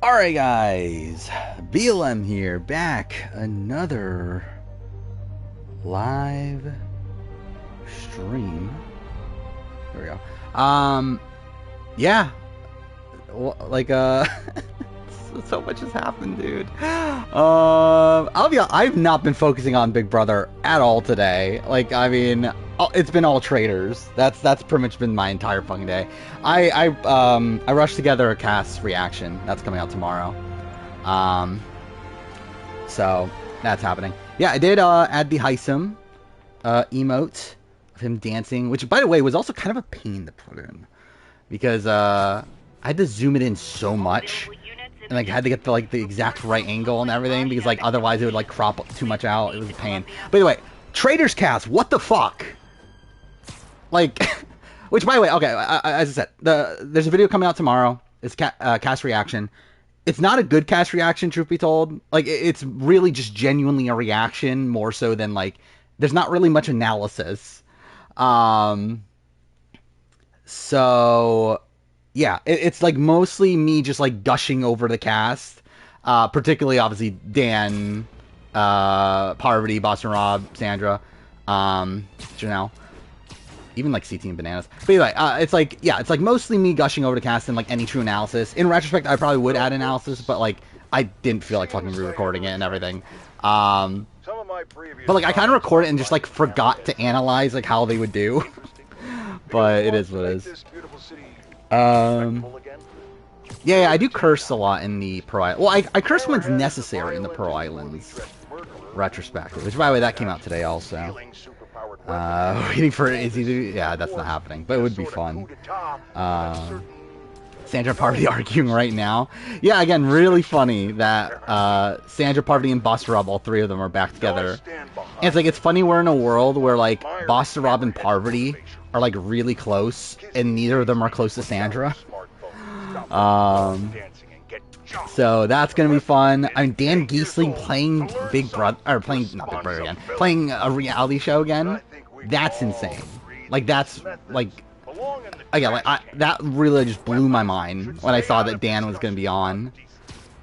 Alright guys, BLM here, back another live stream. There we go. Yeah, like so much has happened, dude. I've not been focusing on Big Brother at all today. Like, I mean, it's been all Traitors. That's pretty much been my entire fucking day. I rushed together a cast reaction that's coming out tomorrow. So that's happening. Yeah, I did add the Heisem emote of him dancing, which by the way was also kind of a pain to put in because I had to zoom it in so much. And like had to get the exact right angle and everything because like otherwise it would like crop too much out. It was a pain. By the way, Traitors cast, what the fuck? Like, which by the way, okay, as I said, there's a video coming out tomorrow. It's cast reaction. It's not a good cast reaction, truth be told. Like it's really just genuinely a reaction more so than like there's not really much analysis. So yeah, it's like mostly me just like gushing over the cast, particularly obviously Dan, Parvati, Boston Rob, Sandra, Janelle, even like CT and Bananas. But anyway, it's like, yeah, it's like mostly me gushing over the cast and like any true analysis. In retrospect, I probably would add analysis, but like I didn't feel like fucking re-recording it and everything. But like I kind of recorded it and just like forgot to analyze like how they would do. But it is what it is. Yeah, I do curse a lot in the Pro Island. Well, I curse when it's necessary in the Pro Islands retrospective, which by the way, that came out today also. Waiting for Izzy to... Yeah, that's not happening, but it would be fun. Sandra Parvati arguing right now. Yeah, again, really funny that Sandra Parvati and Bossa Rob, all three of them are back together. And it's like, it's funny we're in a world where like Bossa Rob and Parvati are like really close, and neither of them are close to Sandra. So that's gonna be fun. I mean, Dan Giesling playing Big Brother, or playing not Big Brother again, playing a reality show again. That's insane. Like that's like again, like that really just blew my mind when I saw that Dan was gonna be on.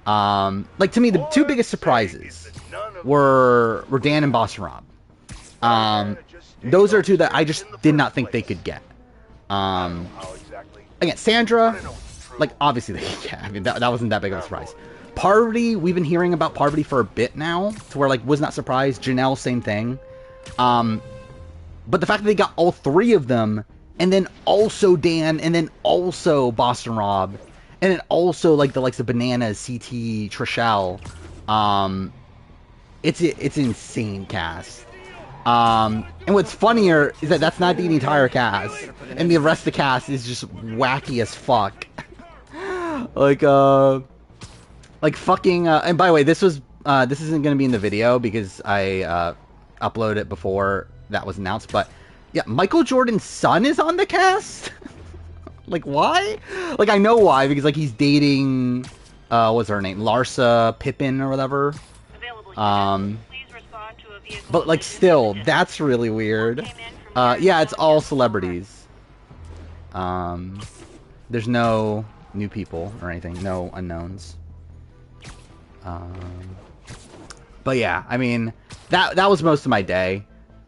Like to me, the two biggest surprises were Dan and Boston Rob. Those are two that I just did not think they could get. Again, Sandra, like, obviously, yeah, I mean, that wasn't that big of a surprise. Parvati, we've been hearing about Parvati for a bit now, to where, like, was not surprised. Janelle, same thing. But the fact that they got all three of them, and then also Dan, and then also Boston Rob, and then also, like, the likes of Bananas, CT, Trishelle, it's an insane cast. And what's funnier is that that's not the entire cast, and the rest of the cast is just wacky as fuck. like fucking, and by the way, this isn't gonna be in the video because I, uploaded it before that was announced, but yeah, Michael Jordan's son is on the cast? Like, why? Like, I know why, because, like, he's dating, what's her name? Larsa Pippen or whatever. But, like, still, that's really weird. Yeah, it's all celebrities. There's no new people or anything. No unknowns. But yeah, I mean, that was most of my day.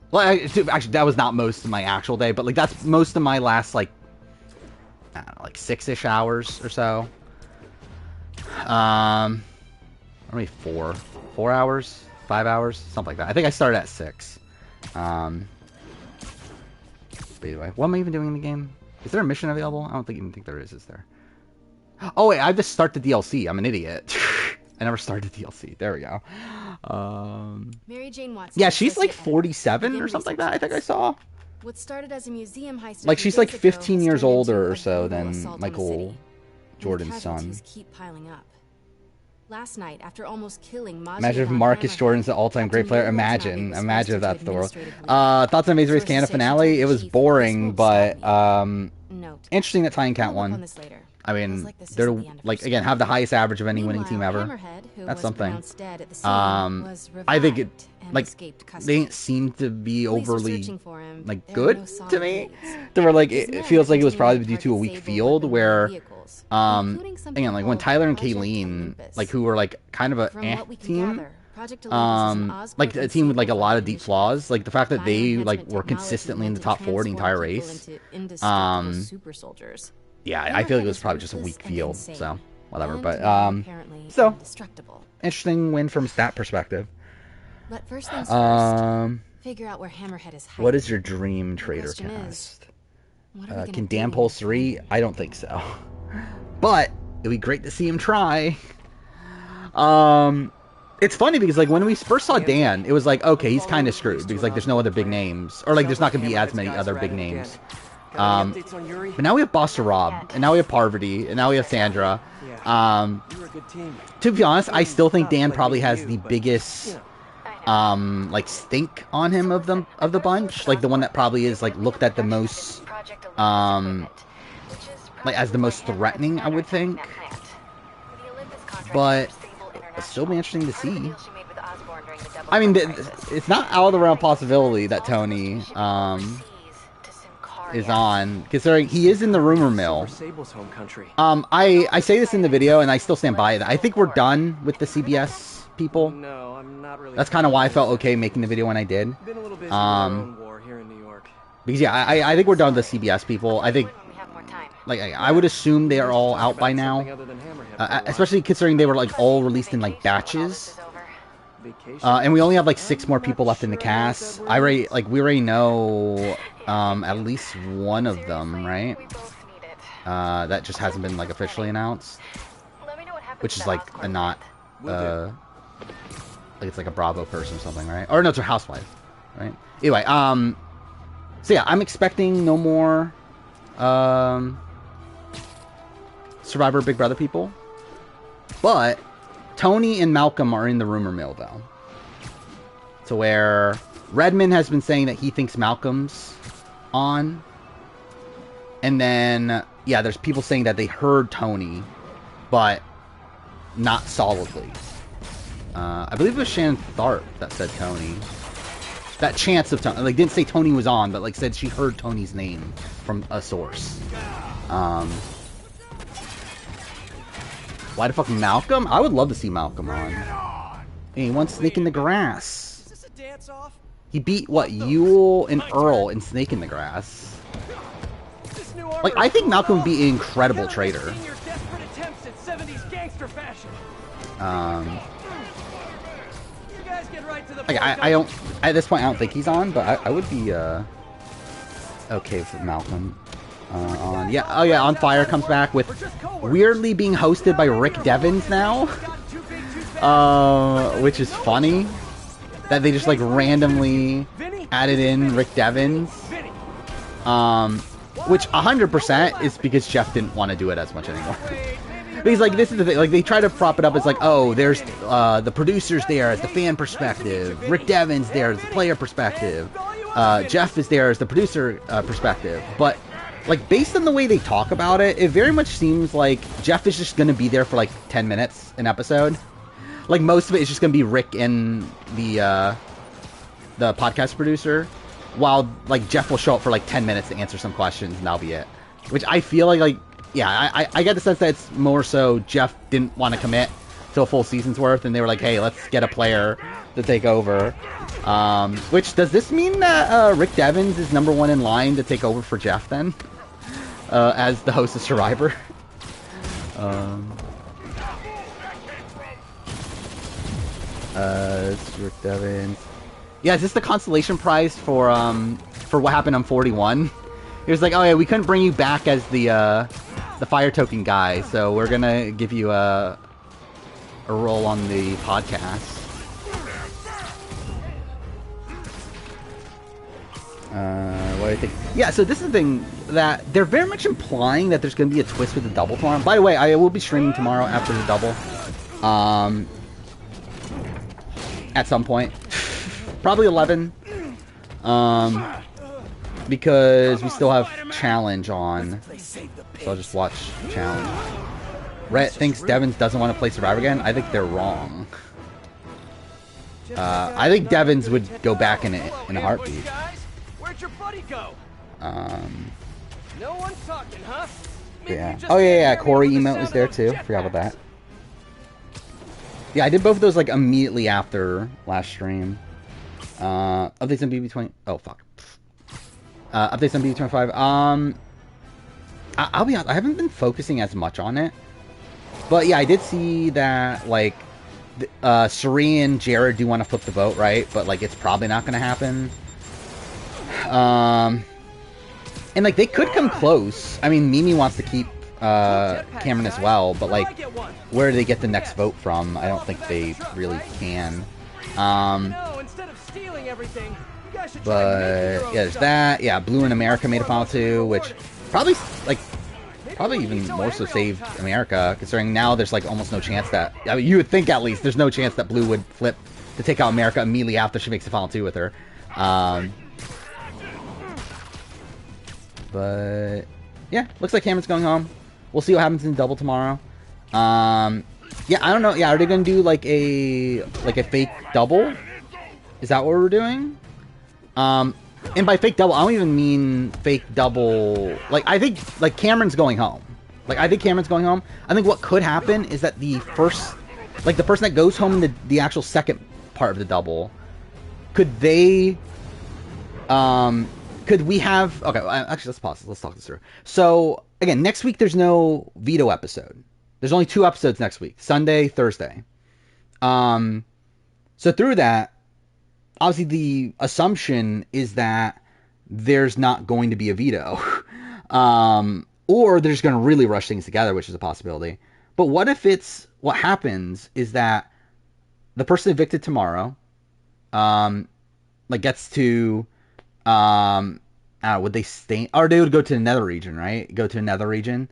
Well, actually, that was not most of my actual day, but, like, that's most of my last, like, I don't know, like 6-ish hours or so. Or maybe 4 hours? 5 hours, something like that. I think I started at 6. But anyway, what am I even doing in the game? Is there a mission available? I don't even think there is there? Oh wait, I have to start the DLC. I'm an idiot. I never started the DLC. There we go. Mary Jane Watson, yeah, she's like 47 or something like that. I think I saw. What started as a museum heist like she's like 15 years older or so than Michael Jordan's son. Keep piling up. Last night, after almost killing imagine if Marcus Jordan's the all-time great player. Imagine if that's the world. Thoughts on Amazing Race Canada finale? It was boring, but interesting that Tying Cat won. I mean, they're like again have the highest average of any winning team ever. Hammerhead, who That's was something. pronounced dead at the scene, was I think it revived and like escaped they custody. didn't seem to be Police are overly searching for him. like There are good no to solid me. leads. They were like His it men feels are like it was probably continuing due to a weak target field disabled where weaponry vehicles, including some again like when people Tyler and Project Kayleen Olympus. like who were like kind of a From what we can team. gather, Project Olympus is an Like Oscorp a team with like a lot of deep initiative. flaws, like the fact that they Bioenhancement like were technology consistently in the meant to top 4 the entire transform people race. into indestructible super soldiers. Yeah, I feel like it was Hammerhead probably is just a ruthless weak and field, insane, so whatever. and But now apparently so indestructible. interesting win from stat perspective. But first things first, figure out where Hammerhead is hiding. What is your dream The Traitor question cast? what are we gonna Can do Dan when pull we 3? find him? I don't think so. But it'd be great to see him try. It's funny because like when we first saw Dan, it was like, okay, he's kind of screwed because like there's no other big names, or like there's not gonna be as many other big names. But now we have Bossa Rob, and now we have Parvati, and now we have Sandra. To be honest, I still think Dan probably has the biggest like stink on him of the bunch, like the one that probably is like looked at the most like as the most threatening, I would think. But it'll still be interesting to see. I mean, it's not out of the realm of possibility that Tony is on, considering he is in the rumor mill. I say this in the video, and I still stand by it. I think we're done with the CBS people. That's kind of why I felt okay making the video when I did. Because yeah, I think we're done with the CBS people. I think like I would assume they are all out by now, especially considering they were like all released in like batches. And we only have like 6 more people left in the cast. We already know at least one of them, right? That just hasn't been like officially announced, which is like a not like it's like a Bravo person or something, right? Or no, it's a housewife, right? Anyway, so yeah, I'm expecting no more Survivor Big Brother people, but Tony and Malcolm are in the rumor mill, though. To where Redmond has been saying that he thinks Malcolm's on. And then, yeah, there's people saying that they heard Tony, but not solidly. I believe it was Shannon Tharp that said Tony. That chance of Tony. Like, didn't say Tony was on, but, like, said she heard Tony's name from a source. Why the fuck Malcolm? I would love to see Malcolm on. Hey, he wants Snake in the Grass. Is this a dance-off? He beat, what, Yule and Earl in Snake in the Grass. Like, I think Malcolm would be an incredible traitor. Like, I don't, at this point, I don't think he's on, but I would be, okay with Malcolm. On, yeah, oh yeah, On Fire comes back with weirdly being hosted by Rick Devens now. Which is funny. That they just, like, randomly added in Rick Devens. Which 100% is because Jeff didn't want to do it as much anymore. But he's like, this is the thing, like, they try to prop it up as like, oh, there's the producers there as the fan perspective, Rick Devens there as the player perspective, Jeff is there as the producer perspective. But like, based on the way they talk about it, it very much seems like Jeff is just gonna be there for like 10 minutes an episode. Like, most of it is just gonna be Rick and the podcast producer, while like Jeff will show up for like 10 minutes to answer some questions, and that'll be it. Which I feel like yeah, I get the sense that it's more so Jeff didn't want to commit to a full season's worth, and they were like, hey, let's get a player to take over. Which, does this mean that Rick Devens is #1 in line to take over for Jeff then? As the host of Survivor? It's Rick Devens. Yeah, is this the consolation prize for what happened on 41? He was like, oh yeah, we couldn't bring you back as the fire token guy, so we're gonna give you a role on the podcast. What do I think? Yeah, so this is the thing, that they're very much implying that there's gonna be a twist with the double tomorrow. By the way, I will be streaming tomorrow after the double. At some point. Probably 11. because we still have challenge on. So I'll just watch challenge. Rhett thinks Devins doesn't want to play Survivor again. I think they're wrong. I think Devins would go back in a heartbeat. Where'd your buddy go? No one's talking, huh? Yeah. Oh yeah. Corey emote was there too. Forgot about that. Yeah, I did both of those like immediately after last stream. Updates on BB20. Oh fuck. Updates on BB25. I'll be honest. I haven't been focusing as much on it. But yeah, I did see that like Suri and Jared do want to flip the vote, right? But like it's probably not going to happen. And like they could come close. I mean, Mimi wants to keep Cameron as well, but like where do they get the next vote from? I don't think they really can. But yeah, there's that. Yeah, Blue in America made a final 2, which probably even more so saved America, considering now there's like almost no chance that, I mean, you would think at least there's no chance that Blue would flip to take out America immediately after she makes the final 2 with her. But yeah, looks like Cameron's going home. We'll see what happens in double tomorrow. Yeah, I don't know. Yeah, are they gonna do like a fake double? Is that what we're doing? And by fake double, I don't even mean fake double. Like, I think, like, Cameron's going home. Like, I think Cameron's going home. I think what could happen is that the first, like, the person that goes home in the actual second part of the double, could they, could we have, okay, actually, let's pause this. Let's talk this through. So, again, next week, there's no veto episode. There's only 2 episodes next week. Sunday, Thursday. So through that, obviously, the assumption is that there's not going to be a veto. Or they're just going to really rush things together, which is a possibility. But what if what happens is that the person evicted tomorrow, like gets to, would they stay, or they would go to another region, right? Go to another region.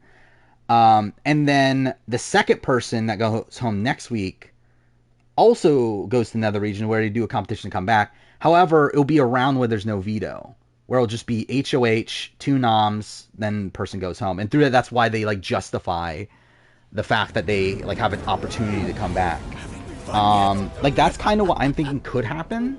And then the second person that goes home next week also goes to another region where they do a competition to come back. However, it'll be around where there's no veto, where it'll just be HOH, 2 noms, then person goes home. And through that, that's why they like justify the fact that they like have an opportunity to come back. Like that's kind of what I'm thinking could happen.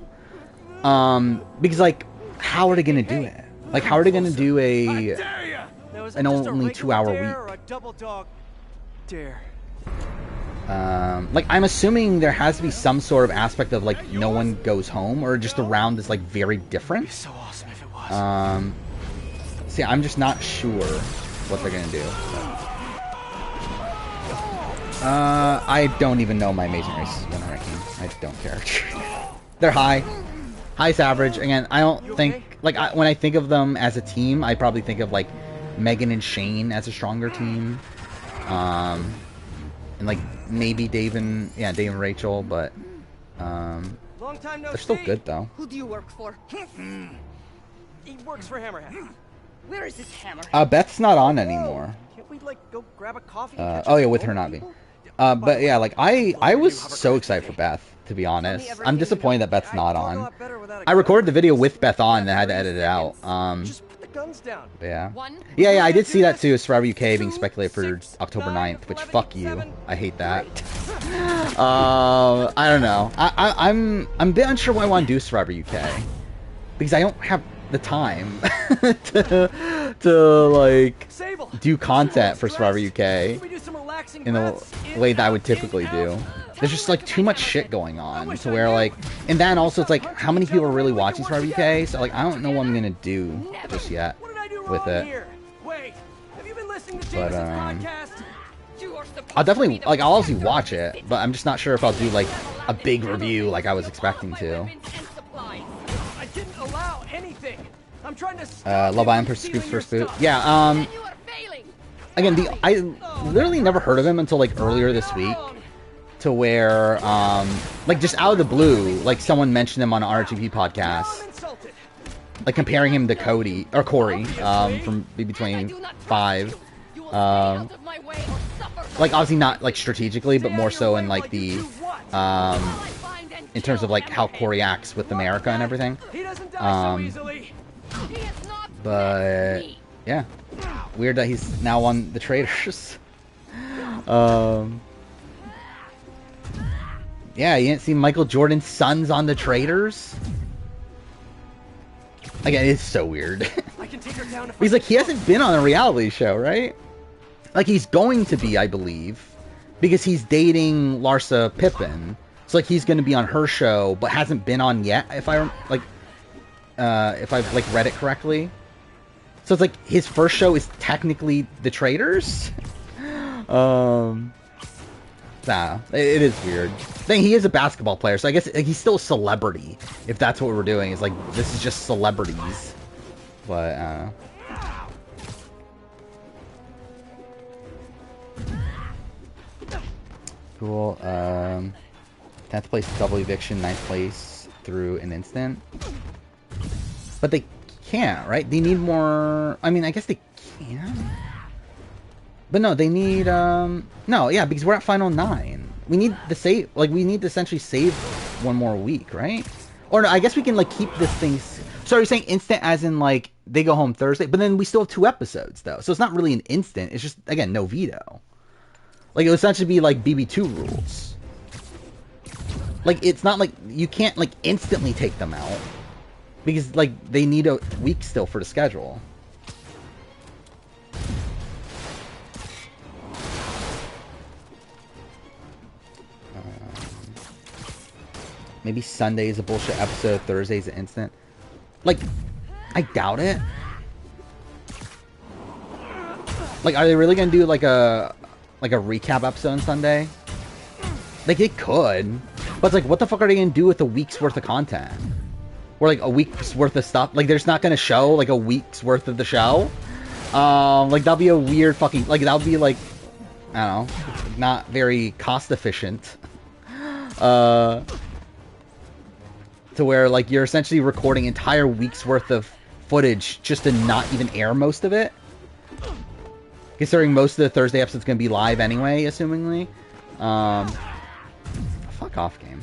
Because like, how are they gonna do it? Like, how are they gonna do an only 2-hour week? Like, I'm assuming there has to be some sort of aspect of, like, no one goes home, or just the round is, like, very different. So awesome if it was. See, I'm just not sure what they're gonna do. I don't even know my Amazing Race winner ranking. I don't care. They're high. Highest average. Again, I don't think, like, when I think of them as a team, I probably think of, like, Megan and Shane as a stronger team. And like maybe Dave and Rachel, but they're still good though. Who do you work for? He works for Hammerhead. Where is this Hammerhead? Beth's not on anymore. Can't we like go grab a coffee? Oh yeah, with her not being. But yeah, like I was so excited for Beth, to be honest. I'm disappointed that Beth's not on. I recorded the video with Beth on and I had to edit it out. Yeah. Yeah, I did see that too. Survivor UK being speculated for October 9th, which fuck you. I hate that. I don't know. I'm a bit unsure why I want to do Survivor UK. Because I don't have the time to like do content for Survivor UK in the way that I would typically do. There's just like too much shit going on to where like, and then also it's like how many people are really watching Survivor UK, so like I don't know what I'm gonna do just yet with it. But I'll definitely like I'll obviously watch it, but I'm just not sure if I'll do like a big review like I was expecting to. Love Island Scoops first boot. Yeah, again, I literally never heard of him until like earlier this week. To where, like, just out of the blue, like, someone mentioned him on an RGP podcast, like, comparing him to Corey, from BB25, like, obviously not, like, strategically, but more so in, like, the, in terms of, like, how Corey acts with America and everything, But yeah, weird that he's now on the Traitors. Yeah, you didn't see Michael Jordan's sons on the Traitors. Again, it's so weird. I can take her down if He's like, he hasn't been on a reality show, right? Like, he's going to be, I believe, because he's dating Larsa Pippen. So, like, he's going to be on her show, but hasn't been on yet, if I've read it correctly. So it's like his first show is technically the Traitors. It is weird. Thing, he is a basketball player, so I guess he's still a celebrity. If that's what we're doing, is like this is just celebrities. But cool. 10th place double eviction, 9th place through an instant. But they can't, right? They need more. I mean, I guess they can. But no, they need no, yeah, because we're at final 9. We need the save, like we need to essentially save one more week, right? Or no, I guess we can like keep this thing. So you're saying instant as in like they go home Thursday, but then we still have 2 episodes though. So it's not really an instant. It's just again no veto. Like it would essentially be like BB2 rules. Like it's not like you can't like instantly take them out because like they need a week still for the schedule. Maybe Sunday is a bullshit episode, Thursday is an instant. Like, I doubt it. Like, are they really gonna do like a recap episode on Sunday? Like, they could. But it's like, what the fuck are they gonna do with a week's worth of content? Or like a week's worth of stuff? Like, they're just not gonna show like a week's worth of the show? Like, that'll be a weird fucking, like, that'll be like, I don't know, not very cost efficient. To where like you're essentially recording entire weeks worth of footage just to not even air most of it, considering most of the Thursday episode's gonna be live anyway, assumingly. Fuck off, game.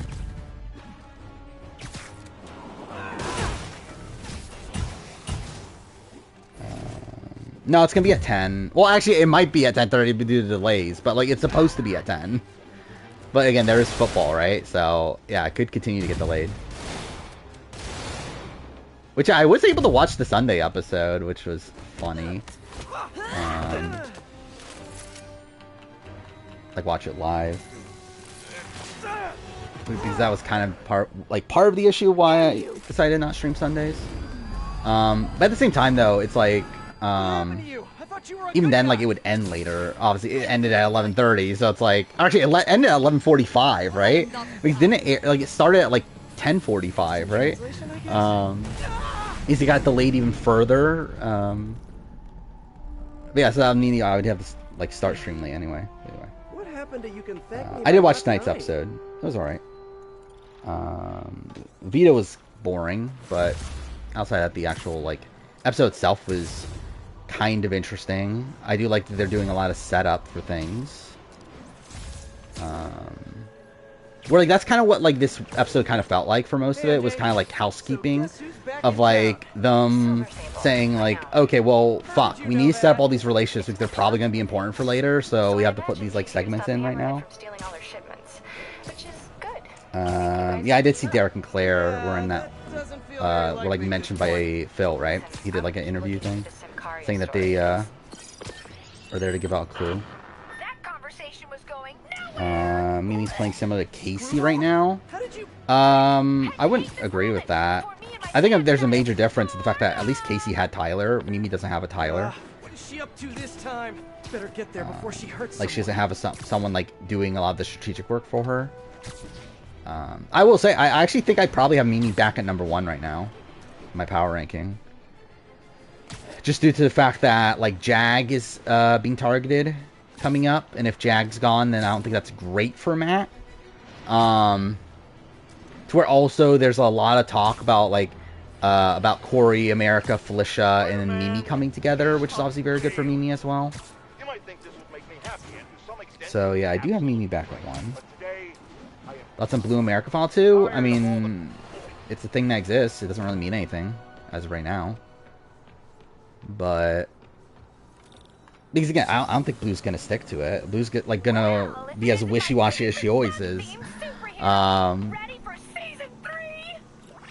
No, it's gonna be at 10. Well, actually, it might be at 10:30 due to delays, but like it's supposed to be at 10. But again, there is football, right? So yeah, it could continue to get delayed. Which I was able to watch the Sunday episode, which was funny. Like watch it live. Because that was kind of part of the issue why I decided to not stream Sundays. But at the same time though, it's like even then like it would end later. Obviously it ended at 11:30, so it's like actually it ended at 11:45, right? Because didn't it like it started at like 10:45, right? It got delayed even further. But yeah, so that meaning I would have to like start stream late anyway. What happened to you can thank me I did watch last tonight's night? episode. It was alright. Vito was boring, but outside of that, the actual like episode itself was kind of interesting. I do like that they're doing a lot of setup for things. Where like that's kind of what like this episode kind of felt like for most of it, was kind of like housekeeping of like them saying like, okay, well fuck, we need to set up all these relationships because they're probably going to be important for later, so we have to put these like segments in right now. Yeah, I did see Derek and Claire were in that were like mentioned by Phil, right? He did like an interview thing saying that they are there to give out a clue. Mimi's playing similar to Casey right now. I wouldn't agree with that. I think there's a major difference in the fact that at least Casey had Tyler. Mimi doesn't have a Tyler. What is she up to this time? Better get there before she hurts like she doesn't have someone like doing a lot of the strategic work for her. I will say I actually think I probably have Mimi back at number 1 right now, my power ranking. Just due to the fact that like Jag is being targeted coming up, and if Jag's gone, then I don't think that's great for Matt. To where also there's a lot of talk about like about Corey, America, Felicia, and then Mimi coming together, which is obviously very good for Mimi as well. So yeah, I do have Mimi back at 1. That's on Blue America file too. I mean, it's a thing that exists. It doesn't really mean anything as of right now. but because again, I don't think Blue's gonna stick to it. Blue's gonna be as wishy-washy as she always is. That,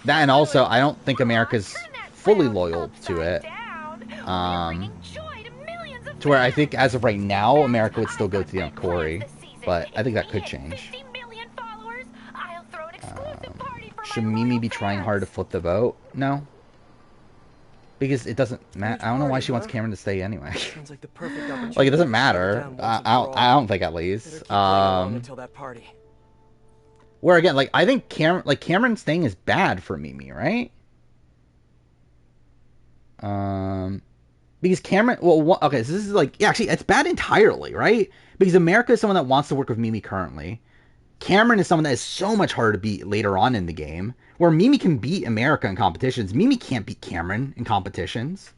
and also, I don't think America's fully loyal to it. To where I think, as of right now, America would still go to Corey, but I think that could change. Should Mimi be trying hard to flip the vote? No. Because it doesn't matter. I don't know why she wants Cameron to stay anyway. Like, it doesn't matter. I don't think, at least. Where, again, like, I think Cameron staying is bad for Mimi, right? Because Cameron, well, okay, so this is like, yeah, actually, it's bad entirely, right? Because America is someone that wants to work with Mimi currently. Cameron is someone that is so much harder to beat later on in the game, where Mimi can beat America in competitions. Mimi can't beat Cameron in competitions.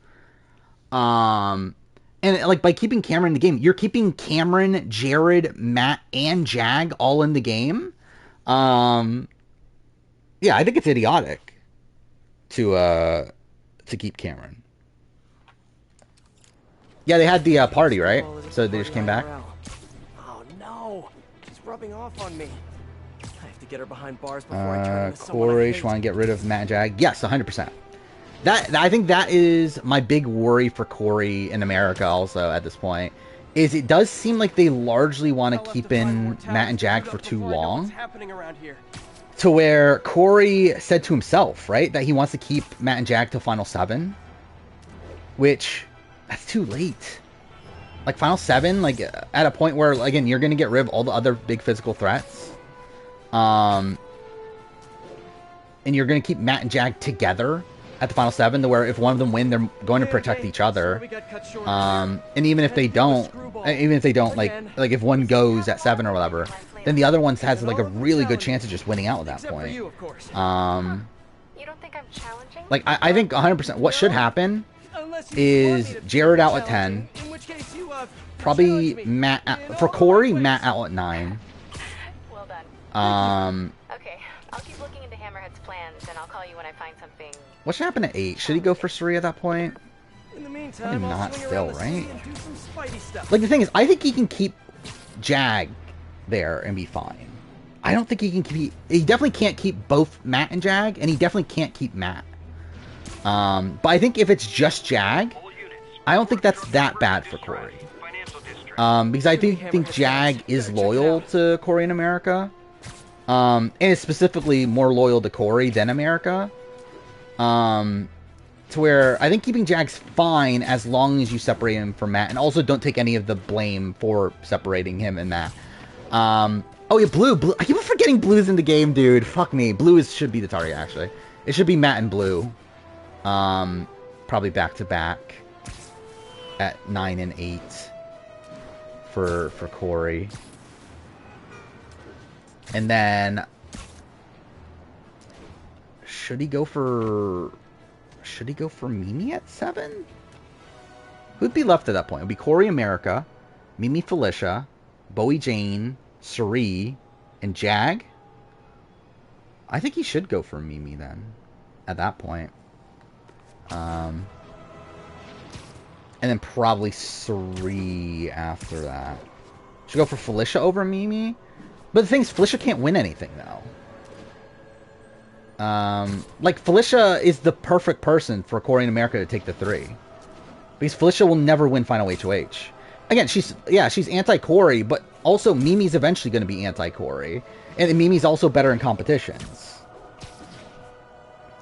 And like, by keeping Cameron in the game, you're keeping Cameron, Jared, Matt, and Jag all in the game. Yeah, I think it's idiotic to keep Cameron. Yeah, they had the party, right? So they just came back. Oh no, she's rubbing off on me. I have to get her behind bars before I turn into someone I Corey, hate. she want to get rid of Matt and Jag. Yes, 100%. I think that is my big worry for Corey in America. Also, at this point, is it does seem like they largely want to keep in Matt and Jag for too long. To where Corey said to himself, right, that he wants to keep Matt and Jag till Final 7, which. That's too late. Like, Final 7, like, at a point where, again, you're going to get rid of all the other big physical threats. And you're going to keep Matt and Jag together at the Final 7, to where if one of them win, they're going to protect each other. And even if they don't, like, if one goes at 7 or whatever, then the other one has, like, a really good chance of just winning out at that point. Like, I think 100% what should happen is Jared out at 10, probably Matt for Corey, Matt out at 9. Well done. Okay, I'll keep looking into Hammerhead's plans, and I'll call you when I find something. What should happen at 8? Should he go for Suri at that point? In the meantime, Probably I'll not swing still, around the right? city and do some Spidey stuff. Like, the thing is, I think he can keep Jag there and be fine. I don't think he can keep. He definitely can't keep both Matt and Jag, and he definitely can't keep Matt. But I think if it's just Jag, I don't think that's that bad for Corey. Because I think Jag is loyal to Corey in America. And is specifically more loyal to Corey than America. To where I think keeping Jag's fine as long as you separate him from Matt. And also don't take any of the blame for separating him and Matt. Oh yeah, Blue. I keep forgetting Blue's in the game, dude. Fuck me. Blue should be the target, actually. It should be Matt and Blue. Probably back to back at 9 and 8 for Corey. And then should he go for Mimi at 7? Who'd be left at that point? It'd be Corey America, Mimi Felicia, Bowie Jane, Suri, and Jag. I think he should go for Mimi then at that point. And then probably Suri after that. Should go for Felicia over Mimi. But the thing is, Felicia can't win anything, though. Like, Felicia is the perfect person for Corey in America to take the 3. Because Felicia will never win Final HOH. Again, she's anti-Corey, but also Mimi's eventually going to be anti-Corey. And Mimi's also better in competitions.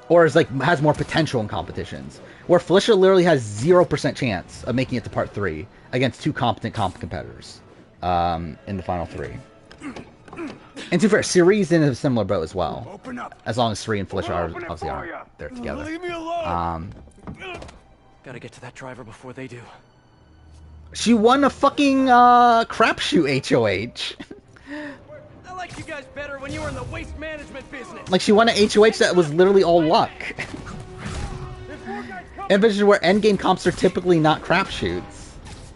Or is like has more potential in competitions. Where Felicia literally has 0% chance of making it to part 3 against 2 competent competitors in the final 3. And to be fair, Suri's in a similar boat as well. As long as Suri and Felicia are obviously are there together. Leave me alone. Gotta get to that driver before they do. She won a fucking crapshoot HOH. I liked you guys better when you were in the waste management business. Like, she won an HOH that was literally all luck. And this is where endgame comps are typically not crapshoots.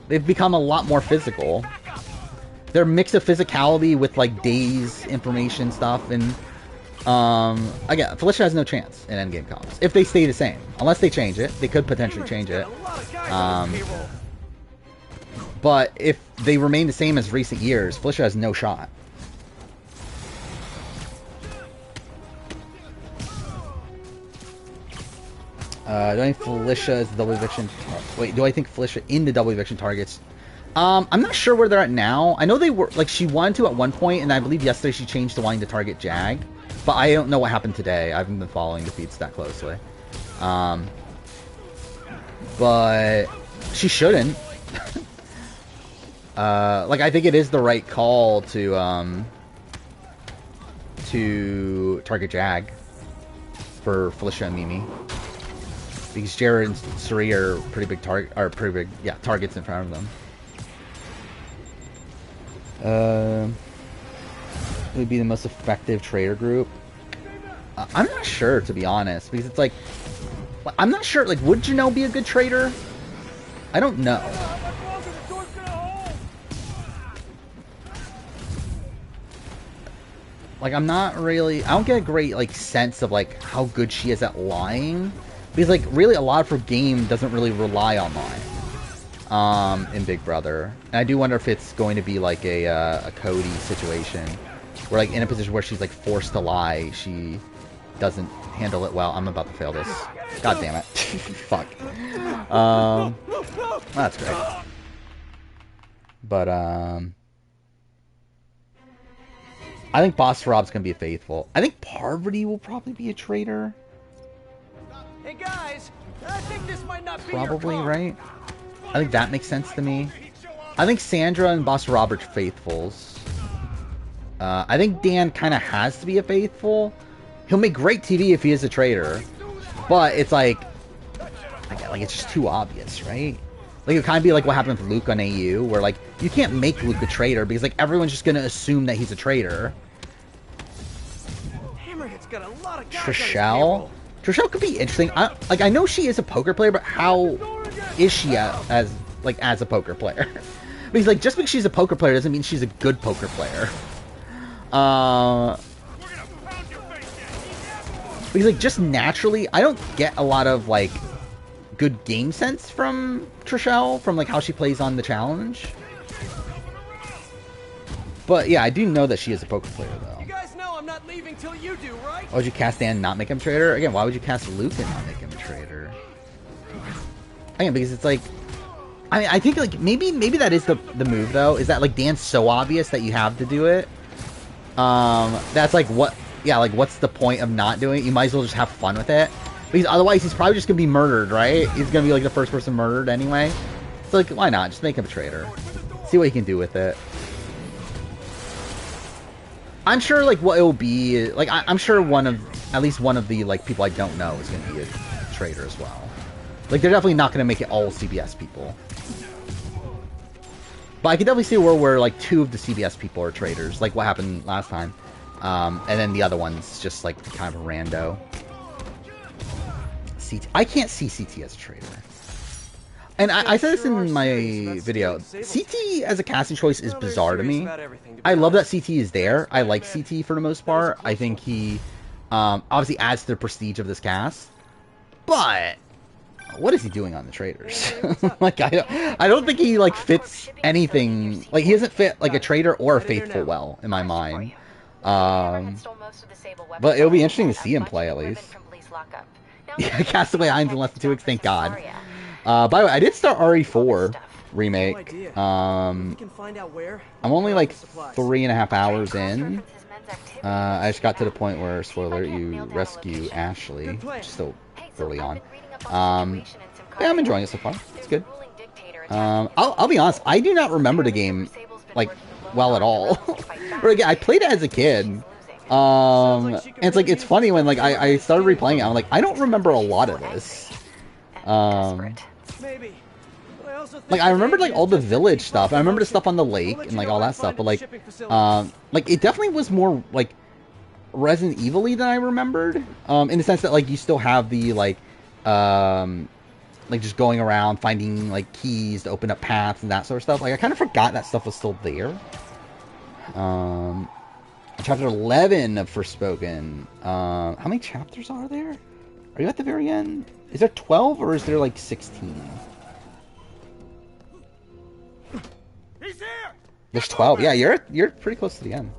They've become a lot more physical. They're a mix of physicality with, like, days information stuff, and Again, Felicia has no chance in endgame comps if they stay the same. Unless they change it, they could potentially change it. But if they remain the same as recent years, Felicia has no shot. Do I think Felicia is the double eviction? Wait, do I think Felicia in the double eviction targets? I'm not sure where they're at now. I know they were, like, she wanted to at one point, and I believe yesterday she changed to wanting to target Jag. But I don't know what happened today. I haven't been following the feeds that closely. But she shouldn't. Like, I think it is the right call to target Jag for Felicia and Mimi. Because Jared and Suri are pretty big targets in front of them. Would be the most effective trader group. I'm not sure, to be honest, because it's like, I'm not sure. Like, would Janelle be a good trader? I don't know. Like, I'm not really. I don't get a great like sense of like how good she is at lying, because like really a lot of her game doesn't really rely on lying. In Big Brother, and I do wonder if it's going to be like a Cody situation, where like in a position where she's like forced to lie, she doesn't handle it well. I'm about to fail this. God damn it! Fuck. That's great. But I think Boss Rob's gonna be a faithful. I think Parvati will probably be a traitor. Hey guys, I think this might not be probably right. I think that makes sense to me. I think Sandra and Boss Rob are faithfuls. I think Dan kind of has to be a faithful. He'll make great TV if he is a traitor, but it's like it's just too obvious, right? Like, it would kind of be like what happened with Luke on AU, where like you can't make Luke a traitor because like everyone's just gonna assume that he's a traitor. Hammerhead's got a lot of guys Trishelle could be interesting. I know she is a poker player, but how is she as a poker player? Because like just because she's a poker player doesn't mean she's a good poker player. Because like just naturally, I don't get a lot of like good game sense from Trishelle, from like how she plays on the challenge. But yeah, I do know that she is a poker player though. You guys know I'm not leaving till you do, right? Why would you cast Dan and not make him a traitor? Again, why would you cast Luke and not make him a traitor? Again, because it's like, I think like maybe that is the move though, is that like Dan's so obvious that you have to do it. That's like what, yeah, like what's the point of not doing it? You might as well just have fun with it. Because otherwise he's probably just gonna be murdered, right? He's gonna be like the first person murdered anyway. So like, why not? Just make him a traitor. See what you can do with it. I'm sure like what it will be, like I'm sure at least one of the like people I don't know is gonna be a traitor as well. Like they're definitely not gonna make it all CBS people. But I can definitely see a world where like 2 of the CBS people are traitors, like what happened last time. And then the other one's just like kind of a rando. CT, I can't see CT as a traitor. And I said this in my video. CT as a casting choice is bizarre to me. I love that CT is there. I like CT for the most part. I think he obviously adds to the prestige of this cast. But what is he doing on the Traitors? Like I don't think he like fits anything. Like he doesn't fit like a traitor or a faithful well in my mind. But it'll be interesting to see him play at least. Yeah, Castaway Hines in less than 2 weeks. Thank God. By the way, I did start RE4 remake. I'm only like 3.5 hours in. I just got to the point where, spoiler, you rescue Ashley, which is still early on. Yeah, I'm enjoying it so far. It's good. I'll be honest, I do not remember the game like well at all. Or again, I played it as a kid. And it's like it's funny when like I started replaying it. I'm like, I don't remember a lot of this. Like I remembered like all the village stuff. I remember the stuff on the lake and like all that stuff. But like it definitely was more like Resident Evil-y than I remembered. In the sense that like you still have the like just going around finding like keys to open up paths and that sort of stuff. Like I kind of forgot that stuff was still there. Chapter 11 of Forspoken. How many chapters are there? Are you at the very end? Is there 12 or is there like 16? He's here. There's 12. Yeah, you're pretty close to the end.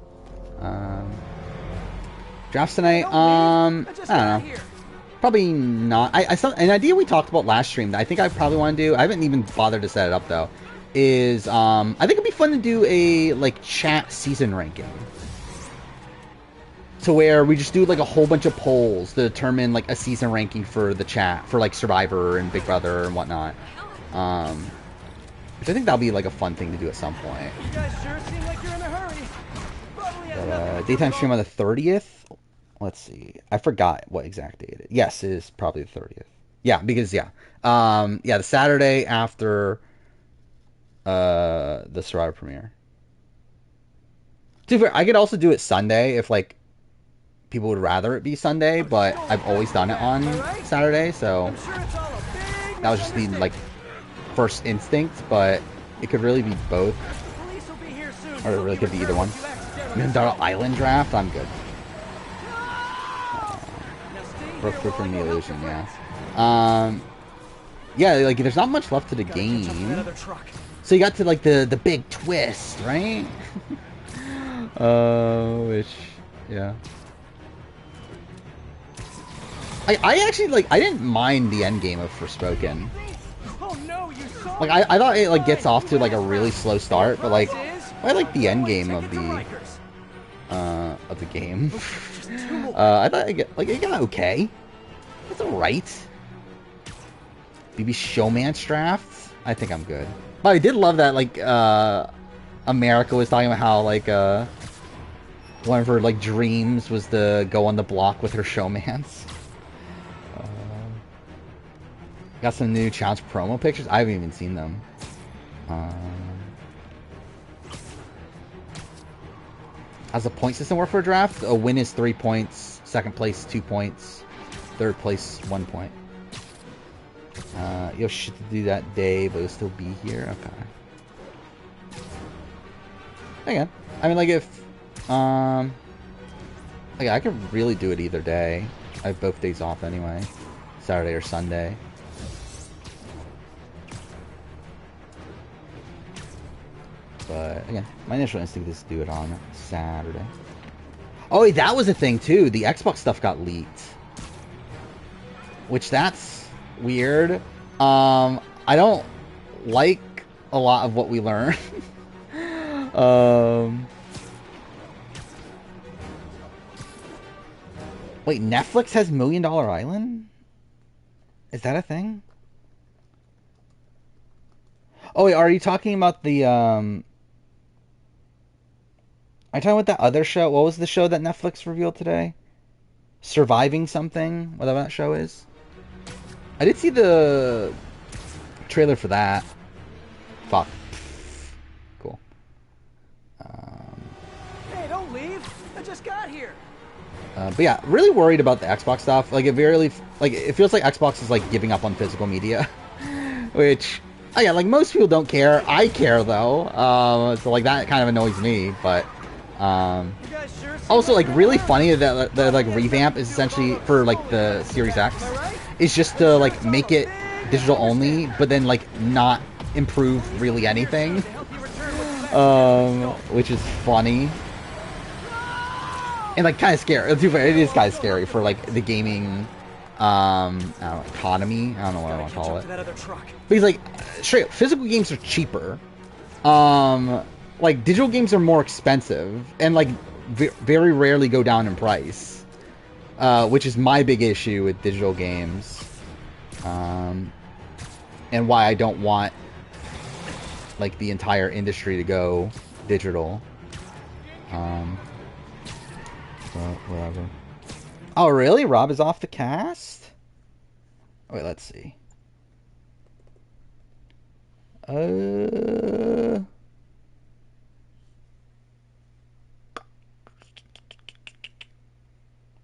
Drafts tonight. I don't know. Probably not. I saw an idea we talked about last stream that I think I probably want to do. I haven't even bothered to set it up though. Is I think it'd be fun to do a like chat season ranking. To where we just do like a whole bunch of polls to determine like a season ranking for the chat for like Survivor and Big Brother and whatnot. Which I think that'll be like a fun thing to do at some point. You guys sure seem like you're in a hurry. But, daytime stream on the 30th. Let's see. I forgot what exact date it is. Yes, it is probably the 30th. Yeah, because the Saturday after the Survivor premiere. To be fair, I could also do it Sunday if like people would rather it be Sunday, but I've always done it on Saturday, so that was just the like first instinct, but it could really be both, or it really could be either one. Mandara Island draft, I'm good. Broke through from the illusion, yeah. Yeah, like there's not much left to the game, so you got to like the big twist, right? Which, yeah. I actually, like, I didn't mind the end game of Forspoken. Like, I thought it, like, gets off to, like, a really slow start, but, like, I like the end game of the game. I thought it got okay. It's alright. BB Showman's draft? I think I'm good. But I did love that, like, America was talking about how, like, one of her, like, dreams was to go on the block with her showmans. Got some new challenge promo pictures. I haven't even seen them. How's the point system work for a draft? A win is 3 points. Second place, 2 points. Third place, 1 point. You have shit to do that day, but you'll still be here. Okay. Again, I mean, like if, like I could really do it either day. I have both days off anyway, Saturday or Sunday. But again, my initial instinct is to do it on Saturday. Oh, wait, that was a thing too. The Xbox stuff got leaked, which that's weird. I don't like a lot of what we learned. Wait, Netflix has $1 Million Island? Is that a thing? Oh, wait, are you talking about the, are you talking about that other show? What was the show that Netflix revealed today? Surviving something? Whatever that show is? I did see the trailer for that. Fuck. Cool. Hey, don't leave. I just got here. But yeah, really worried about the Xbox stuff. Like, it feels like Xbox is, like, giving up on physical media. Which, oh yeah, like, most people don't care. I care, though. So, like, that kind of annoys me, but... also, like, really funny that the like revamp is essentially for like the Series X is just to like make it digital only, but then like not improve really anything, which is funny and like kind of scary. It is kind of scary for like the gaming I don't know, economy. I don't know what I want to call it. Because like straight up, physical games are cheaper. Like digital games are more expensive and like very rarely go down in price, which is my big issue with digital games, and why I don't want like the entire industry to go digital. But whatever. Oh really? Rob is off the cast? Wait, let's see.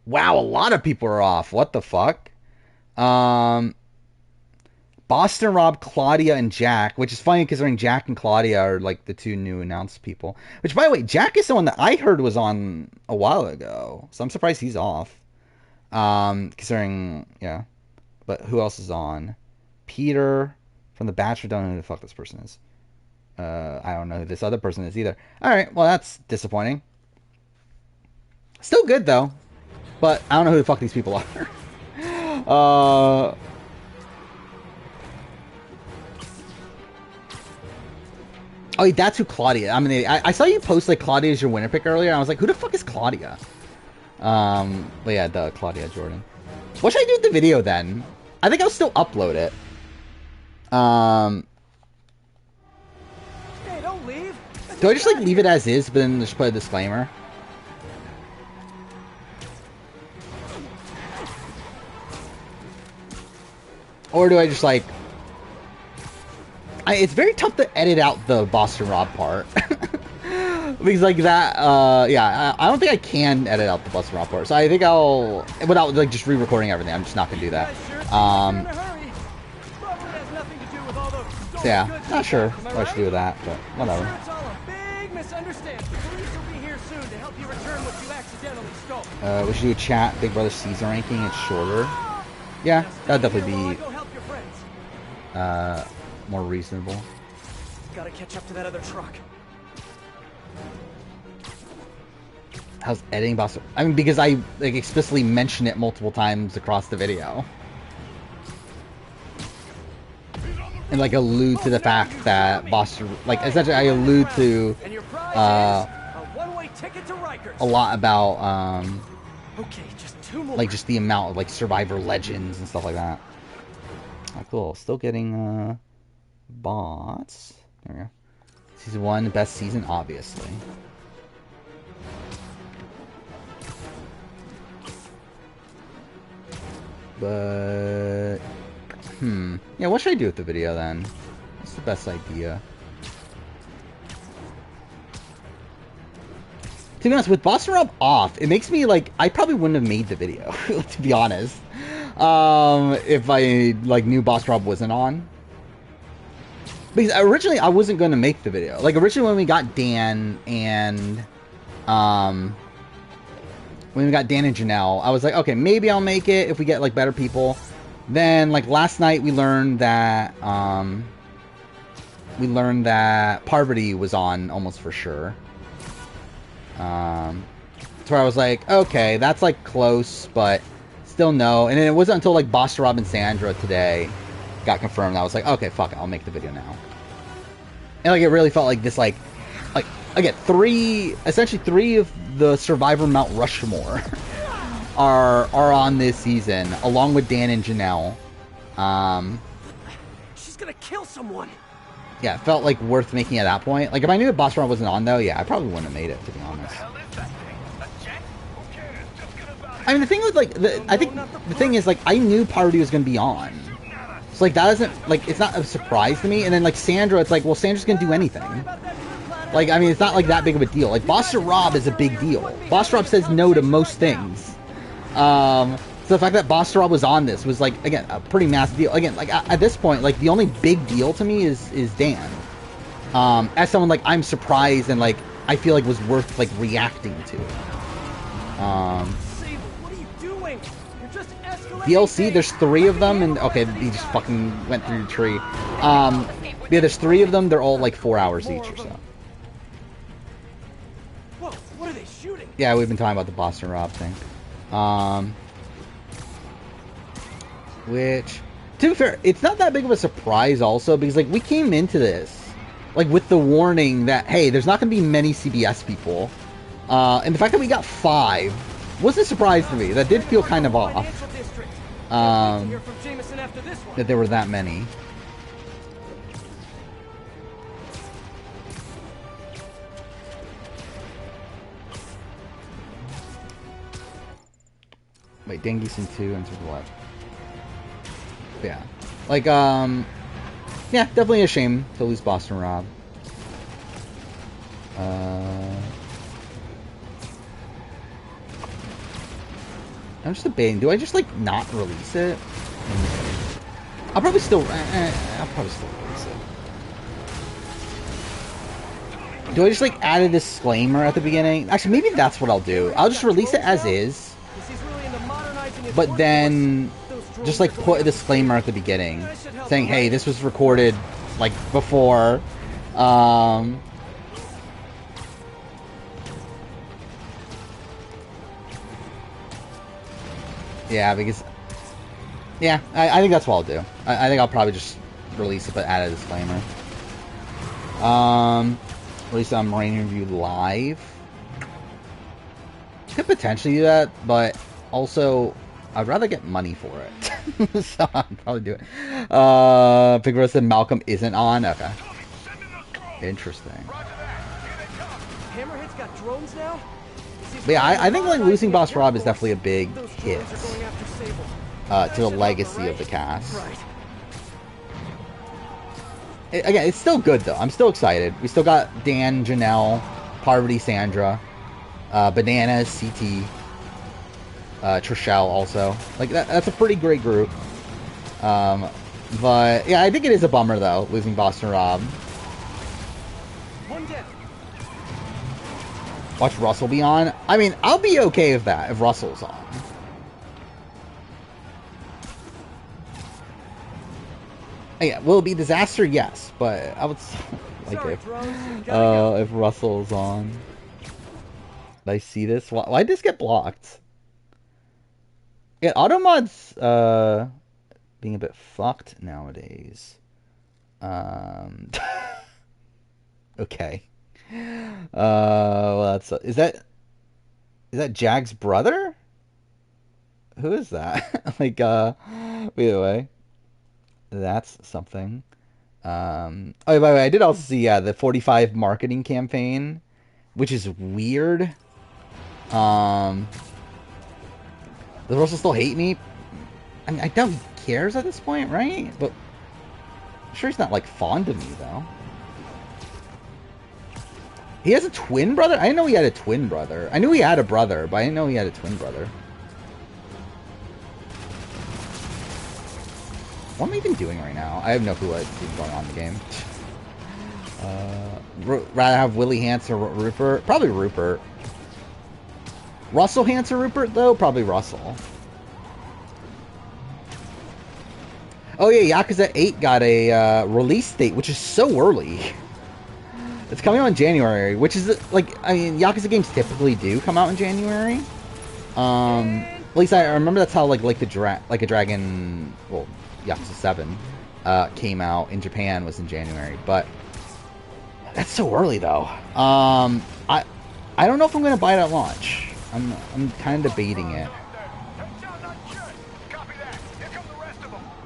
Wow, a lot of people are off. What the fuck? Boston Rob, Claudia, and Jack, which is funny considering Jack and Claudia are like the two new announced people. Which, by the way, Jack is someone that I heard was on a while ago, so I'm surprised he's off. Considering, yeah. But who else is on? Peter from The Bachelor. Don't know who the fuck this person is. I don't know who this other person is either. Alright, well, that's disappointing. Still good, though. But I don't know who the fuck these people are. Oh, that's who Claudia. I mean, I saw you post like Claudia is your winner pick earlier. And I was like, who the fuck is Claudia? But yeah, Claudia Jordan. What should I do with the video then? I think I'll still upload it. Hey, don't leave. Do I just like leave it as is, but then just put a disclaimer? Or do I just like... it's very tough to edit out the Boston Rob part. Because like that, yeah, I don't think I can edit out the Boston Rob part. So I think I'll, without like just re-recording everything, I'm just not going to do that. So yeah, not sure what I should do with that, but whatever. We should do a chat, Big Brother season ranking, it's shorter. Yeah, that'd definitely be more reasonable. Gotta catch up to that other truck. How's editing Boston? I mean, because I like explicitly mention it multiple times across the video. And like allude to the fact that Boston, like essentially I allude to a lot about like just the amount of like Survivor legends and stuff like that. Oh, cool. Still getting bots. There we go. Season 1, best season, obviously. But yeah, what should I do with the video then? What's the best idea? To be honest, with Boston Rob off, it makes me like I probably wouldn't have made the video, to be honest. If I like knew Boston Rob wasn't on. Because originally I wasn't going to make the video. Like originally when we got Dan and Janelle, I was like, okay, maybe I'll make it if we get like better people. Then like last night we learned that Parvati was on almost for sure. So I was like, okay, that's like close, but still no. And then it wasn't until like Boston Rob and Sandra today got confirmed. I was like, okay, fuck it, I'll make the video now. And like it really felt like this, like again, essentially three of the Survivor Mount Rushmore are on this season, along with Dan and Janelle. She's gonna kill someone. Yeah, it felt like worth making at that point. Like if I knew that Boston Rob wasn't on though, yeah, I probably wouldn't have made it, to be honest. I mean, the thing with like, I think the thing is like, I knew Parvati was gonna be on. So like that doesn't, like, it's not a surprise to me. And then like Sandra, it's like, well, Sandra's gonna do anything. Like, I mean, it's not like that big of a deal. Like Boston Rob is a big deal. Boston Rob says no to most things. So the fact that Boston Rob was on this was like, again, a pretty massive deal. Again, like at this point, like the only big deal to me is Dan. As someone like I'm surprised and like I feel like was worth like reacting to. What are you doing? You're just escalating. DLC, there's 3 of them, and okay, he just fucking went through the tree. Yeah, there's 3 of them. They're all like 4 hours each or so. Whoa, what are they shooting? Yeah, we've been talking about the Boston Rob thing. Which, to be fair, it's not that big of a surprise also, because like we came into this like with the warning that, hey, there's not going to be many CBS people. And the fact that we got 5 was a surprise to me. That did feel kind of off. That there were that many. Wait, Dengue-san 2 and what? Yeah. Like, yeah, definitely a shame to lose Boston Rob. I'm just debating, do I just, like, not release it? I'll probably still release it. Do I just like add a disclaimer at the beginning? Actually, maybe that's what I'll do. I'll just release it as is, but then just like put a disclaimer at the beginning saying, hey, this was recorded like before. Yeah, because yeah, I think that's what I'll do. I think I'll probably just release it but add a disclaimer. Release on Marine Review Live. Could potentially do that, but also I'd rather get money for it. So I'll probably do it. Pigro said Malcolm isn't on. Okay. Interesting. Hammerhead's got drones now? But yeah, I think like losing Boss Rob is definitely a big hit to the legacy of the cast. Again, it's still good though. I'm still excited. We still got Dan, Janelle, Parvati, Sandra, Bananas, CT, Trishelle also. Like that's a pretty great group. But yeah, I think it is a bummer though, losing Boston Rob. Watch Russell be on. I mean, I'll be okay with that if Russell's on. Yeah, will it be disaster? Yes, but I would like if Russell's on. Did I see this? Why'd this get blocked? Yeah, Automod's being a bit fucked nowadays. Okay. Well, that's is that Jag's brother? Who is that? Like, either way, that's something. Oh, by the way, I did also see the 45 marketing campaign, which is weird. Does Russell still hate me? I mean, I doubt he cares at this point, right? But I'm sure he's not like fond of me though. He has a twin brother? I didn't know he had a twin brother. I knew he had a brother, but I didn't know he had a twin brother. What am I even doing right now? I have no clue what's going on in the game. Rather have Willie Hance or Rupert? Probably Rupert. Russell Hance or Rupert, though? Probably Russell. Oh yeah, Yakuza 8 got a release date, which is so early. It's coming out in January, which is, like, I mean, Yakuza games typically do come out in January. At least I remember that's how, like a Dragon, well, Yakuza 7 came out in Japan was in January. But that's so early, though. I don't know if I'm going to buy it at launch. I'm kind of debating it.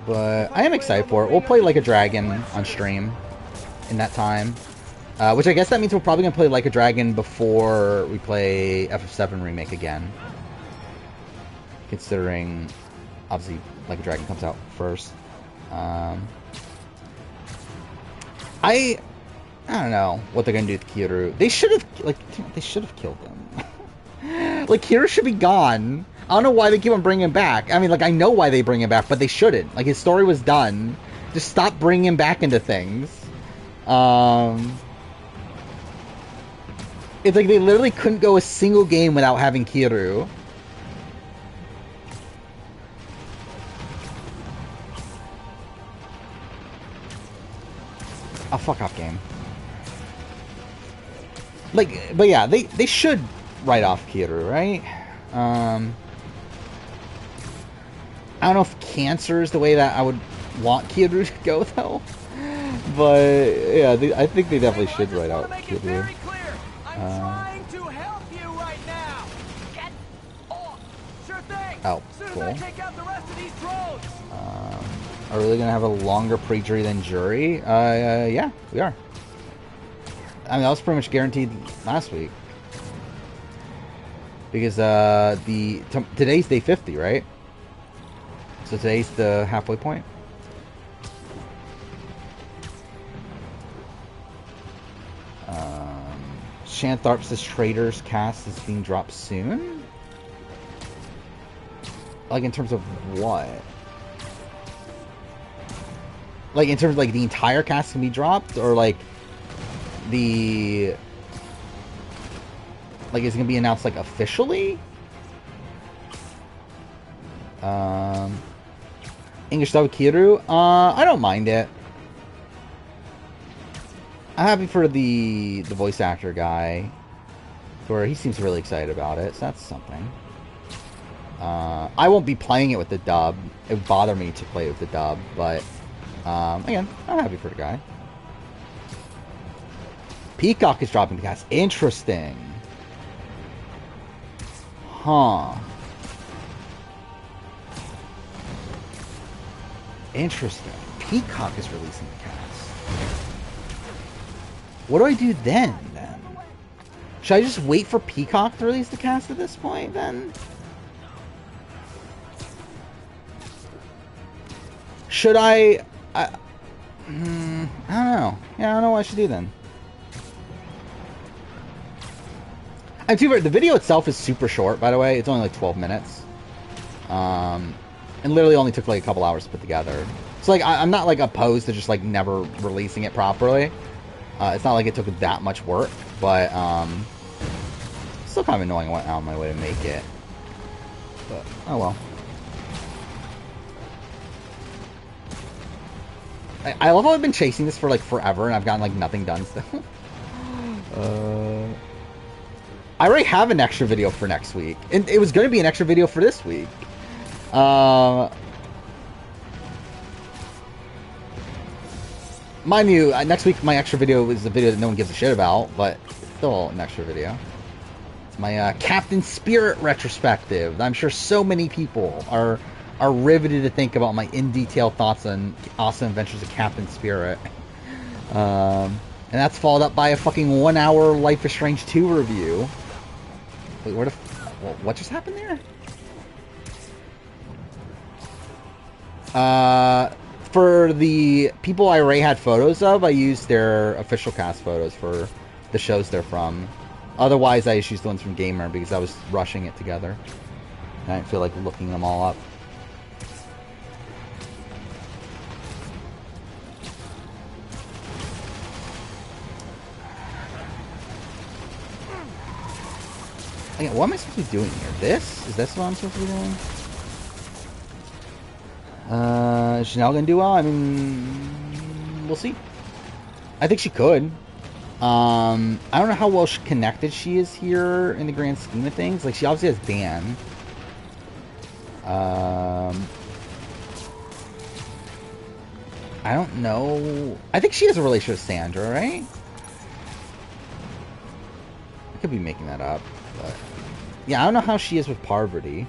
But I am excited for it. We'll play Like a Dragon on stream in that time. Which I guess that means we're probably going to play Like a Dragon before we play FF7 Remake again. Considering, obviously, Like a Dragon comes out first. I don't know what they're going to do with Kiryu. They should have killed him. Like, Kiryu should be gone. I don't know why they keep on bringing him back. I mean, like, I know why they bring him back, but they shouldn't. Like, his story was done. Just stop bringing him back into things. It's like they literally couldn't go a single game without having Kiryu. Oh, fuck off, game. Like, but yeah, they should write off Kiryu, right? I don't know if cancer is the way that I would want Kiryu to go, though. But, yeah, I think they definitely should write out Kiryu. Trying to help you right now. Get off. Sure thing. Oh, Soon cool. as I take out the rest of these drones. Are we really going to have a longer pre-jury than jury? Yeah, we are. I mean, that was pretty much guaranteed last week. Because today's day 50, right? So today's the halfway point. Shantharp says Traitors cast is being dropped soon? Like, in terms of what? Like, in terms of, like, the entire cast can be dropped? Or, like, the... Like, is it going to be announced, like, officially? English dub Kiru? I don't mind it. I'm happy for the voice actor guy. Where he seems really excited about it, so that's something. I won't be playing it with the dub. It would bother me to play it with the dub, but again, I'm happy for the guy. Peacock is dropping the cast. Interesting. Huh. Interesting. Peacock is releasing the cast. What do I do then? Should I just wait for Peacock to release the cast at this point, then? Should I don't know. Yeah, I don't know what I should do then. I'm too. The video itself is super short, by the way. It's only like 12 minutes. And literally only took like a couple hours to put together. So like, I'm not like opposed to just like never releasing it properly. It's not like it took that much work, but still kind of annoying. I went out of my way to make it, but oh well. I love how I've been chasing this for like forever, and I've gotten like nothing done still. I already have an extra video for next week, and it was going to be an extra video for this week. Mind you, next week my extra video is a video that no one gives a shit about, but it's still an extra video. It's my Captain Spirit retrospective. I'm sure so many people are riveted to think about my in-detail thoughts on Awesome Adventures of Captain Spirit. And that's followed up by a fucking 1-hour Life is Strange 2 review. Wait, what just happened there? For the people I already had photos of, I used their official cast photos for the shows they're from. Otherwise, I just used the ones from Gamer because I was rushing it together. And I didn't feel like looking them all up. Okay, what am I supposed to be doing here? This? Is this what I'm supposed to be doing? Is Chanel gonna do well? I mean, we'll see. I think she could. I don't know how well connected she is here in the grand scheme of things. Like, she obviously has Dan. I don't know. I think she has a relationship with Sandra, right? I could be making that up, but yeah, I don't know how she is with Parvati.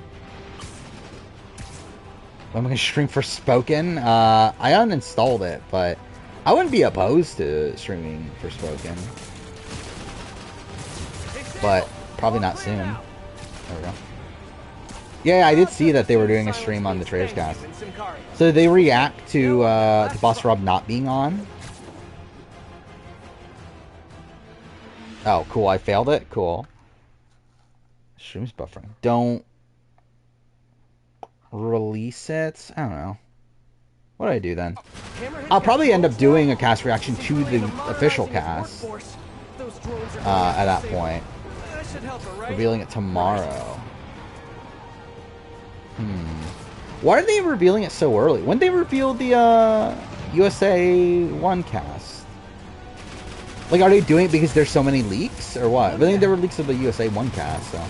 I'm gonna stream for Spoken. I uninstalled it, but I wouldn't be opposed to streaming for Spoken. But probably not soon. There we go. Yeah, I did see that they were doing a stream on the Traitors cast. So did they react to Boss Rob not being on? Oh, cool. I failed it? Cool. Stream's buffering. Don't release it? I don't know. What do I do then? I'll probably end up doing a cast reaction to the official cast at that point. Revealing it tomorrow. Why are they revealing it so early? When they revealed the USA 1 cast? Like, are they doing it because there's so many leaks, or what? I think there were leaks of the USA 1 cast, so...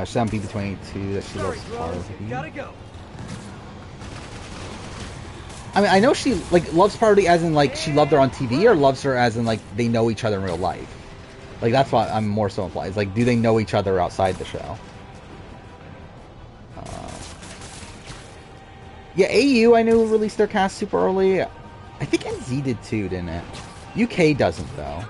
She's on B22 that she loves Parvati. I mean, I know she, like, loves Parvati as in, like, she loved her on TV, or loves her as in, like, they know each other in real life. Like, that's what I'm more so implied. It's like, do they know each other outside the show? Yeah, AU, I knew, released their cast super early. I think NZ did too, didn't it? UK doesn't, though.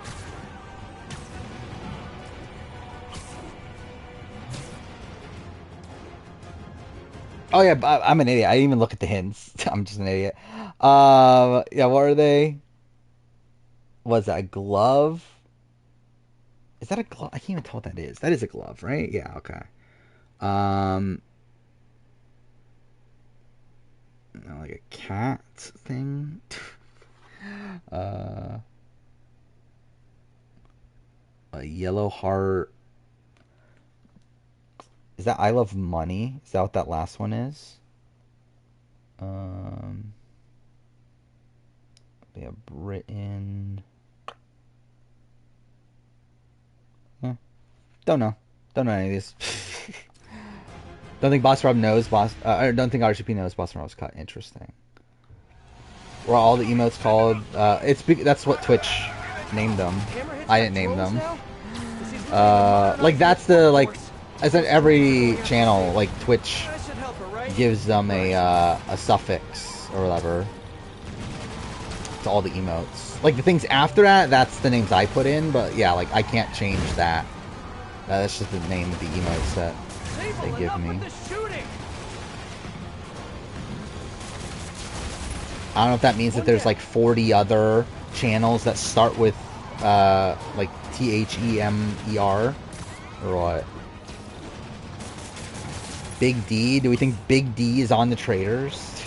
Oh yeah, I'm an idiot. I didn't even look at the hints. I'm just an idiot. Yeah, what are they? Was that a glove? Is that a glove? I can't even tell what that is. That is a glove, right? Yeah, okay. No, like a cat thing. uh, a yellow heart. Is that I Love Money? Is that what that last one is? They have Britain. Don't know. Don't know any of these. Don't think Boss Rob knows Boss. I don't think RCP knows Boss Rob's cut. Interesting. Were all the emotes called? That's what Twitch named them. I didn't name them. Like that's the like. I said every channel like Twitch gives them a suffix or whatever to all the emotes. Like the things after that, that's the names I put in. But yeah, like I can't change that. That's just the name of the emotes that they give me. I don't know if that means that there's like 40 other channels that start with like THEMER or what? Big D? Do we think Big D is on the Traitors?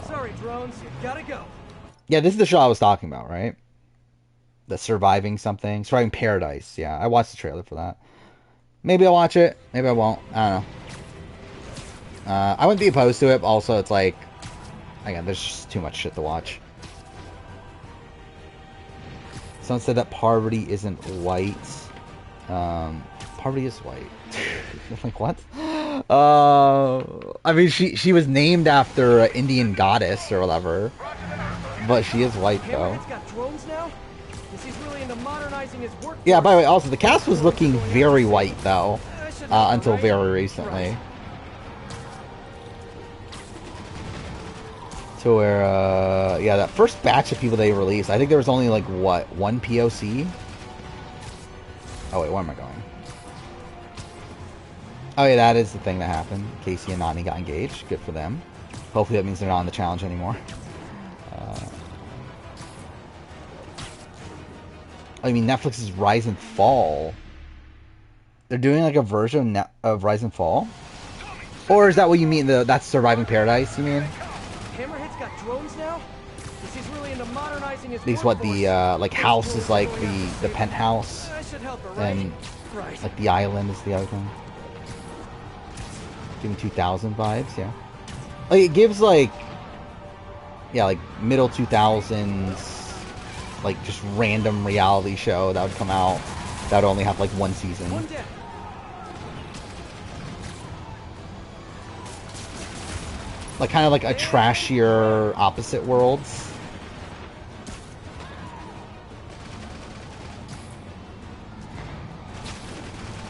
Sorry, drones. You gotta go. Yeah, this is the show I was talking about, right? The Surviving Paradise. Yeah, I watched the trailer for that. Maybe I'll watch it. Maybe I won't. I don't know. I wouldn't be opposed to it, but also it's like, again, there's just too much shit to watch. Someone said that Parvati isn't white. Parvati is white. Like, what? I mean, she was named after an Indian goddess or whatever. But she is white, though. Yeah, by the way, also, the cast was looking very white, though. Until very recently. To where, yeah, that first batch of people they released, I think there was only, like, what, one POC? Oh, wait, where am I going? Oh, yeah, that is the thing that happened. Casey and Nani got engaged. Good for them. Hopefully that means they're not on the challenge anymore. I mean, Netflix's Rise and Fall. They're doing, like, a version of Rise and Fall? Or is that what you mean? That's Surviving Paradise, you mean? Hammerhead's got drones now? He's really into modernizing his Because what the like house is like the penthouse, and like the island is the other thing. Giving 2000 vibes, yeah. Like it gives like, yeah, like middle 2000s, like just random reality show that would come out that would only have like one season. Like kind of like a trashier Opposite Worlds.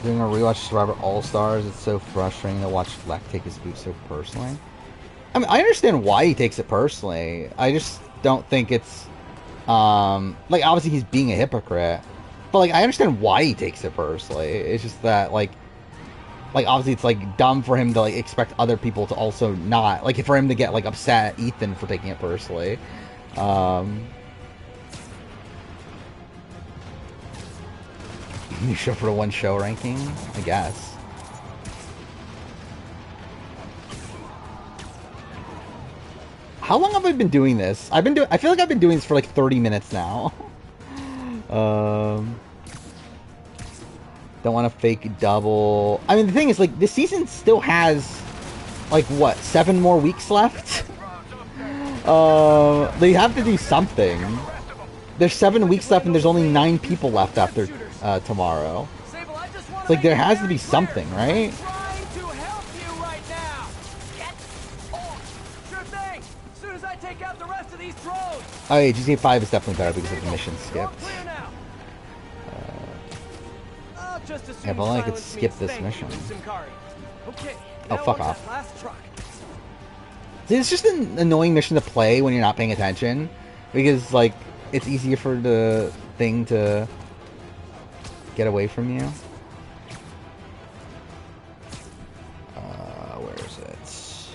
Doing a rewatch Survivor All-Stars, it's so frustrating to watch Fleck take his boot so personally. I mean, I understand why he takes it personally. I just don't think it's like obviously he's being a hypocrite. But like I understand why he takes it personally. It's just that like obviously it's like dumb for him to like expect other people to also not like for him to get like upset at Ethan for taking it personally. You show for the one show ranking, I guess. How long have I been doing this? I feel like I've been doing this for like 30 minutes now. Don't want to fake double. I mean, the thing is, like, this season still has, like, what, 7 more weeks left? They have to do something. There's 7 weeks left, and there's only 9 people left after tomorrow. It's like, there has to be something, right? Oh, yeah, GTA 5 is definitely better because of the mission skipped. Yeah, but only I could skip this mission. Oh, fuck off. See, it's just an annoying mission to play when you're not paying attention. Because, like, it's easier for the thing to get away from you. Where is it?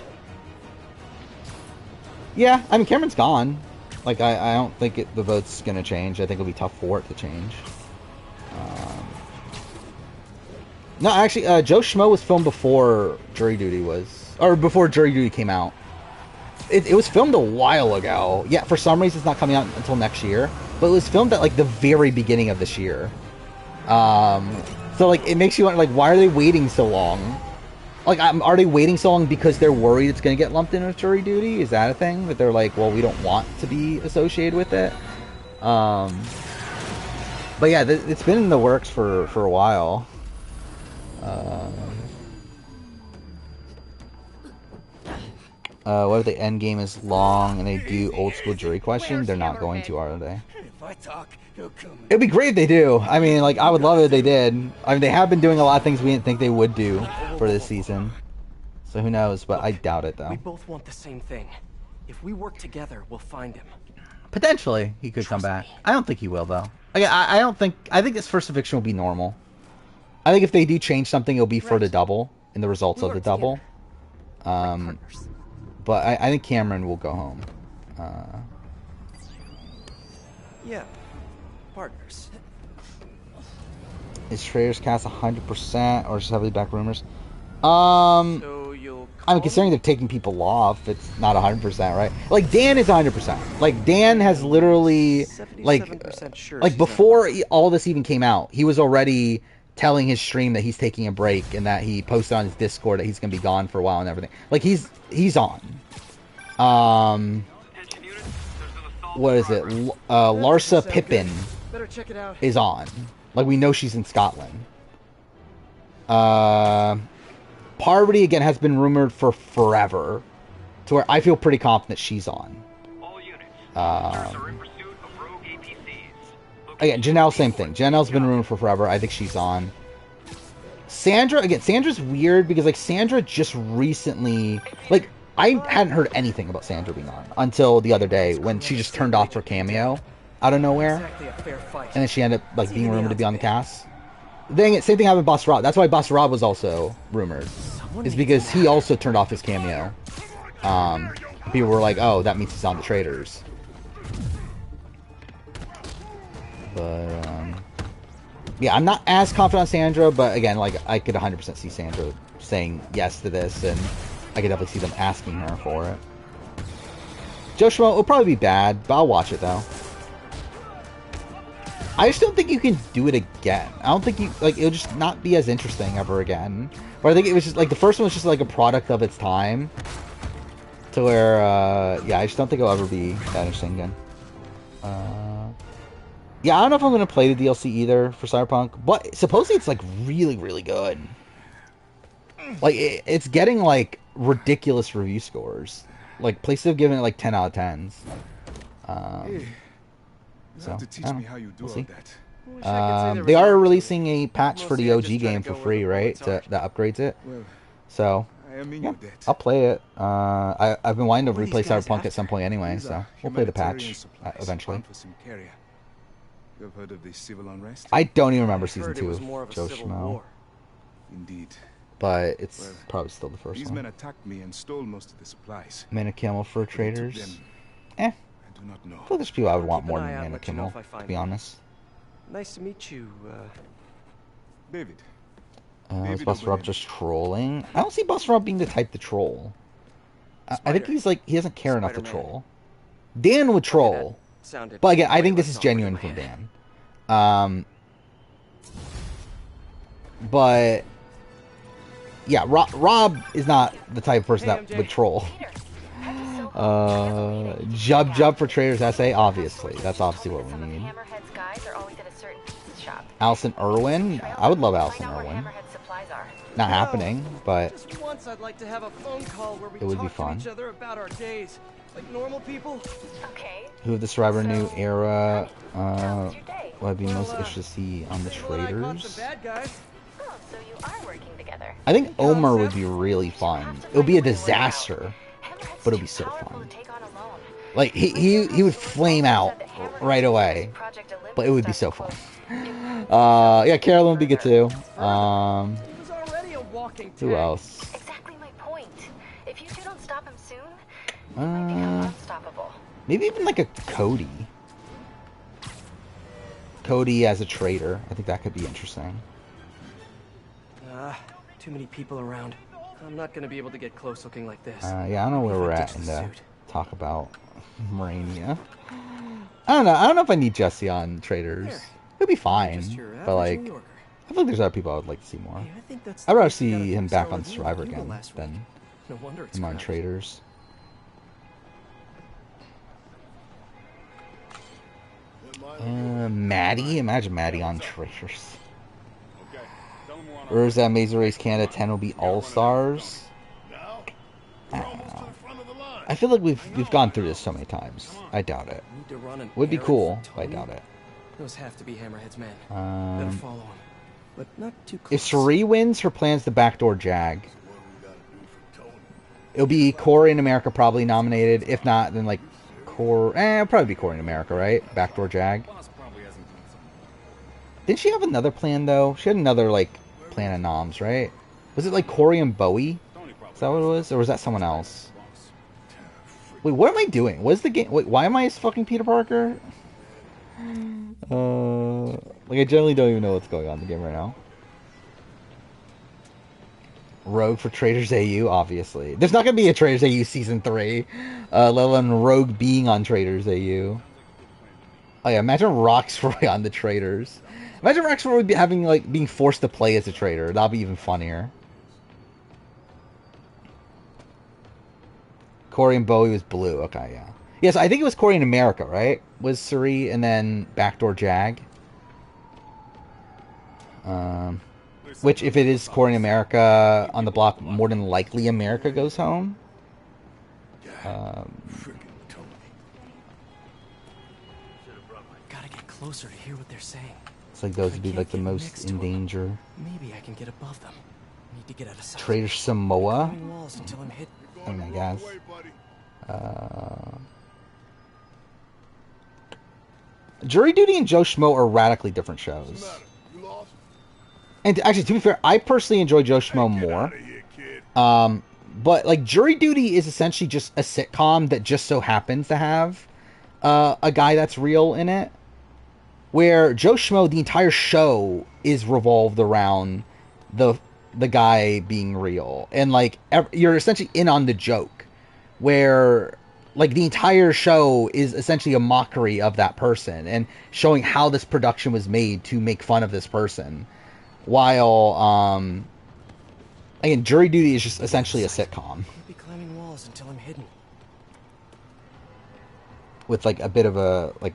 Yeah, I mean, Cameron's gone. Like, I don't think the vote's gonna change. I think it'll be tough for it to change. No, actually, Joe Schmo was filmed before Jury Duty was, or before Jury Duty came out. It was filmed a while ago. Yeah, for some reason it's not coming out until next year, but it was filmed at like the very beginning of this year. So like it makes you wonder, like, why are they waiting so long? Like, are they waiting so long because they're worried it's going to get lumped in with Jury Duty? Is that a thing that they're like, well, we don't want to be associated with it? But yeah, it's been in the works for a while. What if the end game is long and they do old school jury question? They're not going to, are they? If I talk, he'll come. It'd be great if they do. I mean, like, I would love it if they did. I mean, they have been doing a lot of things we didn't think they would do for this season. So who knows, but I doubt it, though. We both want the same thing. If we work together, we'll find him. Potentially, he could come back. I don't think he will, though. I don't think... I think this first eviction will be normal. I think if they do change something, it'll be for the double, and the results of the double. But I think Cameron will go home. Yeah, partners. Is Traitors cast 100% or just heavily back rumors? So you'll I mean, considering they're taking people off, it's not 100%, right? Like, Dan is 100%. Like, Dan has literally, like, sure before all this even came out, he was already telling his stream that he's taking a break and that he posted on his Discord that he's going to be gone for a while and everything. Like, he's on. What is it? Larsa Pippin is on. Like, we know she's in Scotland. Parvati, again, has been rumored for forever, to where I feel pretty confident she's on. Again, Janelle, same thing. Janelle's been rumored for forever. I think she's on. Sandra, again, Sandra's weird because, like, Sandra just recently... Like, I hadn't heard anything about Sandra being on until the other day when she just turned off her cameo out of nowhere. And then she ended up, like, being rumored to be on the cast. Same thing happened with Boss Rob. That's why Boss Rob was also rumored. Is because he also turned off his cameo. People were like, oh, that means he's on the Traitors. But, yeah, I'm not as confident on Sandra, but again, like, I could 100% see Sandra saying yes to this, and I could definitely see them asking her for it. Joe Schmo will probably be bad, but I'll watch it, though. I just don't think you can do it again. I don't think you, like, it'll just not be as interesting ever again. Or I think it was just, like, the first one was just, like, a product of its time. To where, yeah, I just don't think it'll ever be that interesting again. Yeah, I don't know if I'm going to play the DLC either for Cyberpunk, but supposedly it's, like, really, really good. Like, it's getting, like, ridiculous review scores. Like, places have given it, like, 10 out of 10s. So, to teach me how you do we'll see. all that. They are releasing a patch for the OG game for free, right? That upgrades it. Well, so, I am in yeah, your debt. I'll play it. I've been wanting to What are replay these guys Cyberpunk after? at some point anyway, These so are we'll play the humanitarian patch supplies eventually. bound for Symkaria. You have heard of the civil unrest? I don't even remember I Season heard it 2 was of more of a Joe civil Schmo, war. Indeed. but it's Well, probably still the first These one. men attacked me and stole most of the supplies. Mana Camel for What they took Traitors. them, Eh, I do not know. I feel there's people I would want Keep an more eye than out and Mana let you know Camel, if I find to be one. honest. Nice to meet you, David. Is David Buster Rob O'Brien. just trolling? I don't see Buster Rob being the type to troll. I think Spider. he's like, he doesn't care enough to Spider-Man. troll. Dan would troll. sounded But again, I way think this less is genuine from awkward. Dan. But yeah, Rob is not the type of person Hey, that MJ. would troll. Peter, that'd be so cool. Jub for Traitors SA, obviously. That's obviously what we Some of need. Hammerhead's guys are always at a certain pizza shop. Allison Irwin? I would love Allison Find out where Irwin. Hammerhead's supplies are. Not happening, but Just once I'd like to have a phone call where we It would be talk fun. to each other about our days. Like normal people. Okay. who of the Survivor New Era How was your day? would I be most Well, interested to see on the Well, I caught some Traitors? bad guys. Oh, so you are working together. I think Omer would be really fun. It would be a disaster, Hammerhead's but it'd too be so powerful fun. to take on alone. Like, he would flame out right away, but it would be so fun. Yeah, Carolyn would be good too. It was already a walking Who tank. else? Exactly my point. If you two don't stop him soon, he might become unstoppable. Maybe even like a Cody. Cody as a traitor. I think that could be interesting. Too many people around. I'm not gonna be able to get close looking like this. Yeah, I don't know where Maybe we're if I at ditch in the the suit. talk about Murania. I don't know. I don't know if I need Jesse on Traitors. There. He'll be Just fine, your but average like, New Yorker. I feel like there's other people I would like to see more. Hey, I think that's I'd rather the least we got a see him back 3-star on review Survivor Google again last week. than No wonder it's him on crowded. Traitors. Maddie? Imagine Maddie on Traitors. Or is that Amazing Race Canada 10 will be All-Stars? I don't know. I feel like we've gone through this so many times. I doubt it. Need to run an Would be errand cool, for but I Tony? doubt it. Those have to be Hammerhead's men. Better follow him, but not too close. If Sari wins, her plan's to backdoor Jag. It'll be Corey in America probably nominated. If not, then like it'll probably be Corey in America, right? Backdoor Jag. Didn't she have another plan though? She had another like plan of noms, right? Was it like Corey and Bowie? Is that what it was, or was that someone else? Wait, what am I doing? What is the game? Wait, why am I fucking Peter Parker? Like I generally don't even know what's going on in the game right now. Rogue for Traitors AU, obviously. There's not gonna be a Traitors AU season 3, let alone Rogue being on Traitors AU. Oh yeah, imagine Roxroy on the Traitors. Imagine Roxroy be having like being forced to play as a traitor. That'll be even funnier. Corey and Bowie was blue. Okay, yeah. Yes, I think it was Corey in America, right? Was Suri and then Backdoor Jag. Which, if it is Corey in America on the block, more than likely America goes home. Gotta get closer to hear what they're saying. It's like those would be like the most in danger. Maybe I can get above them. Need to get out of sight. Traitor Samoa. Climbing walls until I'm hit. Oh my gosh. Jury Duty and Joe Schmo are radically different shows. And actually, to be fair, I personally enjoy Joe Schmo more. But like Jury Duty is essentially just a sitcom that just so happens to have a guy that's real in it. Where Joe Schmo, the entire show is revolved around the guy being real, and like you're essentially in on the joke. Where like the entire show is essentially a mockery of that person and showing how this production was made to make fun of this person. While again, Jury Duty is just essentially a sitcom. I'll be climbing walls until I'm hidden. With like a bit of a like,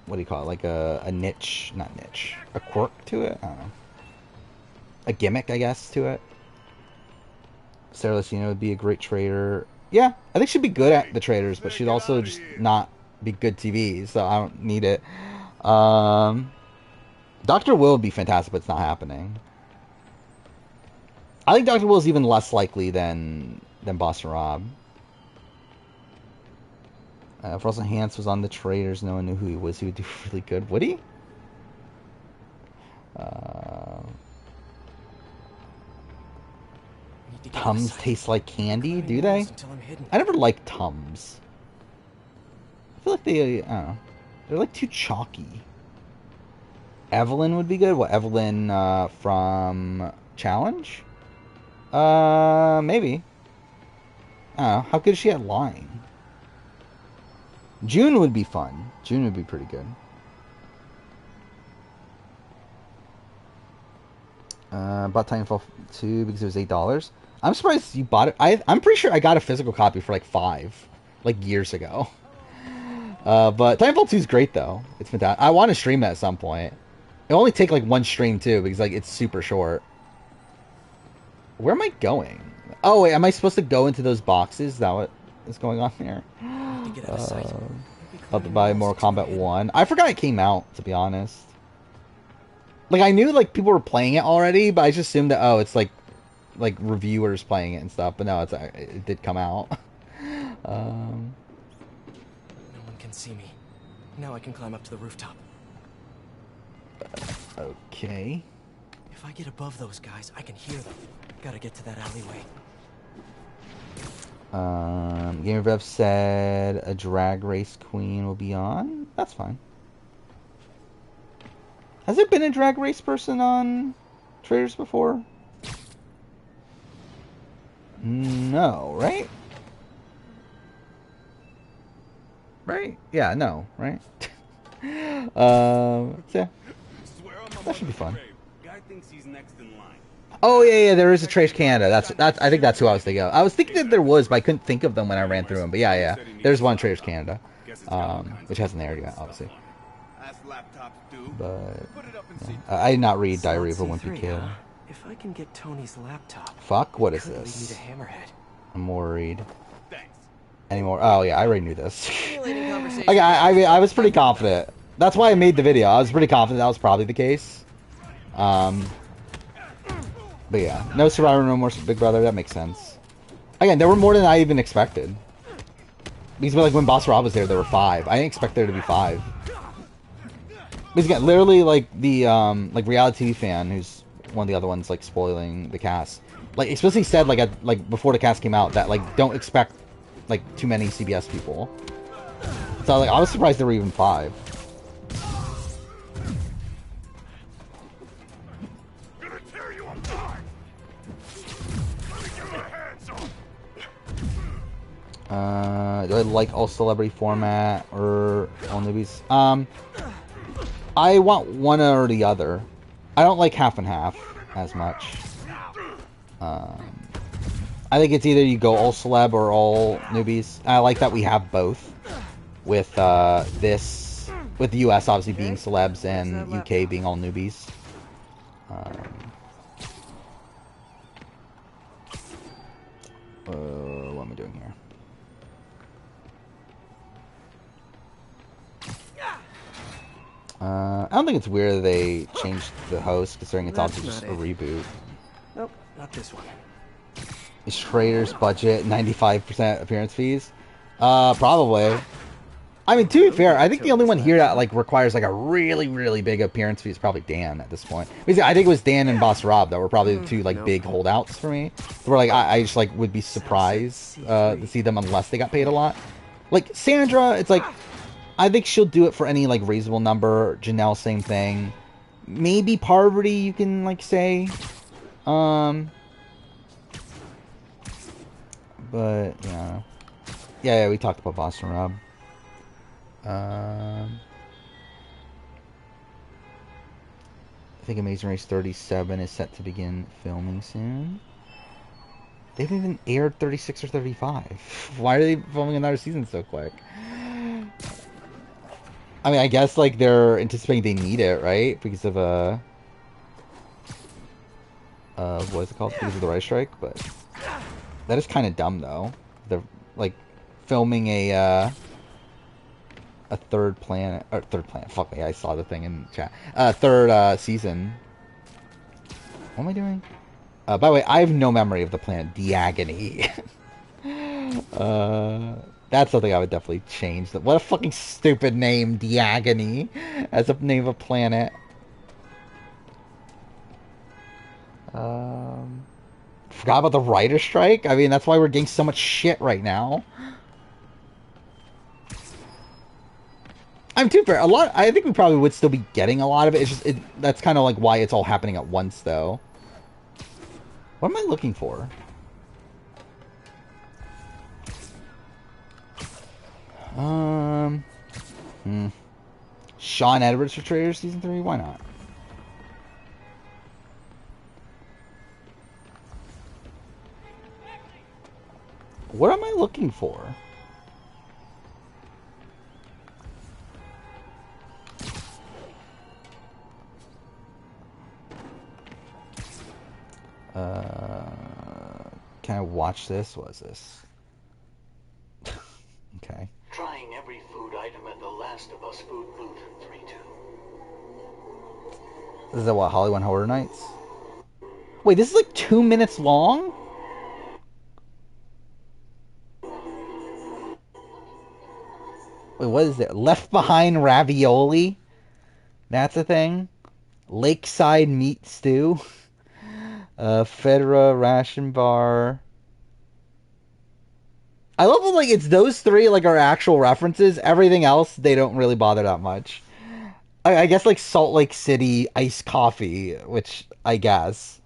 what do you call it? Like a niche, not niche, a quirk to it. I don't know. A gimmick, I guess, to it. Sarah Lucino would be a great traitor. Yeah, I think she'd be good at the Traitors, but she'd also just not be good TV, so I don't need it. Dr. Will would be fantastic, but it's not happening. I think Dr. Will is even less likely than Boston Rob. If Russell Hance was on the Traitors, no one knew who he was. He would do really good. Would he? Tums taste like candy, do they? I never liked Tums. I feel like they, I don't know. They're like too chalky. Evelyn would be good. What, Evelyn from Challenge? Maybe. I don't know. How good is she at lying? June would be fun. June would be pretty good. Bought Titanfall 2 because it was $8. I'm surprised you bought it. I'm pretty sure I got a physical copy for like $5, like years ago. But Titanfall 2 is great though. It's fantastic. I want to stream it at some point. It'll only take like one stream too because like it's super short. Where am I going? Oh wait, am I supposed to go into those boxes? Is that what is going on there? About to buy Mortal Kombat 1. I forgot it came out, to be honest. Like I knew like people were playing it already, but I just assumed that it's like reviewers playing it and stuff. But no, it did come out. No one can see me. Now I can climb up to the rooftop. Okay. If I get above those guys, I can hear them. Gotta get to that alleyway. Gamer Rev said a drag race queen will be on. That's fine. Has there been a drag race person on Traitors before? No, right? Right? Yeah, no, right? Yeah, that should be fun. Oh yeah, there is a Trace Canada. That's. I think that's who I was thinking of. I was thinking that there was, but I couldn't think of them when I ran through them. But yeah, there's one Trace Canada, which has an area, obviously. But yeah. I did not read Diary of a Wimpy Kid. If I can get Tony's laptop. Fuck, what is this? I'm worried. Anymore? Oh yeah, I already knew this. I was pretty confident. That's why I made the video. I was pretty confident that was probably the case. But yeah, no Survivor, no more Big Brother. That makes sense. Again, there were more than I even expected. Because like when Boss Rob was there were 5. I didn't expect there to be 5. Because again, literally like the like reality TV fan who's one of the other ones like spoiling the cast, like explicitly said like before the cast came out that like don't expect like too many CBS people. So like I was surprised there were even 5. Do I like all celebrity format or all newbies? I want one or the other. I don't like half and half as much. I think it's either you go all celeb or all newbies. I like that we have both. With with the US obviously being celebs and UK being all newbies. What am I doing here? I don't think it's weird that they changed the host, considering it's also just a reboot. Nope, not this one. Is Traitors budget 95% appearance fees? Probably. I mean, to be fair, I think the only one here that like requires like a really, really big appearance fee is probably Dan at this point. Because I think it was Dan and Boss Rob that were probably the two like big holdouts for me. Where like I just like would be surprised to see them unless they got paid a lot. Like Sandra, it's like I think she'll do it for any like reasonable number. Janelle, same thing. Maybe Parvati, you can like say. But yeah, we talked about Boston Rob. I think Amazing Race 37 is set to begin filming soon. They haven't even aired 36 or 35. Why are they filming another season so quick? I mean, I guess like they're anticipating they need it, right? Because of what is it called? Because of the writer strike, but that is kind of dumb though. They're like filming a third planet. Fuck me, I saw the thing in chat. Third season. What am I doing? By the way, I have no memory of the planet Diagony. That's something I would definitely change. What a fucking stupid name, Diagony, as a name of a planet. Forgot about the writer strike. I mean, that's why we're getting so much shit right now. I'm too fair. I think we probably would still be getting a lot of it. It's just that's kind of like why it's all happening at once, though. What am I looking for? Sean Edwards for Traitors Season 3? Why not? What am I looking for? Can I watch this? What is this? Okay. Trying every food item at the Last of Us food booth 3-2. This is what, Hollywood Horror Nights? Wait, this is like 2 minutes long? Wait, what is it? Left Behind Ravioli? That's a thing? Lakeside Meat Stew? Fedra Ration Bar. I love that, like, it's those three, like, are actual references. Everything else, they don't really bother that much. I guess, like, Salt Lake City iced coffee, which I guess.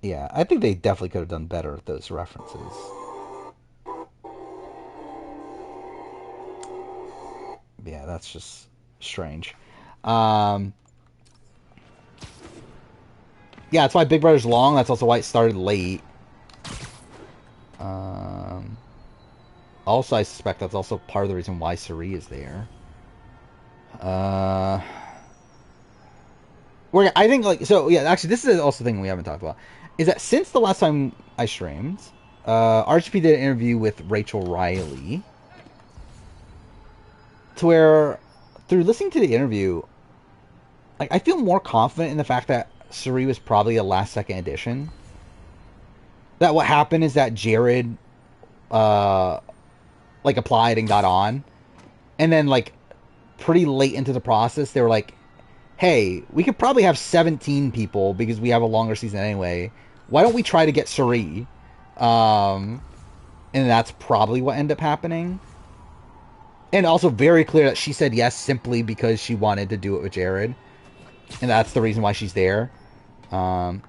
Yeah, I think they definitely could have done better at those references. Yeah, that's just strange. Yeah, that's why Big Brother's long. That's also why it started late. Also, I suspect that's also part of the reason why Suri is there. I think, like, so, yeah, actually, this is also the thing we haven't talked about. Is that since the last time I streamed, RGP did an interview with Rachel Riley. To where, through listening to the interview, like, I feel more confident in the fact that Suri was probably a last-second addition. That what happened is that Jared, like, applied and got on. And then, like, pretty late into the process, they were like, hey, we could probably have 17 people because we have a longer season anyway. Why don't we try to get Suri? And that's probably what ended up happening. And also very clear that she said yes simply because she wanted to do it with Jared. And that's the reason why she's there. What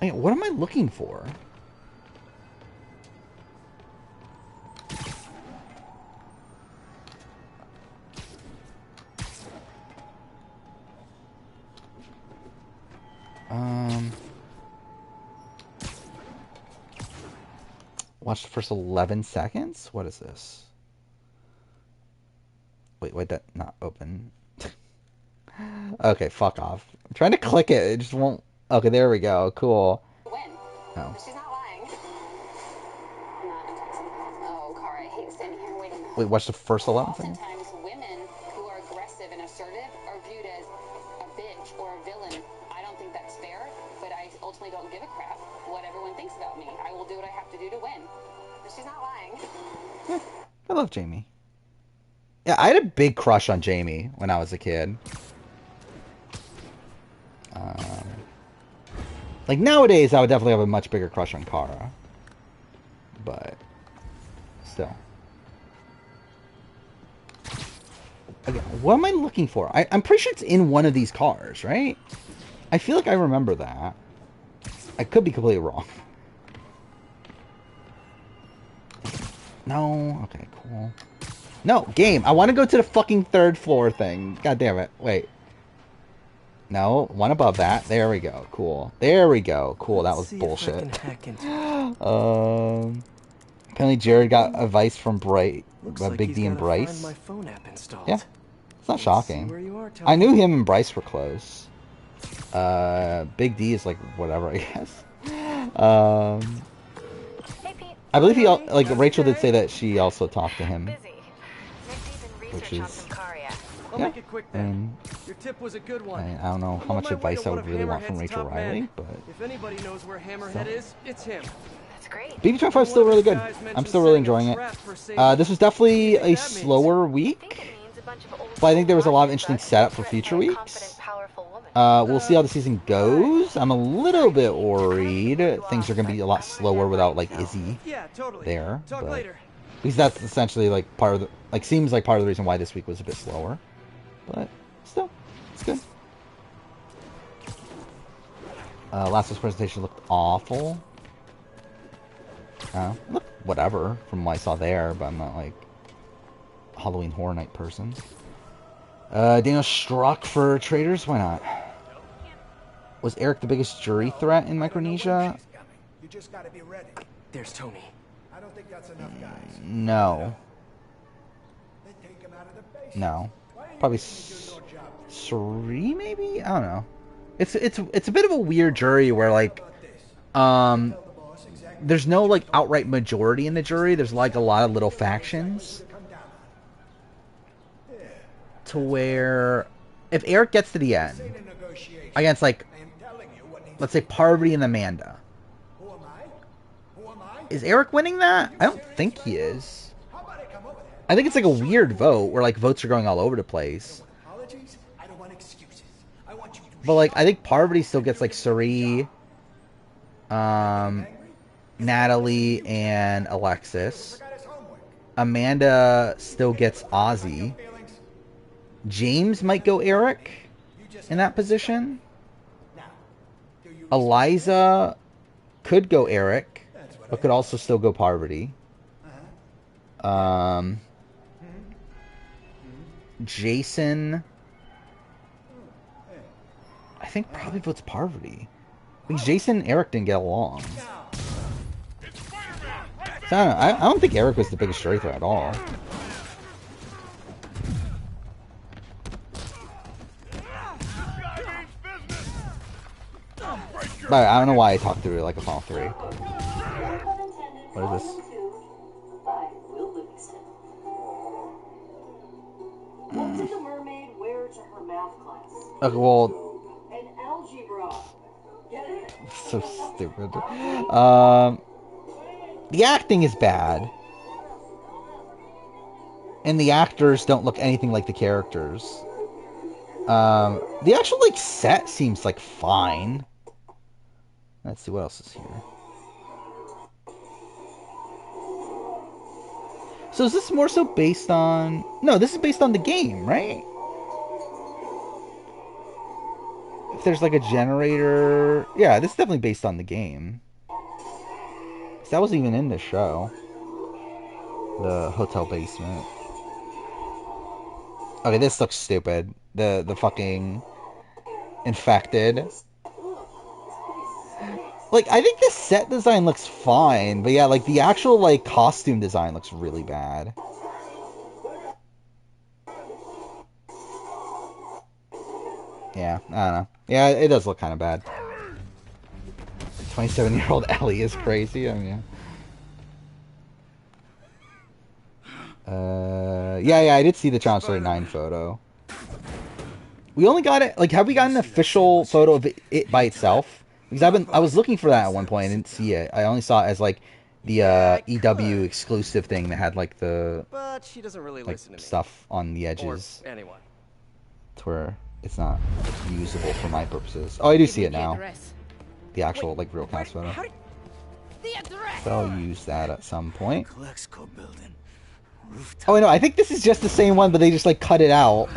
am I looking for? Watch the first 11 seconds? What is this? Wait, that not open. Okay, fuck off. I'm trying to click it. It just won't. Okay, there we go. Cool. Win. Oh. She's not lying. I'm not texting. Oh, Cara, I hate standing here waiting. Wait, watch the first 11 seconds? Oftentimes, women who are aggressive and assertive are viewed as a bitch or a villain. I don't think that's fair, but I ultimately don't give a crap what everyone thinks about me. I will do what I have to do to win. But she's not lying. Yeah, I love Jamie. Yeah, I had a big crush on Jamie when I was a kid. Like, nowadays, I would definitely have a much bigger crush on Cara. But, still. Okay, what am I looking for? I'm pretty sure it's in one of these cars, right? I feel like I remember that. I could be completely wrong. No? Okay, cool. No, game. I want to go to the fucking third floor thing. God damn it. Wait. No, one above that. There we go. Cool. There we go. Cool. That was bullshit. Apparently Jared got advice from Bright, Big D and Bryce. Yeah, it's not shocking. I knew him and Bryce were close. Big D is like whatever, I guess. I believe he like Rachel did say that she also talked to him, which is. Yeah, and your tip was a good one. I don't know how much advice I would really want from Rachel Riley, but if anybody knows where Hammerhead is, it's him. That's great. BB25 is still really good. I'm still really enjoying it. This was definitely a slower week, but I think there was a lot of interesting setup for future weeks. We'll see how the season goes. I'm a little bit worried things are going to be a lot slower without like Izzy there, but because that's essentially like part of the seems like part of the reason why this week was a bit slower. But still, it's good. Last week's presentation looked awful. Looked whatever from what I saw there, but I'm not like a Halloween Horror Night person. Daniel Struck for Traitors? Why not? Was Eric the biggest jury threat in Micronesia? You just gotta be ready. There's Tony. I don't think that's enough, guys. No. Take him out of the base. No. Probably Suri, maybe? I don't know. It's a bit of a weird jury where like there's no like outright majority in the jury. There's like a lot of little factions. To where if Eric gets to the end against like let's say Parvati and Amanda. Is Eric winning that? I don't think he is. I think it's like a weird vote where like votes are going all over the place. But like I think Parvati still gets like Suri, Natalie, and Alexis. Amanda still gets Ozzy. James might go Eric. in that position. Eliza could go Eric, but could also still go Parvati. Jason, I think probably votes Parvati. Because Jason and Eric didn't get along. So I don't think Eric was the biggest stray threat at all. But I don't know why I talked through it like a Final 3. What is this? What did the mermaid wear to her math class? Okay, well, An algebra. Get it? so stupid. The acting is bad. And the actors don't look anything like the characters. The actual, like, set seems, like, fine. Let's see what else is here. So is this more so based on... No, this is based on the game, right? If there's, like, a generator... Yeah, this is definitely based on the game. That wasn't even in the show. The hotel basement. Okay, this looks stupid. The fucking infected. Like, I think the set design looks fine, but yeah, like the actual like costume design looks really bad. Yeah, I don't know. Yeah, it does look kind of bad. 27-year-old Ellie is crazy. I mean, yeah, I did see the Challenge 39 photo. We only got it, like, have we gotten an official photo of it by itself? Because I was looking for that at one point, I didn't see it. I only saw it as, like, the EW exclusive thing that had, like, the, But she doesn't really like, listen to me. stuff on the edges. Or anyone. To where it's not usable for my purposes. Oh, I do see it now. The actual, like, real cast photo. So I'll use that at some point. Oh, I know, I think this is just the same one, but they just, like, cut it out.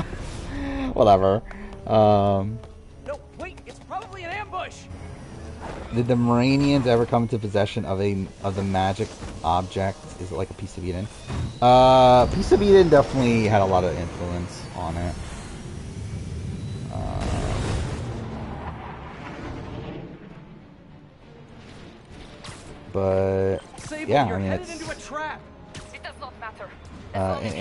Whatever. No, wait, it's probably an ambush. Did the Moranians ever come into possession of the magic object? Is it like a piece of Eden? Piece of Eden definitely had a lot of influence on it. But yeah, I mean, it's an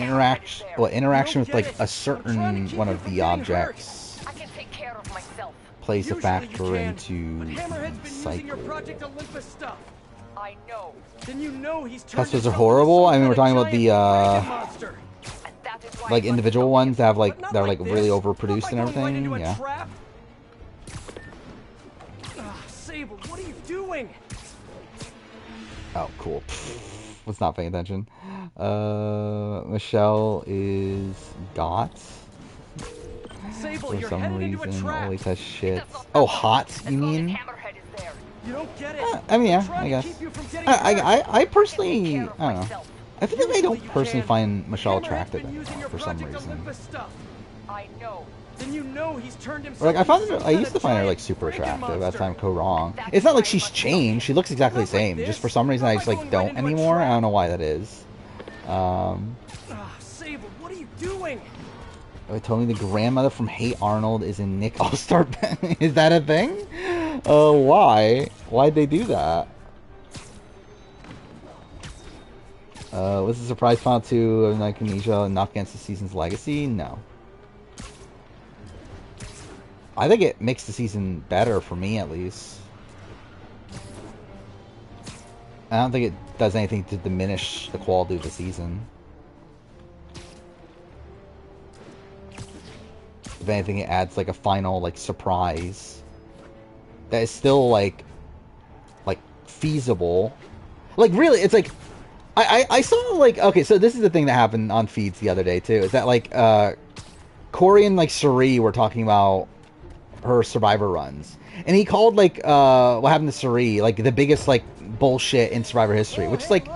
interaction with like a certain one of the objects plays a factor into the cycle. Teslas are horrible. I mean, we're talking about the like individual ones that have like that are like really overproduced and everything. Yeah. Sable, what are you doing? Oh, cool. Was not paying attention. Michelle is got. For some reason, always has shit. Oh, hot, you mean? You don't get it. I mean, yeah, I guess. I personally, I don't know. I feel like I don't personally find Michelle attractive anymore for some reason. I know. Then you know he's turned himself. Like, I used to find her like super attractive. That's time go wrong. It's not like she's changed. She looks exactly the same. Just for some reason, I just like don't anymore. I don't know why that is. Sable, what are you doing? They told me the grandmother from Hey Arnold is in Nick All-Star. Is that a thing? Why? Why'd they do that? Was the surprise final 2 of Niconesia not against the season's legacy? No. I think it makes the season better for me, at least. I don't think it does anything to diminish the quality of the season. If anything, it adds like a final like surprise that is still like feasible. Like really, it's like I saw like, okay, so this is the thing that happened on feeds the other day too. Is that like Corey and like Suri were talking about her Survivor runs, and he called like what happened to Suri like the biggest like bullshit in Survivor history, which is like,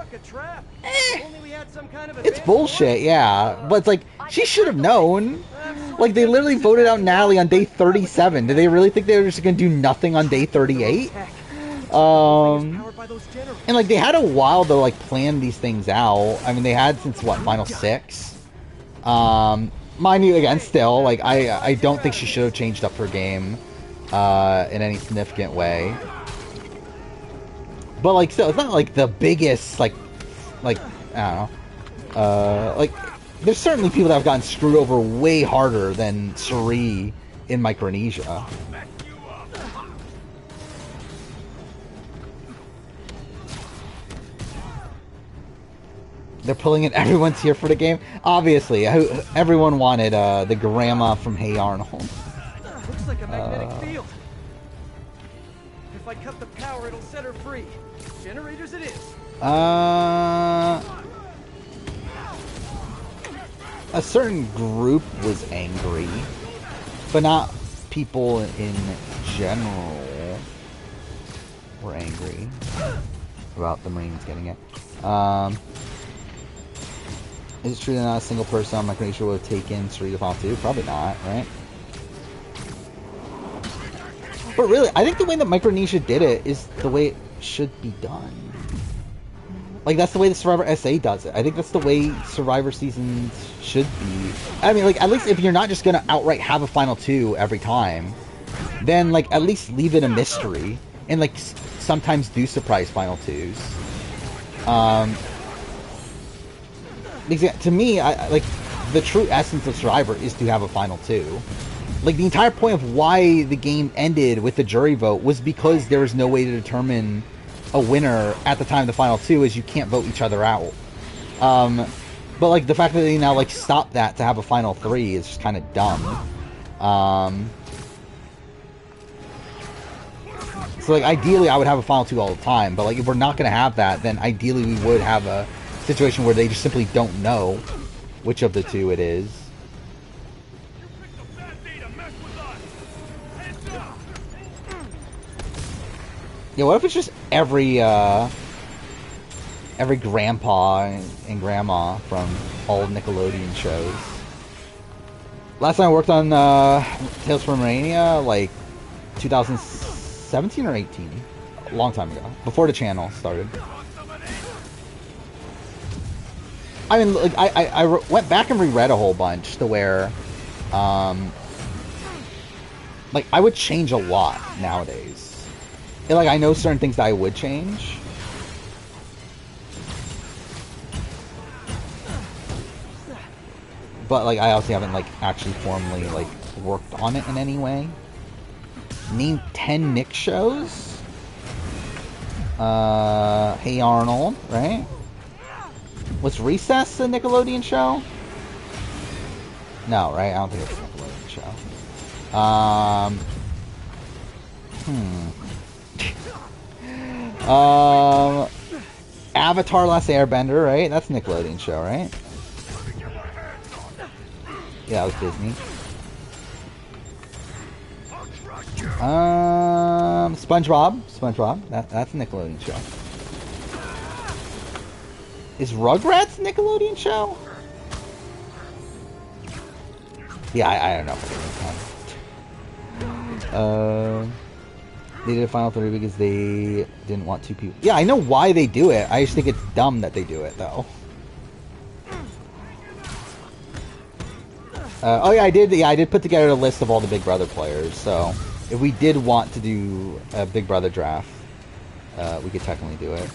it's bullshit, yeah, but it's like she should have known. Like, they literally voted out Natalie on day 37. Did they really think they were just gonna do nothing on day 38? And like, they had a while to like plan these things out. I mean, they had since what, Final 6? Mind you, again, still, like, I don't think she should have changed up her game in any significant way. But like, still, it's not like the biggest, like, I don't know. Like, there's certainly people that have gotten screwed over way harder than Suri in Micronesia. They're pulling in everyone's here for the game. Obviously, everyone wanted the grandma from Hey Arnold. Looks like a magnetic field. If I cut the power, it'll set her free. Generators it is. A certain group was angry, but not people in general were angry about the Marines getting it. Is it true that not a single person on Micronesia would have taken Suri to Final 2? Probably not, right? But really, I think the way that Micronesia did it is the way it should be done. Like, that's the way the Survivor SA does it. I think that's the way Survivor seasons should be. I mean, like, at least if you're not just gonna outright have a Final 2 every time, then, like, at least leave it a mystery. And, like, sometimes do surprise Final 2s. Because to me, like, the true essence of Survivor is to have a Final 2. Like, the entire point of why the game ended with the jury vote was because there was no way to determine a winner at the time of the Final 2, is you can't vote each other out. But, like, the fact that they now, like, stop that to have a Final 3 is just kind of dumb. So, like, ideally, I would have a Final 2 all the time, but, like, if we're not going to have that, then ideally we would have a situation where they just simply don't know which of the two it is. Yeah, what if it's just every grandpa and grandma from old Nickelodeon shows? Last time I worked on Tales from Romania, like 2017 or 18, a long time ago, before the channel started. I mean, like, I went back and reread a whole bunch to where, like, I would change a lot nowadays. And, like, I know certain things that I would change. But, like, I also haven't, like, actually formally, like, worked on it in any way. Name 10 Nick shows. Hey Arnold, right? Was Recess a Nickelodeon show? No, right? I don't think it's a Nickelodeon show. Avatar Last Airbender, right? That's a Nickelodeon show, right? Yeah, that was Disney. SpongeBob. That's a Nickelodeon show. Is Rugrats a Nickelodeon show? Yeah, I don't know. They did a Final 3 because they didn't want two people. Yeah, I know why they do it. I just think it's dumb that they do it, though. Oh yeah, I did put together a list of all the Big Brother players. So if we did want to do a Big Brother draft, we could technically do it.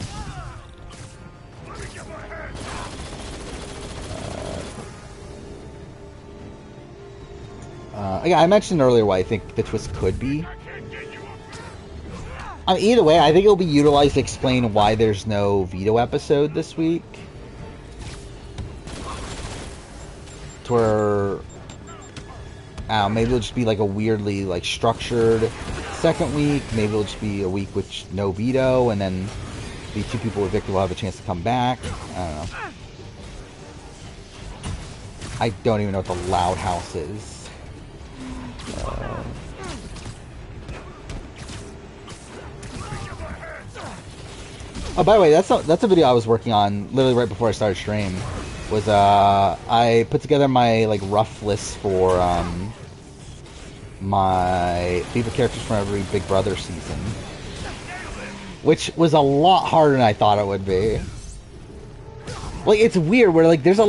Yeah, I mentioned earlier what I think the twist could be. I mean, either way, I think it'll be utilized to explain why there's no veto episode this week. To where, I don't know, maybe it'll just be like a weirdly like structured second week. Maybe it'll just be a week with no veto, and then the two people with Victor will have a chance to come back. I don't know. I don't even know what the Loud House is. Oh, by the way, that's a video I was working on literally right before I started stream. was I put together my like rough list for my favorite characters from every Big Brother season, which was a lot harder than I thought it would be. Like, it's weird where like there's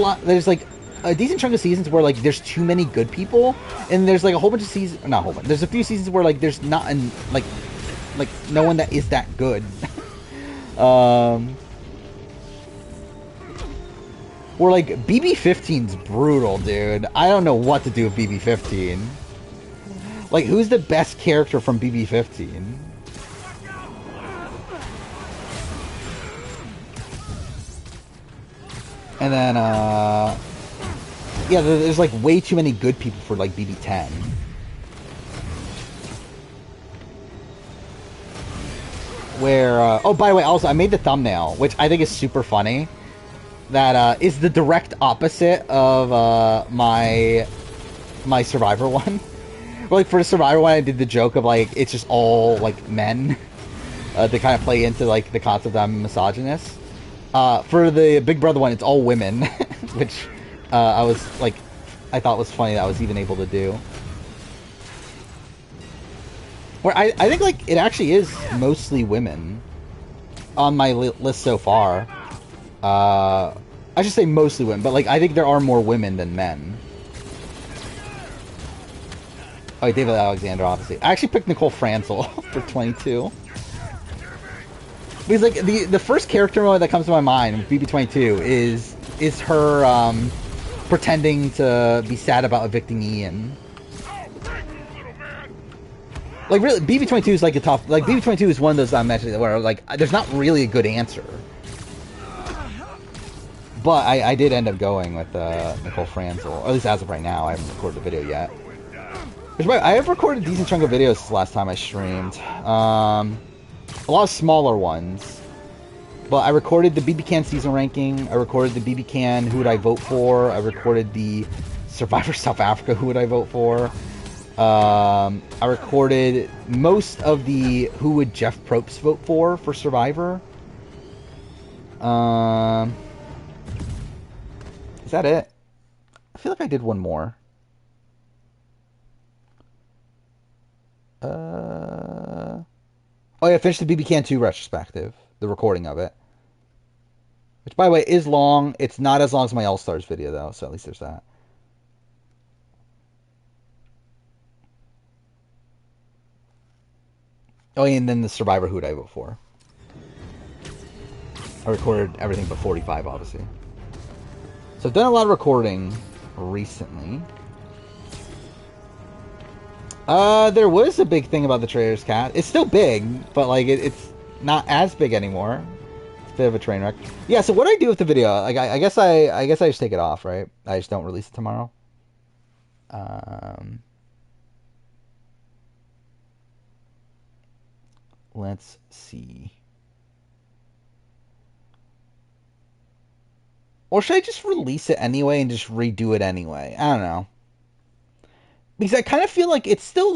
like a decent chunk of seasons where like there's too many good people, and there's like a whole bunch of seasons, not a whole bunch, there's a few seasons where like there's not like no one that is that good. Or like BB15's brutal, dude. I don't know what to do with BB15. Like, who's the best character from BB15? And then yeah, there's like way too many good people for like BB10. Where oh, by the way, also I made the thumbnail, which I think is super funny. That is the direct opposite of my Survivor one. Like, for the Survivor one, I did the joke of like it's just all like men to kind of play into like the concept that I'm misogynist. For the Big Brother one, it's all women, which I was like, I thought was funny that I was even able to do. Where I think like it actually is mostly women on my list so far. I should say mostly women, but like I think there are more women than men. Oh, David Alexander, obviously. I actually picked Nicole Franzel for 22. Because like the first character mode that comes to my mind with BB22 is her pretending to be sad about evicting Ian. Like, really, BB22 is like a tough. Like, BB22 is one of those I mentioned where like there's not really a good answer. But I did end up going with Nicole Franzel, or at least as of right now. I haven't recorded the video yet. Which, I have recorded a decent chunk of videos since last time I streamed. A lot of smaller ones. But I recorded the BB Can season ranking. I recorded the BB Can Who Would I Vote For. I recorded the Survivor South Africa Who Would I Vote For. I recorded most of the Who Would Jeff Probst Vote For Survivor. Is that it? I feel like I did one more. Oh yeah, I finished the BB Can 2 retrospective. The recording of it. Which, by the way, is long. It's not as long as my All-Stars video, though, so at least there's that. Oh, and then the Survivor Who'd I Vote For. I recorded everything but 45, obviously. So I've done a lot of recording recently. There was a big thing about the Traitors cast. It's still big, but like it's not as big anymore. It's a bit of a train wreck. Yeah. So what do I do with the video? Like, I guess I just take it off, right? I just don't release it tomorrow. Let's see. Or should I just release it anyway and just redo it anyway? I don't know. Because I kind of feel like it's still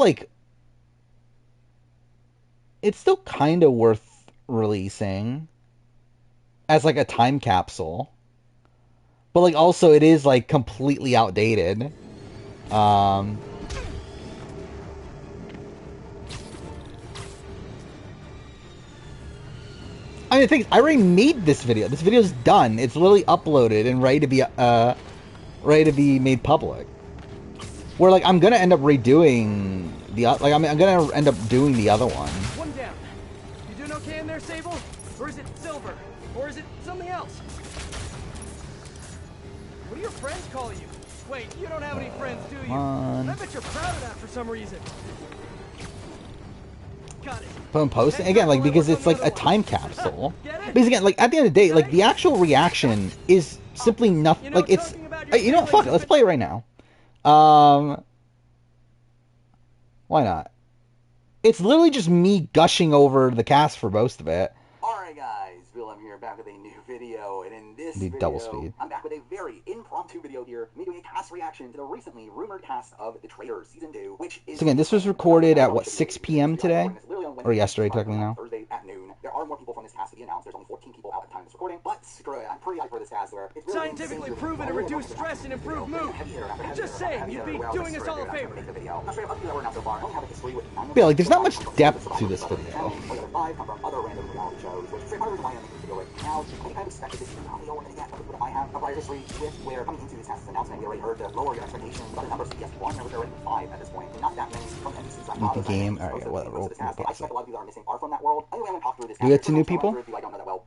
kind of worth releasing as like a time capsule. But like also it is like completely outdated. I mean, the thing is, I already made this video. This video's done. It's literally uploaded and ready to be made public. Where like I'm gonna end up redoing the I'm gonna end up doing the other one. One down. You doing okay in there, Sable? Or is it Silver? Or is it something else? What do your friends call you? Wait, you don't have any friends, do you? I bet you're proud of that for some reason. Got it. But I'm posting again, like, because it's like a time capsule. Because again, like at the end of the day, like the actual reaction is simply nothing. Like it's, you know what? Fuck it. Let's play it right now. Why not? It's literally just me gushing over the cast for most of it. Alright guys, Bill, I'm here back with a new video, and in this video, double speed. I'm back with a very impromptu video here, me doing a cast reaction to the recently rumored cast of The Traitors Season 2, which is... So again, this was recorded at, what, 6 p.m. today? Or yesterday, technically now. Thursday at noon. There are more people from this cast to be announced. There's only 14 people out at the time of this recording, but screw it. I'm pretty hyped for this cast where it's really Scientifically proven to reduce stress and improve mood. Just saying, you'd be doing us all a favor. Yeah, like there's not much depth to this video. Beat the game. Alright, yeah, whatever. We'll pause it. Do we get to new people?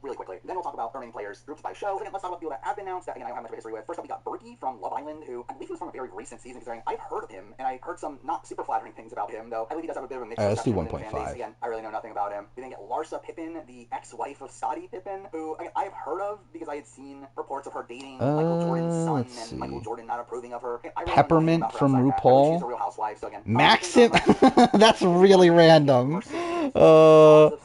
Really quickly. Then we'll talk about earning players, groups by show. Again, let's talk about people that have been announced that again, I don't have much of a history with. First up, we got Berkey from Love Island, who I believe was from a very recent season, considering I've heard of him, and I heard some not super flattering things about him, though I believe he does have a bit of a mixed let's do reception within the fan 1.5. base. Again, I really know nothing about him. We then get Larsa Pippen, the ex-wife of Scottie Pippen, who again, I've heard of because I had seen reports of her dating Michael Jordan's son, and Michael Jordan not approving of her. Really Peppermint from RuPaul. She's a real housewife, so again, Maxim. That's really random.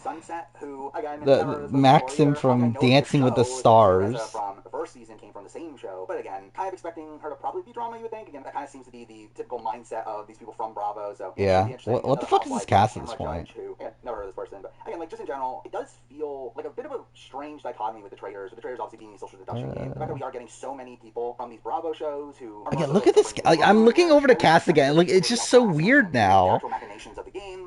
Sunset, who again, the Maxim from Dancing with the Stars. From the first season came from the same show, but again, kind of expecting her to probably be drama. You would think. Again, that kind of seems to be the typical mindset of these people from Bravo. So yeah, what the fuck is this cast at this point? Who, again, never heard of this person, but again, like just in general, it does feel like a bit of a strange dichotomy with the Traitors. With the Traitors obviously being the social deduction game. The fact that we are getting so many people from these Bravo shows who. Again, look at this. Like, I'm looking over the cast again. Like, it's just so weird now.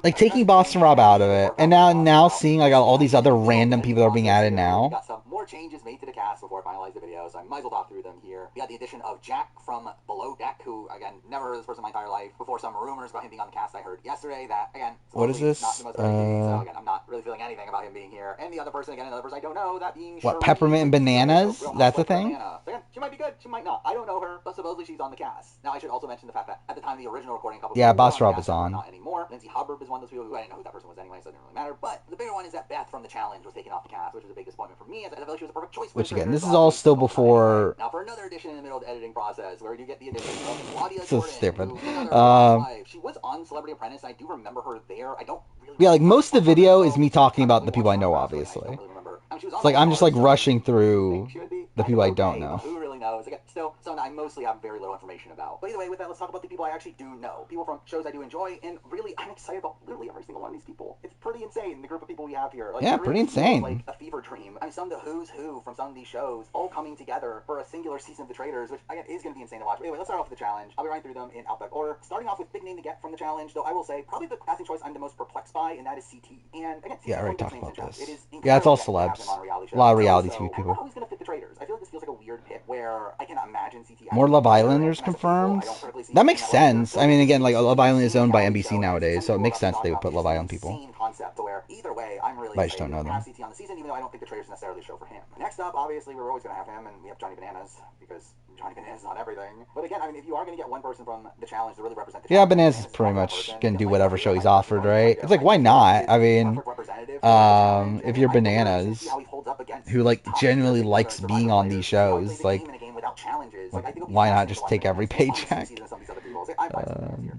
Like taking Boston Rob out of it, and now seeing like all these other random people that are being added now. Got some more changes made to the cast before I finalize the video, so I might as well talk through them here. We got the addition of Jack from Below Deck, who again never heard of this person in my entire life. Before some rumors about him being on the cast I heard yesterday that again. What is this? Not the most so again, I'm not really feeling anything about him being here. And the other person again, another person I don't know, that being what, Peppermint and Bananas? That's a thing. So again, she might be good, she might not. I don't know her, but supposedly she's on the cast. Now I should also mention the fact that at the time of the original recording, a couple yeah, Boss Rob is on. Not anymore. Lindsay Hubbard is one of those people who I didn't know who that person was anyway, so it didn't really matter. But the bigger one is that Beth from the challenge was taken off the cast, which was a big disappointment for me, as I felt like she was a perfect choice. Which again, this is all still before. Now for another addition in the middle of the editing process, where you get the addition of Claudia so Jordan, stupid. She was on Celebrity Apprentice, and I do remember her there. I don't really. Yeah, like most of the video is me talking about the people I know, obviously. It's like I'm just like rushing through the people I don't know. Who really knows? Again, still, someone I mostly have very little information about. But either way, with that, let's talk about the people I actually do know. People from shows I do enjoy, and really, I'm excited about literally every single one of these people. It's pretty insane, the group of people we have here. Like, yeah, really pretty insane. Like a fever dream. I mean, some of the who's who from some of these shows all coming together for a singular season of The Traitors, which again is going to be insane to watch. But anyway, let's start off with the challenge. I'll be running through them in alphabetical order. Starting off with big name to get from the challenge, though I will say probably the casting choice I'm the most perplexed by, and that is CT. And again, yeah, I already talked about this. Yeah, it's all celebs. A lot of reality TV people. How he's going to fit the Traitors? I feel like this feels like a weird pick where I cannot imagine CT. More Love Islanders confirmed. That makes sense. I mean, again, like Love Island is owned by NBC nowadays, so it makes sense they would put Love Island people. Either way, I'm really but I just don't know them. CT on the season, even though I don't think the Traitors necessarily show for him. Next up, obviously, we're always going to have him, and we have Johnny Bananas because Johnny Bananas is on everything. But again, I mean, if you are going to get one person from the challenge to really represent the challenge, Bananas is pretty much going to do whatever show he's offered, right? It's like, why not? I mean, if you're Bananas, who like genuinely likes being on these shows, like why not just take every paycheck?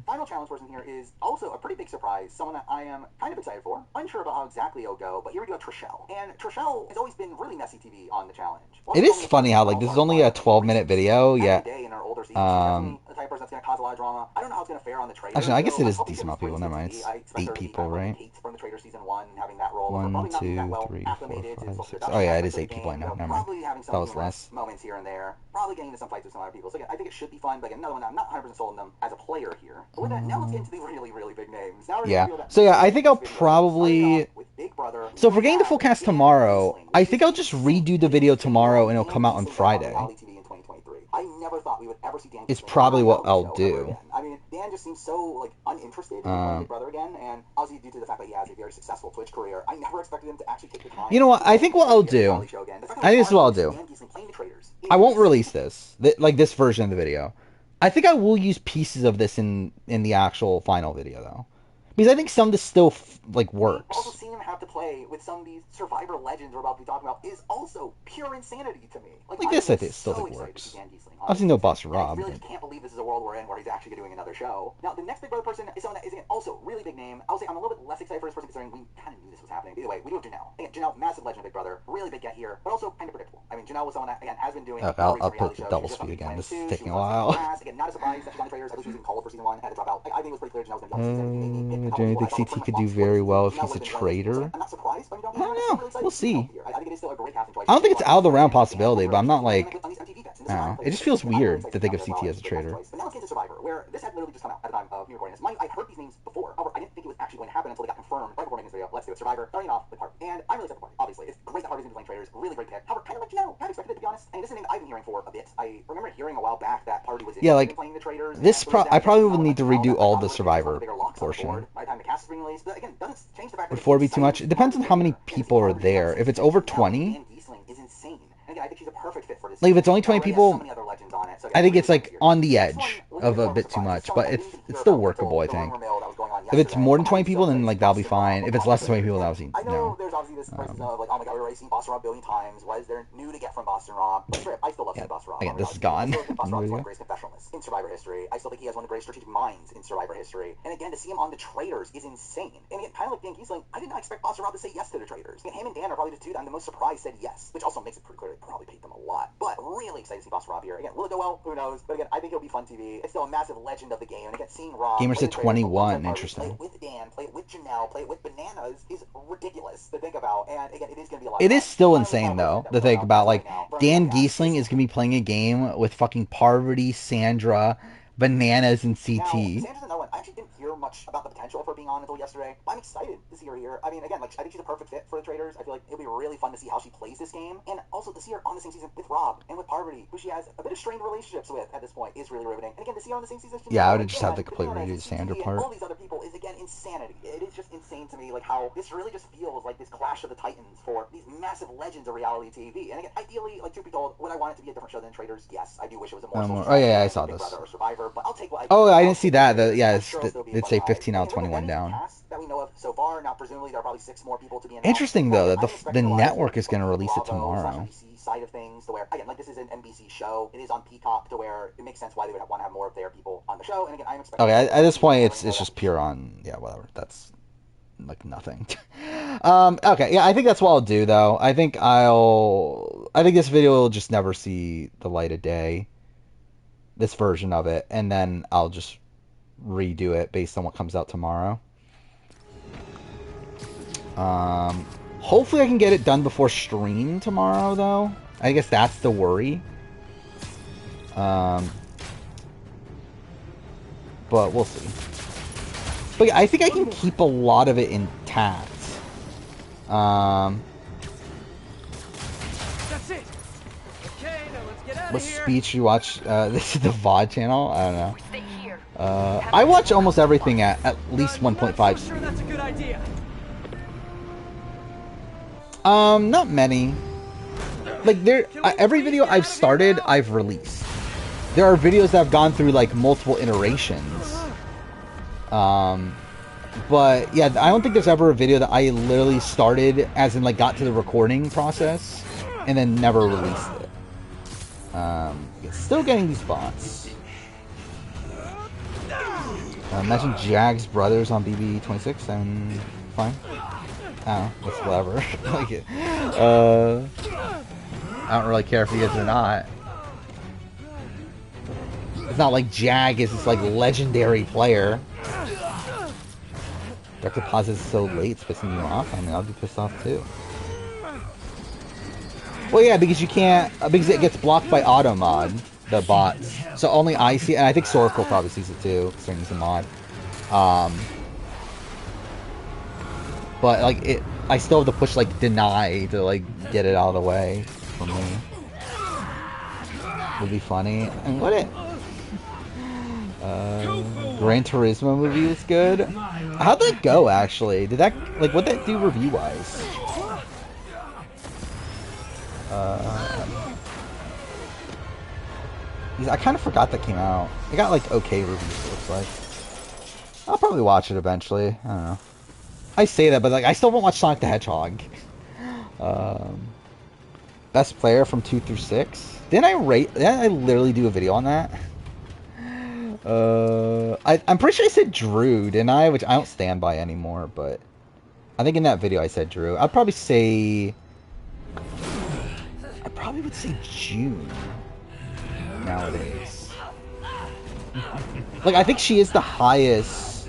Final challenge person here is also a pretty big surprise, someone that I am kind of excited for. Unsure about how exactly it'll go, but here we go, Trishelle. And Trishelle has always been really messy TV on the challenge. It is funny how like this is only a 12-minute video, yet the type of person that's going to cause a lot of drama. I don't know how it's going to fare on the Traitors. Actually, I guess it is a decent amount of people. Never mind, it's 8 people, right? 1, 2, 3, 4, 5, 6. Oh yeah, it is 8 people. I know. Never mind. That was less. Moments here and there. Probably getting into some fights with some other people. So again, I think it should be fun. But again, another one I'm not 100% sold on them as a player here. But with that, now let's get into the really, really big names. Yeah. So yeah, I think I'll probably. So if we're getting the full cast tomorrow, I think I'll just redo the video tomorrow and it'll come out on Friday. I never thought we would ever see Dan. It's probably what I'll do. I mean, Dan just seems so like uninterested in playing Big Brother again, and obviously due to the fact that he has a very successful Twitch career, I never expected him to actually take the time. You know what? I think what I'll do. I think this is what I'll do. I won't release this, like this version of the video. I think I will use pieces of this in the actual final video though. Because I think some of this still, like, works. Also seeing him have to play with some of these Survivor legends we're about to be talking about is also pure insanity to me. Like this, I think still think works. Obviously, no Boss Rob. I really just can't believe this is a world we're in where he's actually doing another show. Now, the next Big Brother person is someone that is, again, also really big name. I would say I'm a little bit less excited for this person considering we kind of knew this was happening. Either way, we do have Janelle. Again, Janelle, massive legend of Big Brother. Really big get here, but also kind of predictable. I mean, Janelle was someone that, again, has been doing... I'll put the double speed again. This is taking a while. Again, not a surprise that she's on the Traitors. I was using Call for season 1. Had to drop out. I think it was pretty clear Janelle was going to be on season. Do you think CT could do very well if he's a traitor? I'm not surprised, but I don't know. We'll see. I think it is still a great casting choice. I don't think it's out of the realm possibility, but I'm not like, I don't know. It just feels weird to think of CT as a traitor. But now let's get to Survivor, where this had literally just come out at the time of me recording this. I'd heard these names before. However, I didn't think it was actually going to happen until they got confirmed right before making this video. Let's do it. Survivor, starting off with Harp. And I'm really excited for Harp, obviously. It's great that Harp is going to be playing traitors. Really great pick. However, kind of let you know. Kind of expected it, to be honest. And this is a name that I've been hearing for a bit. I remember hearing a while back that Party was playing the traitors. I probably would need to redo all the Survivor portion. By the time the cast is being released, but again, doesn't change the fact Would 4 be too much? It depends on how many people are there. If it's over 20, is insane. And again, I think she's a perfect fit for this. like if it's only 20 people, I think it's like on the edge of a bit too much, but it's still workable, I think. If it's more than 20 people, then like that'll be fine. If it's less than 20 people, that'll be I know no. there's obviously this question of like, oh my god, we've already seen Boston Rob a billion times. What is there new to get from Boston Rob? But sure, I still love seeing Boston Rob. Again, this is gone. Boston Rob is one of the greatest confessionalists in Survivor history. I still think he has one of the greatest strategic minds in Survivor history. And again, to see him on the Traitors is insane. And again, kind of like Dan Giesling, I did not expect Boston Rob to say yes to the Traitors. And him and Dan are probably the two that I'm the most surprised said yes, which also makes it pretty clear they probably paid them a lot. But really excited to see Boston Rob here. Again, will it go well? Who knows? But again, I think it'll be fun TV. It's still a massive legend of the game. And again, seeing Rob Gamers at 21, interesting. Play it with Dan, play it with Janelle, play it with Bananas is ridiculous to think about. And again, it is going to be a lot. It is still insane though to think about. Like Dan Giesling is gonna be playing a game with fucking Parvati, Sandra, Bananas, and CT. Now, Sandra's another one. I actually didn't hear much about the potential of her being on until yesterday. But I'm excited to see her here. I mean, again, like I think she's a perfect fit for the Traitors. I feel like it'll be really fun to see how she plays this game, and also to see her on the same season with Rob and with Parvati, who she has a bit of strained relationships with at this point, is really riveting. And again, to see her on the same season. Yeah, I would have just had to completely redo the Sandra part. All these other people is again insanity. It is just insane to me, like how this really just feels like this clash of the titans for these massive legends of reality TV. And again, ideally, like truth be told, would I want it to be a different show than Traitors? Yes, I do wish it was a more. Oh yeah, I saw this. Or Survivor, but I'll take what I didn't see that. It'd say 15 out of 21 down. That we know of so far. Now, presumably, there are probably 6 more people to be announced. Interesting though that the network is going to release it tomorrow. Side of things, to where again, like this is an NBC show. It is on Peacock, to where it makes sense why they would want to have more of their people on the show. And again, I'm expecting. Okay, at this point, it's just pure on whatever. That's like nothing. Okay, yeah, I think that's what I'll do though. I think this video will just never see the light of day. This version of it, and then I'll just redo it based on what comes out tomorrow. Hopefully I can get it done before stream tomorrow, though. I guess that's the worry. But we'll see. But yeah, I think I can keep a lot of it intact. That's it. Okay, now let's get out What of here. speech you watch? This is the VOD channel? I don't know. I watch almost everything at least 1.5 Sure, that's a good idea. Not many. Like every video I've started, I've released. There are videos that have gone through like multiple iterations. But yeah, I don't think there's ever a video that I literally started, as in like got to the recording process, and then never released it. Still getting these bots. Imagine Jag's brothers on BB26 and fine. Oh, that's whatever. Like it. I don't really care if he is or not. It's not like Jag is this like legendary player. Dark Deposit is so late, it's pissing you off. I mean, I'll be pissed off too. Well, yeah, because you can't, because it gets blocked by auto mod, the bots. So only I see, and I think Soracle probably sees it too, because he's a mod. But like I still have to push like deny to like get it out of the way for me. Would be funny. And what it? Gran Turismo movie was good. How'd that go actually? Did that what'd that do review wise? I kind of forgot that came out. It got like okay reviews, it looks like. I'll probably watch it eventually. I don't know. I say that, but like I still won't watch Sonic the Hedgehog. Best player from 2 through 6. Didn't I literally do a video on that? I'm pretty sure I said Drew, didn't I? Which I don't stand by anymore, but I think in that video I said Drew. I probably would say June nowadays. Like I think she is the highest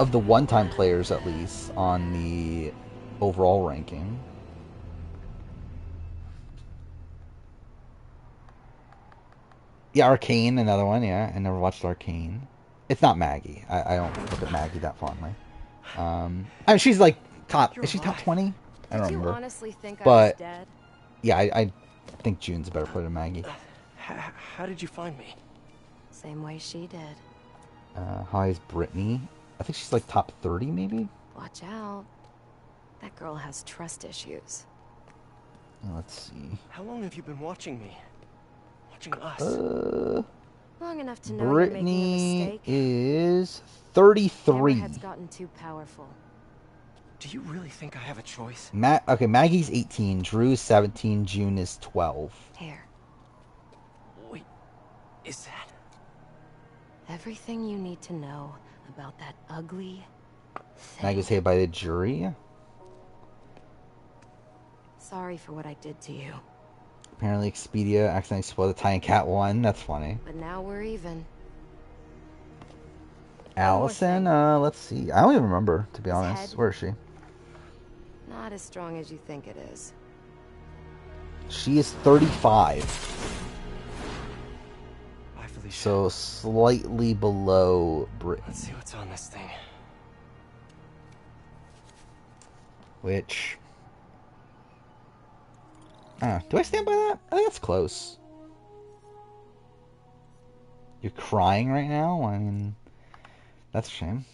of the one-time players, at least, on the overall ranking. Yeah, Arcane, another one. Yeah, I never watched Arcane. It's not Maggie. I don't look at Maggie that fondly. I mean, she's like top. Is she top 20? I don't remember. Did you honestly think I was But dead? yeah, I think June's a better player than Maggie. How did you find me? Same way she did. How is Brittany? I think she's like top 30, maybe. Watch out. That girl has trust issues. Let's see. How long have you been watching me? Watching us? Long enough to know Brittany you're making a mistake. is 33. Hammerhead's gotten too powerful. Do you really think I have a choice? Okay, Maggie's 18, Drew's 17, June is 12. Here. Wait, is that... Everything you need to know about that ugly thing. Maggie was hated by the jury. Sorry for what I did to you. Apparently Expedia accidentally spoiled the Tie and Cat 1. That's funny. But now we're even. Allison, let's see. I don't even remember, to be honest. Where is she? Not as strong as you think it is. She is 35. Bye, Felicia. So slightly below Brittany. Let's see what's on this thing. Which... do I stand by that? I think that's close. You're crying right now? I mean, that's a shame.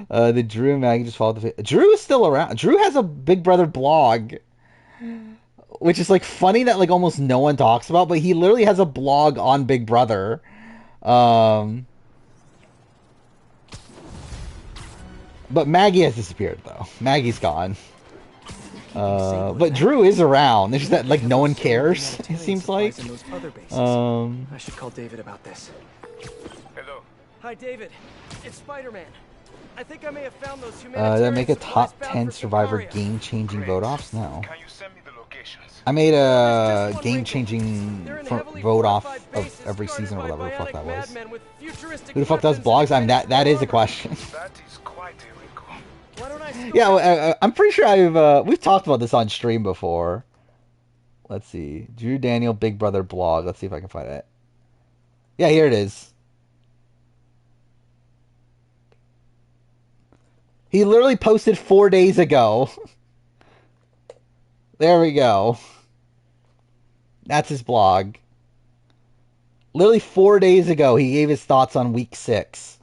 The Drew and Maggie just followed the... Drew is still around. Drew has a Big Brother blog. Which is, like, funny that, like, almost no one talks about. But he literally has a blog on Big Brother. But Maggie has disappeared, though. Maggie's gone. But Drew is around. It's just that, like, no one cares, it seems like. I should call David about this. Hello. Hi, David. It's Spider-Man. I think I may have found those Did I make a top 10 Survivor game-changing vote-offs? No. Can you send me the locations? I made a game-changing vote-off of every season or whatever the fuck that was. Who the fuck does blogs? I mean, that is a question. That is quite a wrinkle. Yeah, I'm pretty sure we've talked about this on stream before. Let's see. Drew Daniel Big Brother blog. Let's see if I can find it. Yeah, here it is. He literally posted 4 days ago. There we go. That's his blog. Literally 4 days ago, he gave his thoughts on week 6.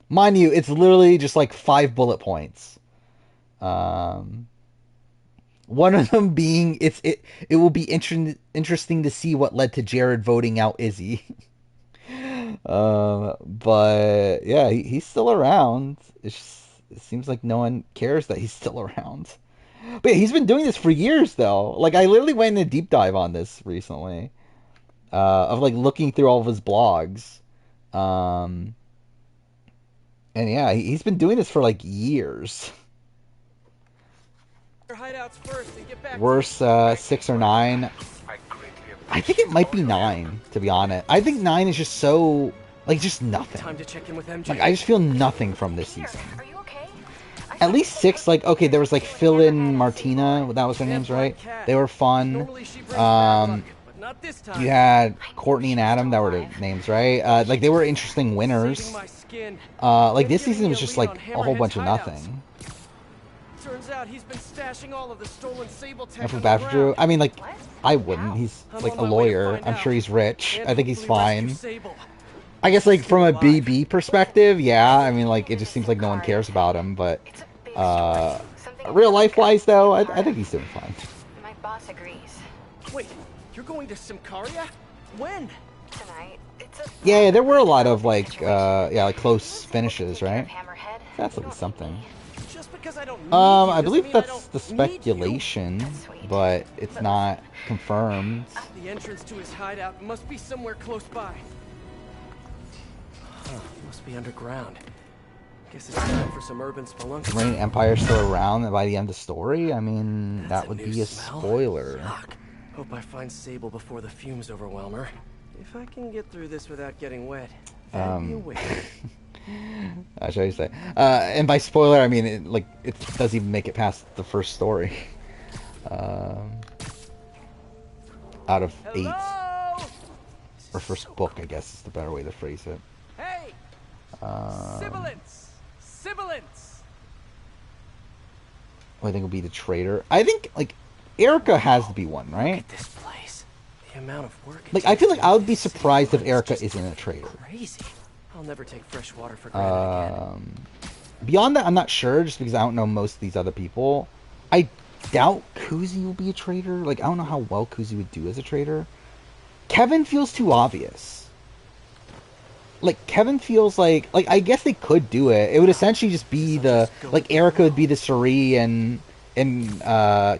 Mind you, it's literally just like 5 bullet points. One of them being, it will be interesting to see what led to Jared voting out Izzy. But yeah, he's still around. It seems like no one cares that he's still around. But yeah, he's been doing this for years, though. Like, I literally went in a deep dive on this recently. Of, like, looking through all of his blogs. And yeah, he's been doing this for, like, years. Worse, 6 or 9. I think it might be 9, to be honest. I think 9 is just so... Like, just nothing. Time to check in with MJ. Like, I just feel nothing from this season. At least 6, like, okay, there was, like, Phil and Martina. That was their names, right? They were fun. You had Courtney and Adam. That were their names, right? Like, they were interesting winners. Like, this season was just, like, a whole bunch of nothing. Turns out he's been stashing all of the stolen Sable tech. I feel bad for Drew. I mean, like, I wouldn't. He's, like, a lawyer. I'm sure he's rich. I think he's fine. I guess, like, from a BB perspective, yeah. I mean, like, it just seems like no one cares about him. But, real life-wise, though, I think he's doing fine. My boss agrees. Wait, you're going to Simcaria? When? Tonight. Yeah, there were a lot of, like, like, close finishes, right? That's at least something. I believe that's the speculation, but it's not confirmed. The entrance to his hideout must be somewhere close by. Huh, must be underground. Guess it's time for some urban spelunking. Reign Empire still around by the end of the story? I mean, that would be a spoiler. Yuck. Hope I find Sable before the fumes overwhelm her. If I can get through this without getting wet. And you win. How should I say? And by spoiler, I mean it doesn't even make it past the first story. Out of 8, or first book, I guess is the better way to phrase it. Hey! Sibilance! I think it'll be the traitor. I think like Erica has to be one, right? Look at this place. The amount of work. Like I feel like I would be surprised if Erica isn't a traitor. Crazy. I'll never take fresh water for granted again. Beyond that, I'm not sure, just because I don't know most of these other people. I doubt Kuzi will be a traitor. Like, I don't know how well Kuzi would do as a traitor. Kevin feels too obvious. Like, Kevin feels like I guess they could do it. It would essentially just be like, Erica would be the Suri and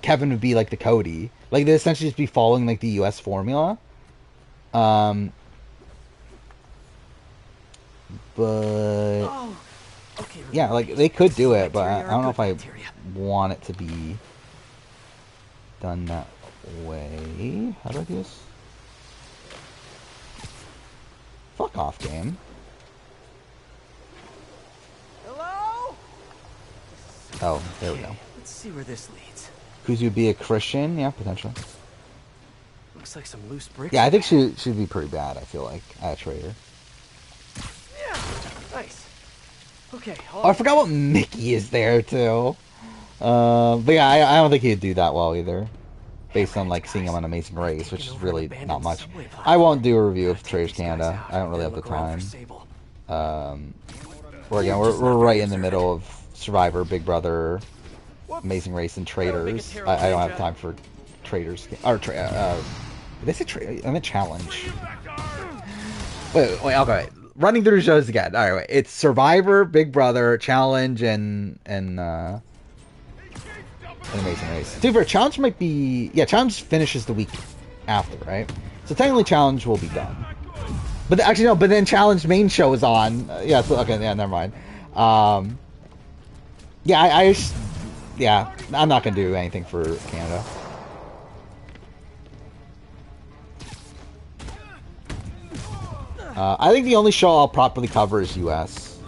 Kevin would be, like, the Cody. Like, they'd essentially just be following, like, the US formula. But... yeah, like, they could do it, but I don't know if I want it to be done that way. How do I do this? Fuck off, game. Hello? Oh, there we go. Let's see where this leads. Kuzi would be a Christian? Yeah, potentially. Looks like some loose bricks. Yeah, I think she'd be pretty bad, I feel like, at a traitor. Yeah, nice. Okay. Oh, I forgot what Mickey is there, too. But yeah, I don't think he'd do that well, either. Based on, like, seeing him on Amazing Race, which is really not much. I won't do a review of Traitors Canada. I don't really have the time. We're right in the middle of Survivor, Big Brother, Amazing Race, and Traitors. I don't have time for Traitors. Or, did I say Traitors? I meant Challenge. Wait, okay. Running through the shows again. All right, wait. It's Survivor, Big Brother, Challenge, and Amazing Race. To be fair, Challenge might be... yeah, Challenge finishes the week after, right? So technically Challenge will be done. But actually, no, but then Challenge main show is on. Yeah, so, okay, yeah, never mind. Yeah, yeah, I'm not going to do anything for Canada. I think the only show I'll properly cover is US.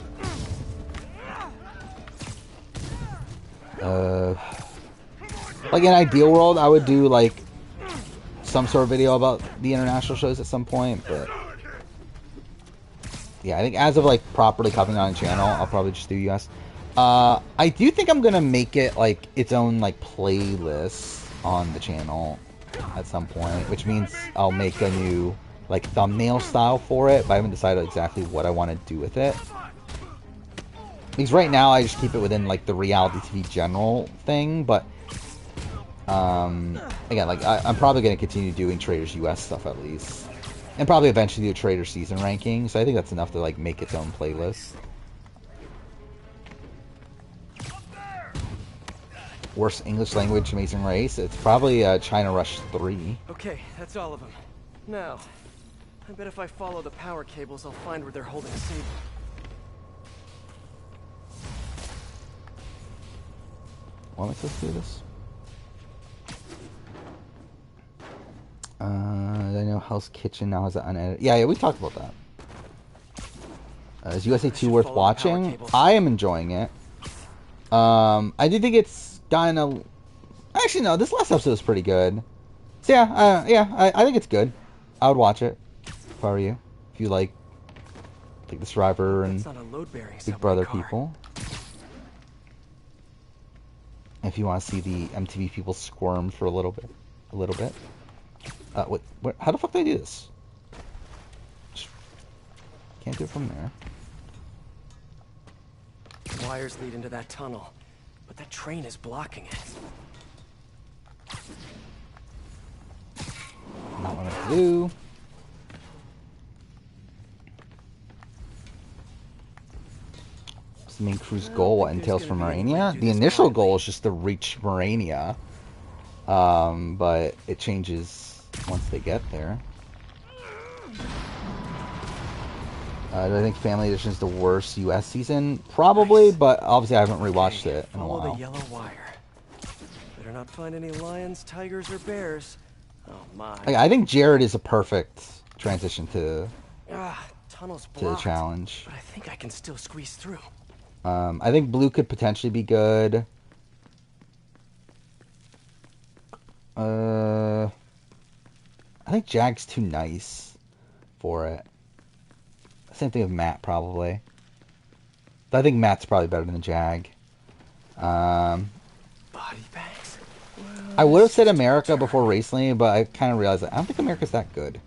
Like, in ideal world, I would do, like, some sort of video about the international shows at some point, but... yeah, I think as of, like, properly covering on a channel, I'll probably just do US. I do think I'm gonna make it, like, its own, like, playlist on the channel at some point, which means I'll make a new... like thumbnail style for it, but I haven't decided exactly what I want to do with it. Because right now I just keep it within like the reality TV general thing, but again, like I'm probably going to continue doing Traitors US stuff at least, and probably eventually do a Traitor season ranking. So I think that's enough to like make its own playlist. Worst English language Amazing Race? It's probably China Rush 3. Okay, that's all of them. Now, I bet if I follow the power cables, I'll find where they're holding Sable. Why am I supposed to do this? I know Hell's Kitchen now has it unedited. Yeah, we talked about that. Is USA 2 worth watching? I am enjoying it. I do think it's gotten a... actually, no, this last episode was pretty good. So yeah, I think it's good. I would watch it. If I were you. If you like the Survivor and Big Brother people. If you want to see the MTV people squirm for a little bit. What, how the fuck do I do this? Can't do it from there. Wires lead into that tunnel, but that train is blocking it. Not what I do. The main crew's goal, what entails for Morania? The initial goal is just to reach Morania, but it changes once they get there. Do I think Family Edition is the worst US season? Probably, but obviously I haven't rewatched it in a while. Follow the yellow wire. Better not find any lions, tigers, or bears. Oh my. I think Jared is a perfect transition to tunnel's to the blocked, challenge. but I think I can still squeeze through. I think blue could potentially be good. I think Jag's too nice for it. Same thing with Matt, probably. I think Matt's probably better than Jag. Body bags. I would have said America before recently, but I kind of realized that I don't think America's that good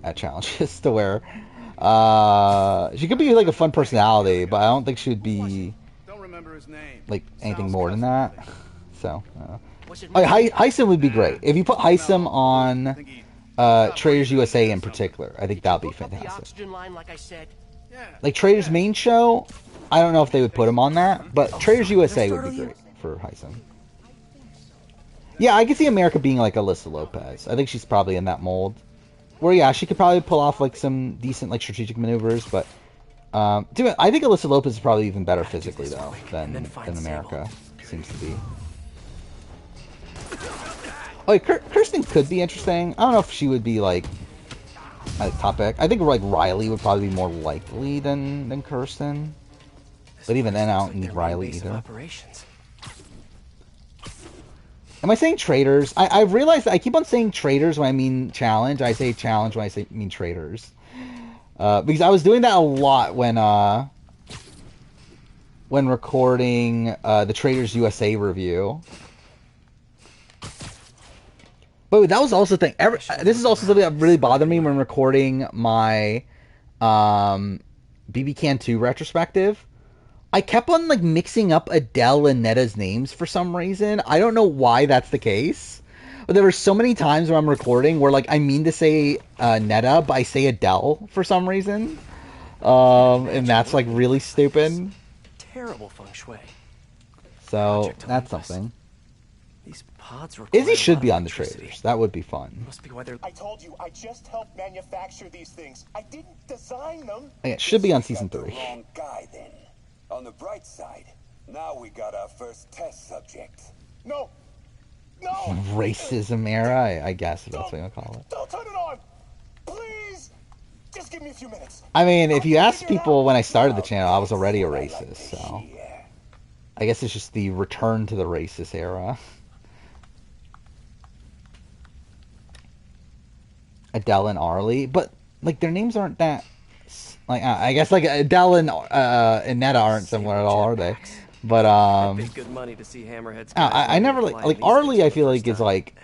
at challenges to where she could be like a fun personality, but I don't think she would be like anything more than that. So, Heisem would be great if you put Heisem on Traitors USA in particular. I think that would be fantastic. Like Traitors main show, I don't know if they would put him on that, but Traitors USA would be great for Heisem. Yeah, I could see America being like Alyssa Lopez. I think she's probably in that mold. Where yeah, she could probably pull off like some decent like strategic maneuvers, but I think Alyssa Lopez is probably even better physically though than America seems to be. Oh, wait, Kirsten could be interesting. I don't know if she would be like a top pick. I think like Riley would probably be more likely than Kirsten. But even then, I don't need Riley either. Am I saying Traitors? I've realized I keep on saying Traitors when I mean challenge. I say challenge when I mean Traitors. Because I was doing that a lot when recording the Traitors USA review. But that was also the thing. This is also something that really bothered me when recording my BB Can 2 retrospective. I kept on like mixing up Adele and Netta's names for some reason. I don't know why that's the case. But there were so many times when I'm recording where like I mean to say Netta, but I say Adele for some reason. And that's like really stupid. Terrible feng shui. So that's something. These pods Izzy should be on the Traitors. That would be fun. Must be why they're... I told you, I just helped manufacture these things. I didn't design them. Yeah, it should be on season 3. Wrong guy then. On the bright side, now we got our first test subject. No! No! Racism era, I guess that's what you call it. Don't turn it on! Please! Just give me a few minutes. I mean, if you ask people when I started the channel, I was already a racist, so... I guess it's just the return to the racist era. Adele and Arlie, but like their names aren't that like I guess like Adele and Netta aren't similar at all, are they? But good money to see Hammerhead's I never like Arlie. I feel like is like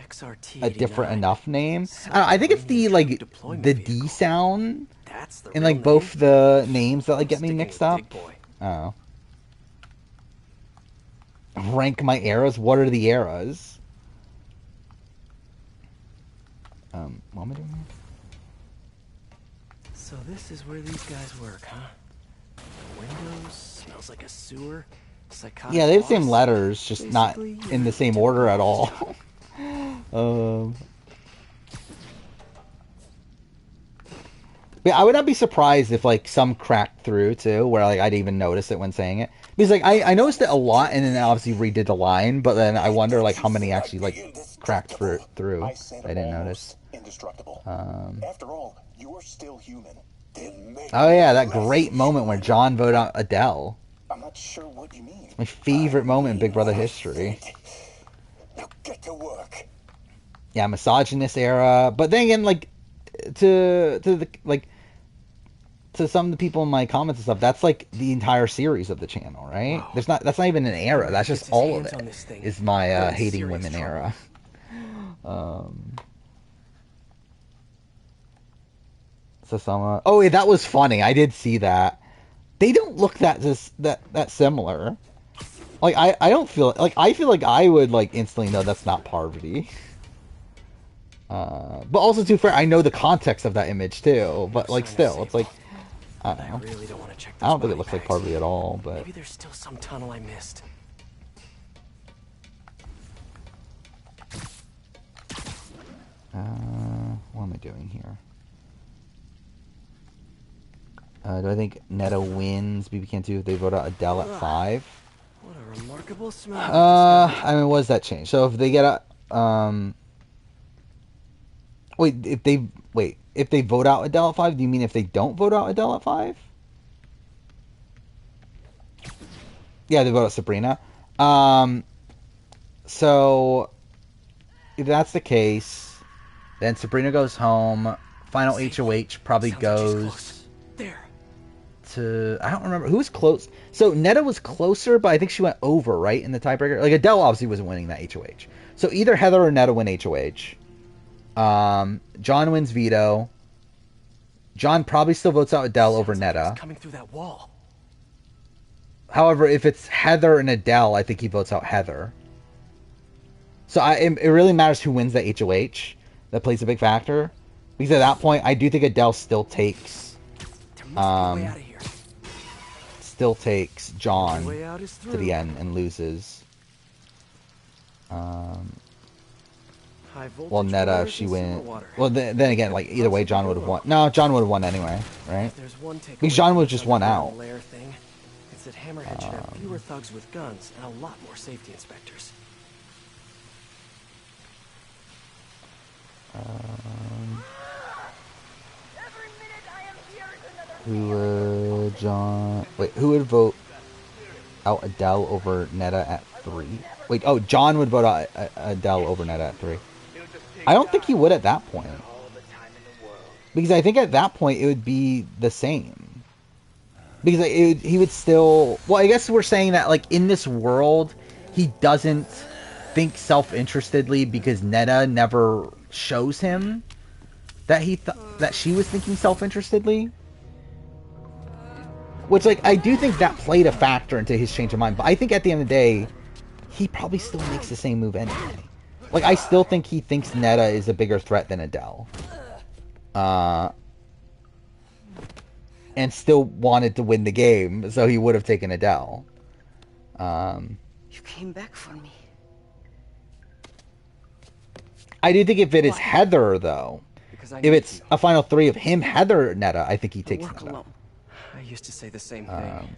a different enough name. I think it's the like the D sound in like both the names that like get me mixed up. Oh, rank my eras. What are the eras? What am I doing here? So this is where these guys work, huh? Windows, smells like a sewer. Psychotic yeah, they have the same boss. letters, just basically, not in the same order at all. But I would not be surprised if like some cracked through too, where like I'd even notice it when saying it. Because like I noticed it a lot, and then obviously redid the line, but then I wonder like how many actually like cracked through. I didn't notice. Indestructible. After all, you're still human. Oh yeah, that great moment where John voted out Adele. I'm not sure what you mean. My favorite moment in Big Brother history. Now get to work. Yeah, misogynist era, but then again, like to some of the people in my comments and stuff, that's like the entire series of the channel, right? Wow. That's not even an era. That's just all of it. Is my hating women era. So oh, yeah, that was funny. I did see that. They don't look that similar. Like I don't feel like I feel like I would like instantly know that's not Parvati. But also too fair, I know the context of that image too. But like still, it's like I don't know. I don't think it looks like Parvati at all. But maybe there's still some tunnel I missed. What am I doing here? Do I think Netta wins BB Can 2 if they vote out Adele at 5? What a remarkable smell. I mean, what does that change? So if they get a wait, if they vote out Adele at 5? Do you mean if they don't vote out Adele at 5? Yeah, they vote out Sabrina. So if that's the case, then Sabrina goes home. Final HOH probably goes to, I don't remember who was close. So Netta was closer, but I think she went over, right, in the tiebreaker. Like Adele obviously wasn't winning that HOH. So either Heather or Netta win HOH. John wins veto. John probably still votes out Adele over Netta. Coming through that wall. However, if it's Heather and Adele, I think he votes out Heather. So it really matters who wins the HOH. That plays a big factor. Because at that point, I do think Adele still takes John to the end and loses. Well, Netta, if she wins. Well, then again, like either way, John would have won. No, John would have won anyway, right? Because John would have just won out. It's that Hammerhead should have fewer thugs with guns and a lot more safety inspectors. Who would who would vote out Adele over Netta at 3? Wait, oh, John would vote out Adele over Netta at 3. I don't think he would at that point. Because I think at that point it would be the same. Because he would still... Well, I guess we're saying that, like, in this world, he doesn't think self-interestedly because Netta never shows him that that she was thinking self-interestedly. Which, like, I do think that played a factor into his change of mind. But I think at the end of the day, he probably still makes the same move anyway. Like, I still think he thinks Netta is a bigger threat than Adele. And still wanted to win the game, so he would have taken Adele. You came back for me. I do think if it is Heather, though, if it's a final 3 of him, Heather, Netta, I think he takes Netta. Alone. I used to say the same thing.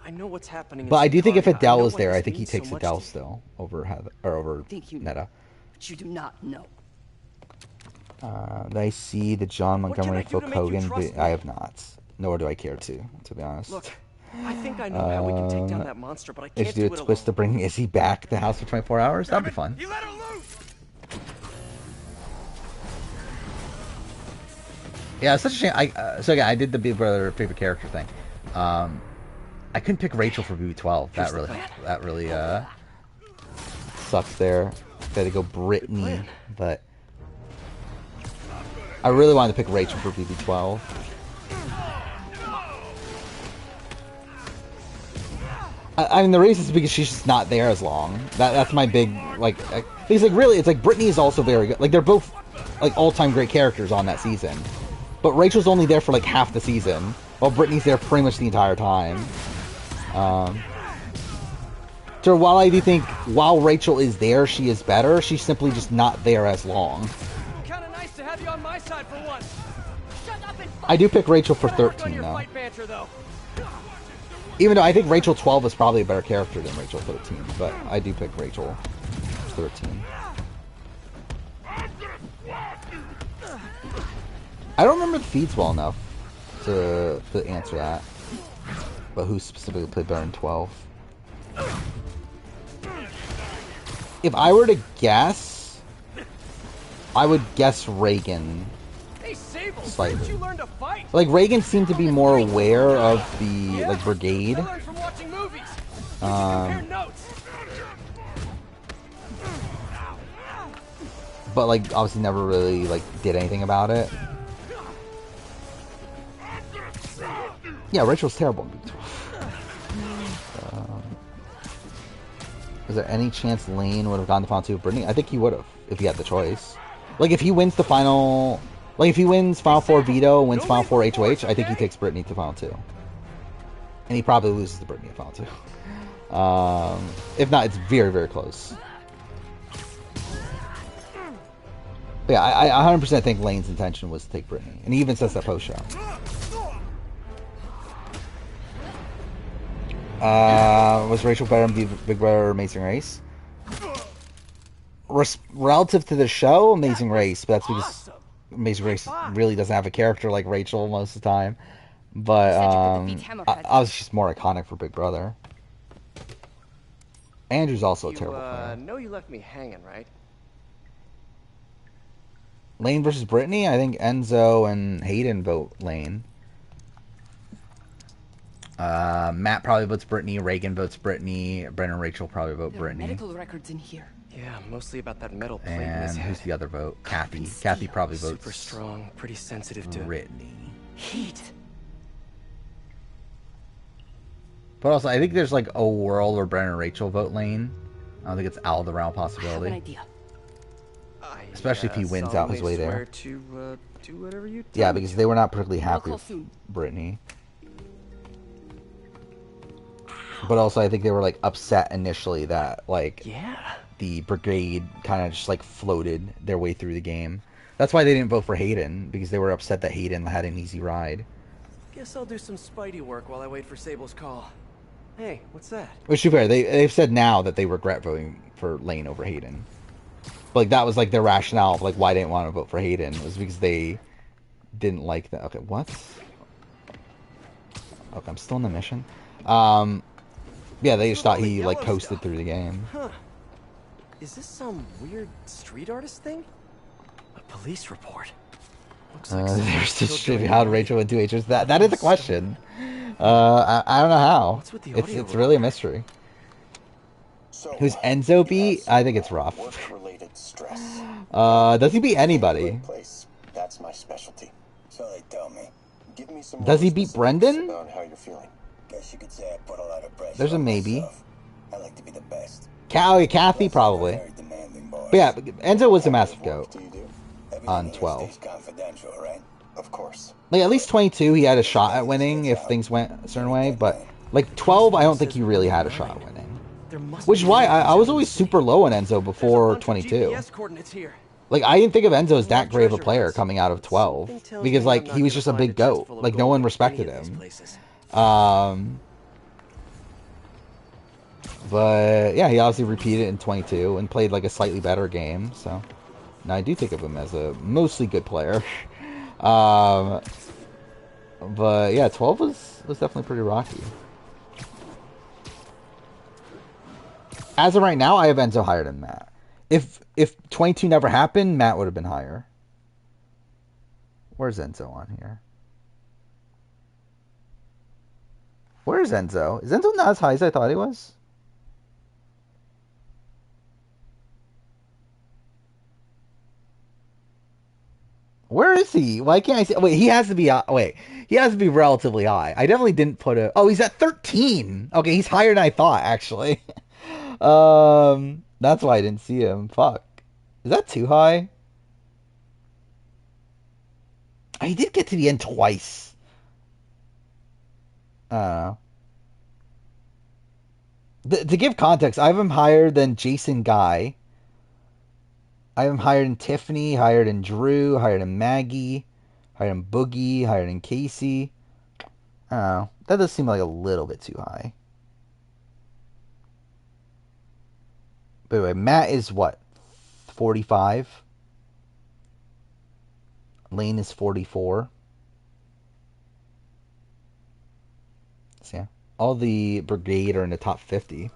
I know what's happening. But I do think if Adele is there, I think he takes Adele still over Heather or over Netta. But you do not know. I see the John Montgomery Phil Hogan, but I have not. Nor do I care to be honest. Look, I think I know how we can take down that monster, but I can't do a twist to bring Izzy back to the house for 24 hours. That'd be fun. You let her loose. Yeah, it's such a shame. So yeah, I did the Big Brother favorite character thing. I couldn't pick Rachel for BB12. That really sucks there. Got to go Brittany, but I really wanted to pick Rachel for BB12. I mean, the reason is because she's just not there as long. That's my big, like, because, like, really, it's like Brittany is also very good. Like, they're both, like, all-time great characters on that season. But Rachel's only there for, like, half the season, while Brittany's there pretty much the entire time. So while I do think, while Rachel is there, she is better, she's simply just not there as long. Kind of nice to have you on my side for once. Shut up and I do pick Rachel for 13, though. Even though I think Rachel 12 is probably a better character than Rachel 13, but I do pick Rachel 13. I don't remember the feeds well enough to answer that. But who specifically played better than 12? If I were to guess, I would guess Reagan. Hey, Sable, slightly. didn't you learn to fight? Like, Reagan seemed to be more aware of the, like, brigade. I learned from watching movies. We should compare notes. But, like, obviously never really, like, did anything about it. Yeah, Rachel's terrible in BB12. Is there any chance Lane would have gone to final 2 with Brittany? I think he would have, if he had the choice. Like, if he wins the final... Like, if he wins Final 4 veto, wins Final 4 HOH, I think he takes Brittany to Final 2. And he probably loses to Brittany at Final 2. If not, it's very, very close. But yeah, I 100% think Lane's intention was to take Brittany. And he even says that post-show. Was Rachel better in Big Brother or Amazing Race? Relative to the show, Amazing Race, but that's because Amazing Race really doesn't have a character like Rachel most of the time. But obviously she's more iconic for Big Brother. Andrew's also a terrible player. Know you left me hanging, right? Lane versus Brittany? I think Enzo and Hayden vote Lane. Matt probably votes Brittany. Reagan votes Brittany. Brennan and Rachel probably vote Brittany. Medical records in here. Yeah, mostly about that metal plate in his And head. who's the other vote? Kathy. Kathy probably votes Super strong, pretty sensitive to Brittany. Heat. But also, I think there's like a world where Brennan and Rachel vote Lane. I don't think it's out of the realm of possibility. I have an idea. Especially if he wins out his way there. To, do whatever you Yeah, because they were not particularly happy with Brittany. But also, I think they were like upset initially that like the brigade kind of just like floated their way through the game. That's why they didn't vote for Hayden, because they were upset that Hayden had an easy ride. Guess I'll do some Spidey work while I wait for Sable's call. Hey, what's that? Which, to be fair, they've said now that they regret voting for Lane over Hayden. But, like, that was like their rationale of like why they didn't want to vote for Hayden, was because they didn't like that. Okay, what? Okay, I'm still in the mission. Yeah, they just thought he like coasted through the game. Huh. Is this some weird street artist thing? A police report. Looks like There's just how Rachel and 2Hers. That is a question. I don't know how. It's really a mystery. Who's Enzo beat? I think it's rough. Does he beat anybody? That's my specialty. So they tell me. Give me some Does he beat Brendan? about how you're feeling. Guess you could say I put a lot of pressure. There's a maybe. I like to be the best. Kathy probably. But yeah, Enzo was a massive goat on 12. Confidential, right? Of course. Like at least 22, he had a shot at winning if things went a certain way. But like 12, I don't think he really had a shot at winning. Which is why I was always super low on Enzo before 22. Like I didn't think of Enzo as that great of a player coming out of 12 because like he was just a big goat. Like no one respected him. But yeah, he obviously repeated in 22 and played like a slightly better game. So now I do think of him as a mostly good player. But yeah, 12 was definitely pretty rocky. As of right now, I have Enzo higher than Matt. If 22 never happened, Matt would have been higher. Where's Enzo on here? Where's Enzo? Is Enzo not as high as I thought he was? Where is he? Why can't I see? Wait, he has to be. Wait, he has to be relatively high. I definitely didn't put a. Oh, he's at 13. Okay, he's higher than I thought actually. That's why I didn't see him. Fuck, is that too high? He did get to the end twice. I don't know. To give context, I have him higher than Jason Guy. I have him higher than Tiffany, higher than Drew, higher than Maggie, higher than Boogie, higher than Casey. I don't know. That does seem like a little bit too high. But anyway, Matt is what? 45? Lane is 44. So yeah. All the brigade are in the top 50.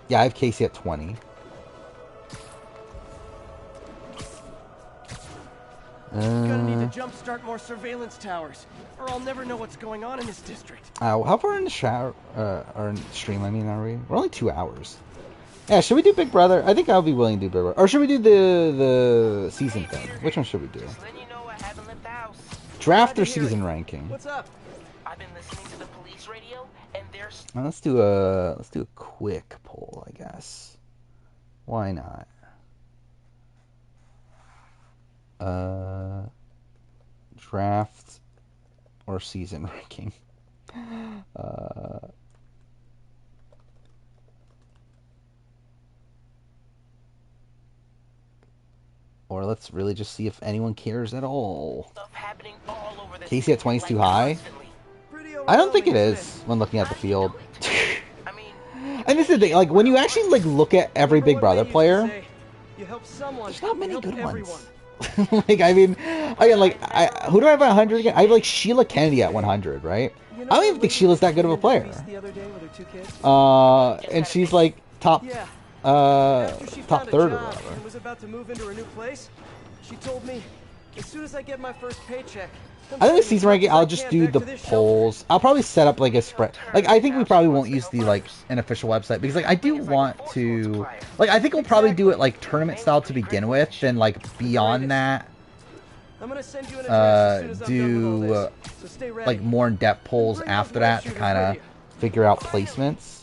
Yeah, I have Casey at 20. Gonna need to jumpstart more surveillance towers, or I'll never know what's going on in this district. How far in the shower or in the stream? I mean, are we? We're only 2 hours. Yeah, should we do Big Brother? I think I'll be willing to do Big Brother, or should we do the season thing? Which one should we do? Draft or season ranking? What's up? I've been listening to the police radio, and there's. Let's do a quick poll, I guess. Why not? Draft or season ranking. Or let's really just see if anyone cares at all. Casey at 20 is too high? I don't think it is when looking at the field. And this is the thing, like when you actually like look at every Big Brother player, You help someone. There's not many you help good everyone. ones. Like, I mean, again, like, who do I have at 100 again? I have, like, Sheila Kennedy at 100, right? You know I don't that even think lady Sheila's that good of a cleaned the player. police the other day with her 2 kids? And she's, like, top, Yeah. After she top found a third or job whatever. and was about to move into her new place, she told me, as soon as I get my first paycheck, I think with season ranking, I'll just do the polls. I'll probably set up, like, a spread. Like, I think we probably won't use the, like, an official website. Because, like, I do want to... Like, I think we'll probably do it, like, tournament style to begin with. Then, like, beyond that, I'm gonna send you an address as soon as I'm done with all do, this. So stay ready. like, more in-depth polls after that to kind of figure out placements.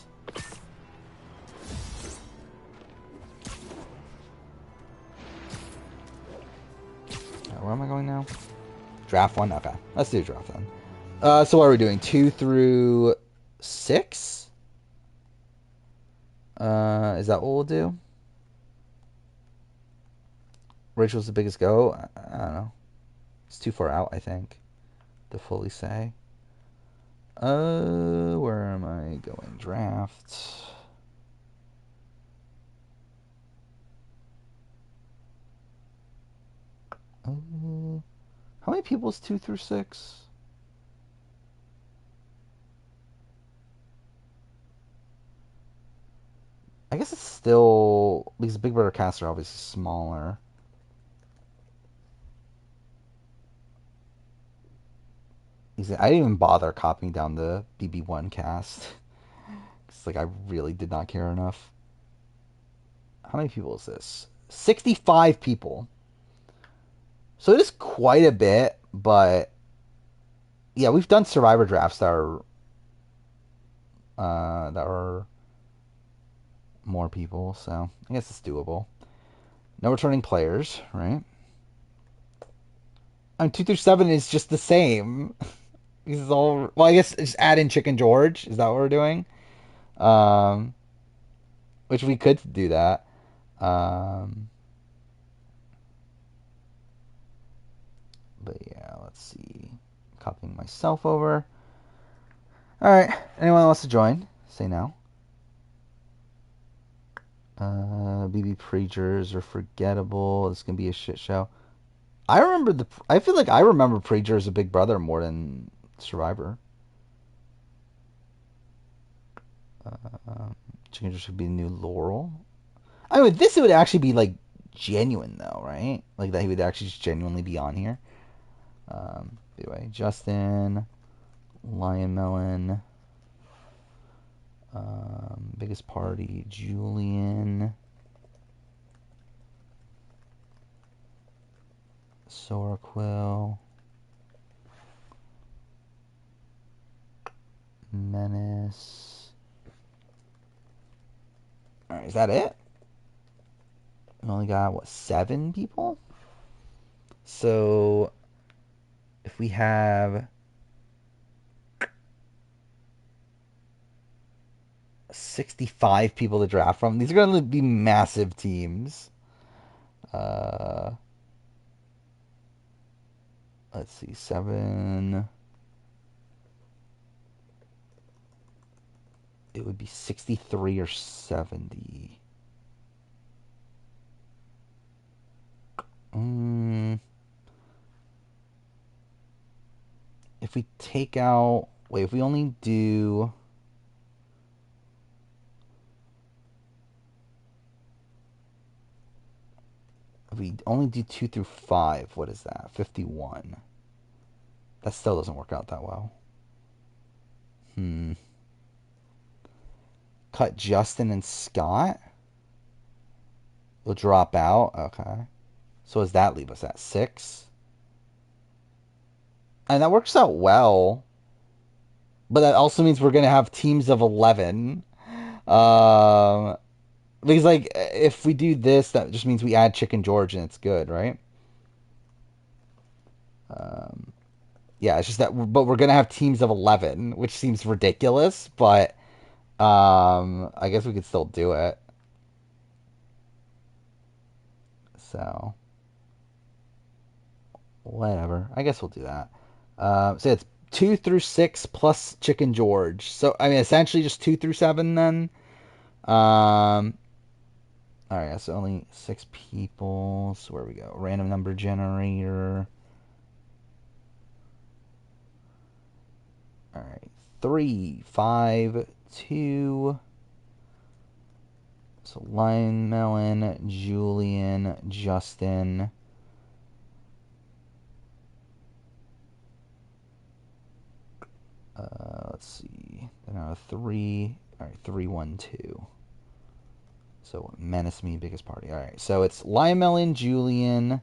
Where am I going now? Draft 1? Okay. Let's do draft 1. So what are we doing? 2 through 6? Is that what we'll do? Rachel's the biggest go? I don't know. It's too far out, I think, to fully say. Where am I going? Draft. How many people is 2 through 6? I guess it's still... Because Big Brother casts are obviously smaller. I didn't even bother copying down the BB1 cast. It's like I really did not care enough. How many people is this? 65 people. So it is quite a bit, but yeah, we've done Survivor drafts that are more people, so I guess it's doable. No returning players, right? 2 through 7 is just the same. This is all. Well, I guess just add in Chicken George. Is that what we're doing? Which we could do that. But yeah, let's see. Copying myself over. All right. Anyone wants to join? Say now. BB Preachers are forgettable. This can be a shit show. I feel like I remember Preacher as a Big Brother more than Survivor. Chicken should be the new Laurel. I mean, this would actually be like genuine though, right? Like that he would actually just genuinely be on here. Anyway, Justin, Lion Melon, biggest party, Julian, Sora Quill, Menace. Alright, is that it? We only got, what, 7 people? So, if we have 65 people to draft from, these are going to be massive teams. Let's see, 7... It would be 63 or 70. If we take out... Wait, if we only do... If we only do 2 through 5, what is that? 51. That still doesn't work out that well. Cut Justin and Scott. Will drop out. Okay. So does that leave us at 6? And that works out well. But that also means we're going to have teams of 11. Because, like, if we do this, that just means we add Chicken George and it's good, right? Yeah, it's just that... But we're going to have teams of 11, which seems ridiculous, but... I guess we could still do it. So, whatever. I guess we'll do that. So it's 2 through 6 plus Chicken George. So, I mean, essentially just 2 through 7 then. Alright, so only 6 people. So where we go? Random number generator. Alright. 3, 5, 2. So Lion Melon, Julian, Justin. Let's see. Then I have 3. Alright, 3, 1, 2. So Menace Me, biggest party. Alright, so it's Lion Melon, Julian,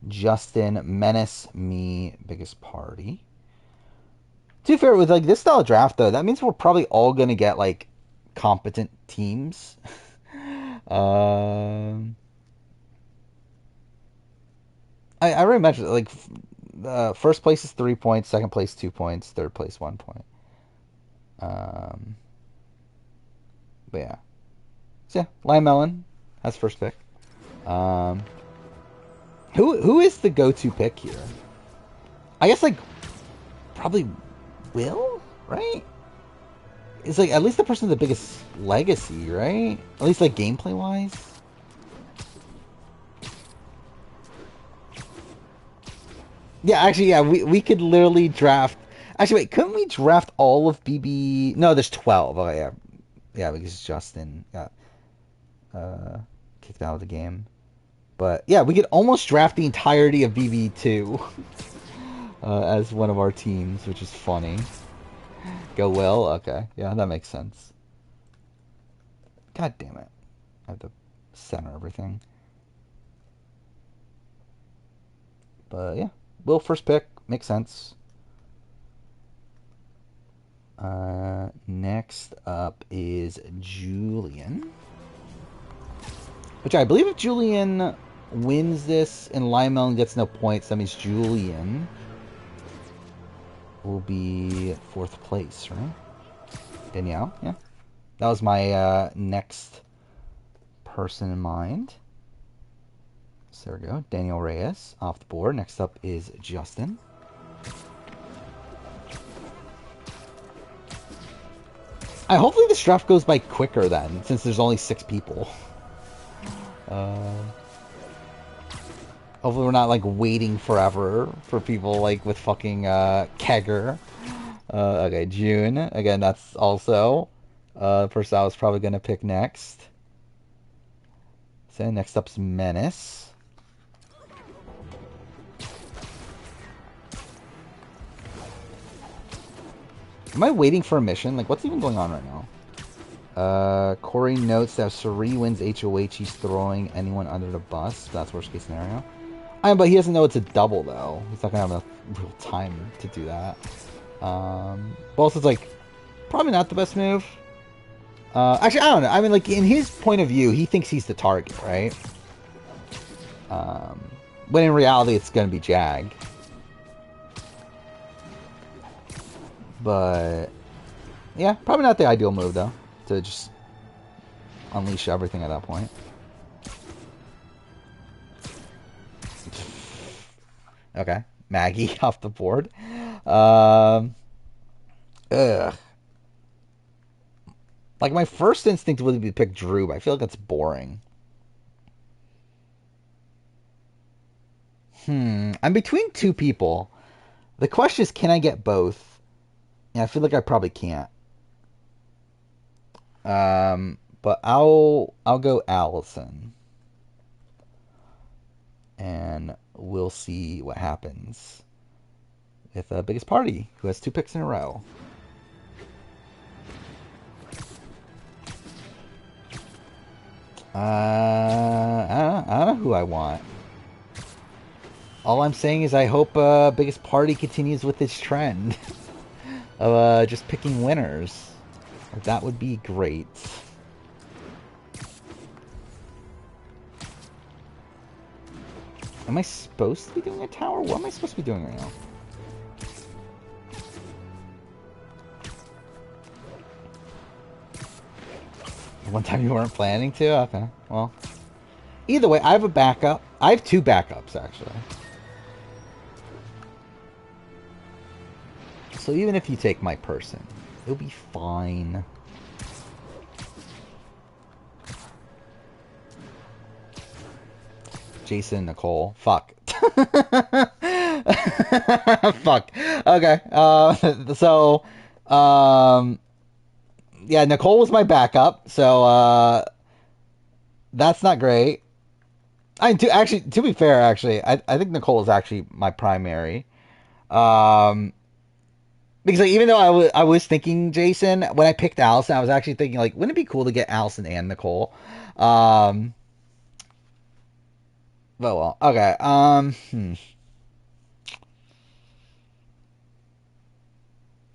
Justin, Menace Me, biggest party. To be fair, with like this style of draft though, that means we're probably all gonna get like competent teams. I already mentioned like first place is 3 points, second place 2 points, third place 1 point. But yeah. So yeah, Lion Melon has first pick. Who is the go-to pick here? I guess like probably Will, right? It's like at least the person with the biggest legacy, right? At least like gameplay wise. Yeah, actually, yeah, we could literally draft. Actually, wait, couldn't we draft all of BB? No, there's 12. Oh yeah, yeah, because Justin got kicked out of the game. But yeah, we could almost draft the entirety of BB2 as one of our teams, which is funny. Go Will? Okay, yeah, that makes sense. God damn it. I have to center everything. But yeah, Will first pick. Makes sense. Next up is Julian. Which I believe if Julian wins this and Lion Melon gets no points, that means Julian will be 4th place, right? Danielle, yeah. That was my next person in mind. So there we go. Daniel Reyes off the board. Next up is Justin. Hopefully this draft goes by quicker then, since there's only 6 people. Hopefully we're not like waiting forever for people like with fucking Kegger. Okay, June. Again, that's also the person I was probably gonna pick next. So next up's Menace. Am I waiting for a mission? Like, what's even going on right now? Corey notes that if Suri wins HOH, he's throwing anyone under the bus. That's worst case scenario. But he doesn't know it's a double, though. He's not going to have enough real time to do that. But also, it's like, probably not the best move. Actually, I don't know. I mean, like, in his point of view, he thinks he's the target, right? When in reality, it's going to be Jag. But, yeah, probably not the ideal move, though. To just unleash everything at that point. Okay. Maggie off the board. Ugh. Like, my first instinct would be to pick Drew, but I feel like that's boring. I'm between 2 people. The question is, can I get both? Yeah, I feel like I probably can't. But I'll go Allison. And we'll see what happens with the biggest party, who has 2 picks in a row. I don't know who I want. All I'm saying is I hope biggest party continues with its trend of just picking winners. That would be great. Am I supposed to be doing a tower? What am I supposed to be doing right now? One time you weren't planning to? Okay, well. Either way, I have a backup. I have 2 backups, actually. So even if you take my person, it'll be fine. Jason and Nicole. Fuck. Fuck. Okay. So, yeah, Nicole was my backup. So, that's not great. To be fair, actually, I think Nicole is actually my primary. Because like, even though I was thinking Jason, when I picked Allison, I was actually thinking like, wouldn't it be cool to get Allison and Nicole? But well, okay. I'm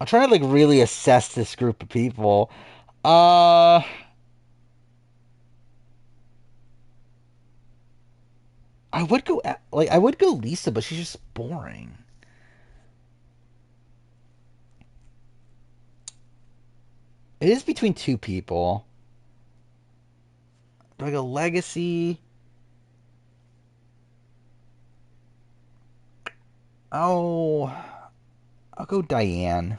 trying to like really assess this group of people. I would go Lisa, but she's just boring. It is between two people. Do I go Legacy? Oh, I'll go Diane.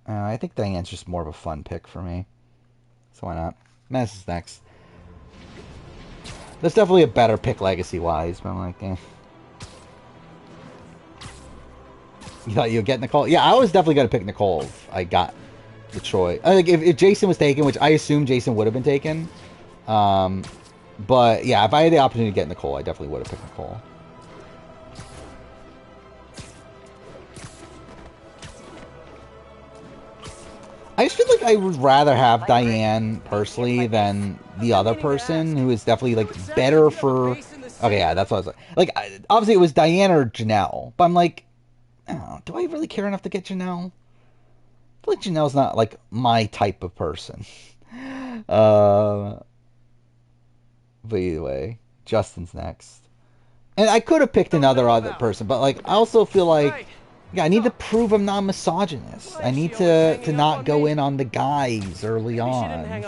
I think Diane's just more of a fun pick for me. So why not? Menace is next. That's definitely a better pick legacy-wise, but I'm like, eh. You thought you'd get Nicole? Yeah, I was definitely going to pick Nicole if I got the choice. I think if Jason was taken, which I assume Jason would have been taken. But yeah, if I had the opportunity to get Nicole, I definitely would have picked Nicole. I just feel like I would rather have Diane personally than the other person who is definitely like better for. Okay, yeah, that's what I was like. Obviously it was Diane or Janelle, but I'm like, oh, do I really care enough to get Janelle? I feel like Janelle's not like my type of person. But either way, Justin's next, and I could have picked another other person, but like I also feel like. Yeah, I need to prove I'm not misogynist. I need to not go in on the guys early on.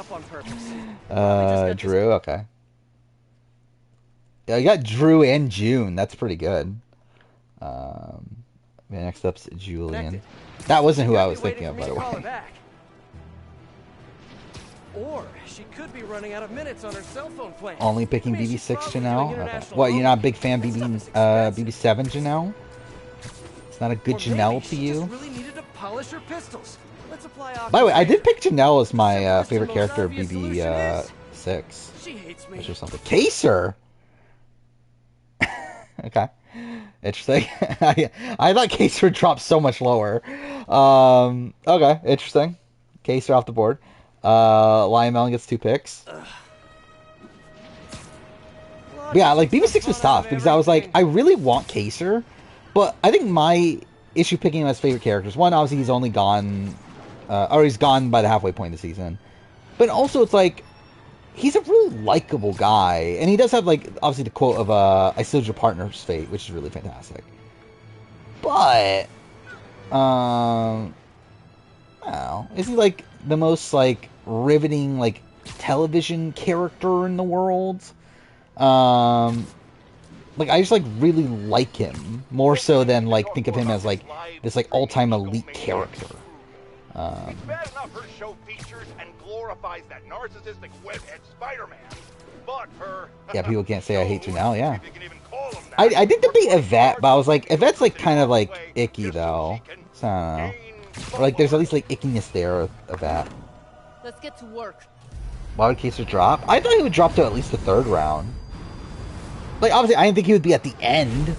Drew, okay. Yeah, I got Drew and June. That's pretty good. Next up's Julian. That wasn't who I was thinking of, by the way. Or she could be running out of minutes on her cell phone plan. Only picking BB6 Janelle? Okay. What, you're not a big fan of BB7 Janelle? Not a good Janelle to you? By the way, I did pick Janelle as my favorite character of BB6. Which is something. Kaser! Okay. Interesting. I thought Kaser would drop so much lower. Okay, interesting. Kaser off the board. Lion Melon gets 2 picks. Yeah, like BB6 was tough because I was like, I really want Kaser. But I think my issue picking him as favorite characters, one, obviously he's only gone, or he's gone by the halfway point of the season. But also it's like, he's a really likable guy. And he does have like, obviously the quote of, I sealed your partner's fate, which is really fantastic. But, I don't know, is he like the most like riveting like television character in the world? Like, I just, like, really like him. More so than, like, think of him as, like, this, like, all-time elite character. It's bad enough her show features and glorifies that narcissistic webhead Spider-Man. But her... Yeah, people can't say I hate you now, yeah. I did debate Yvette, but I was like, Yvette's, like, kind of, like, icky, though. So, I don't know. Or, like, there's at least, like, ickiness there with Yvette. Let's get to work. Why would Kaser drop? I thought he would drop to at least the 3rd round. Like, obviously, I didn't think he would be at the end,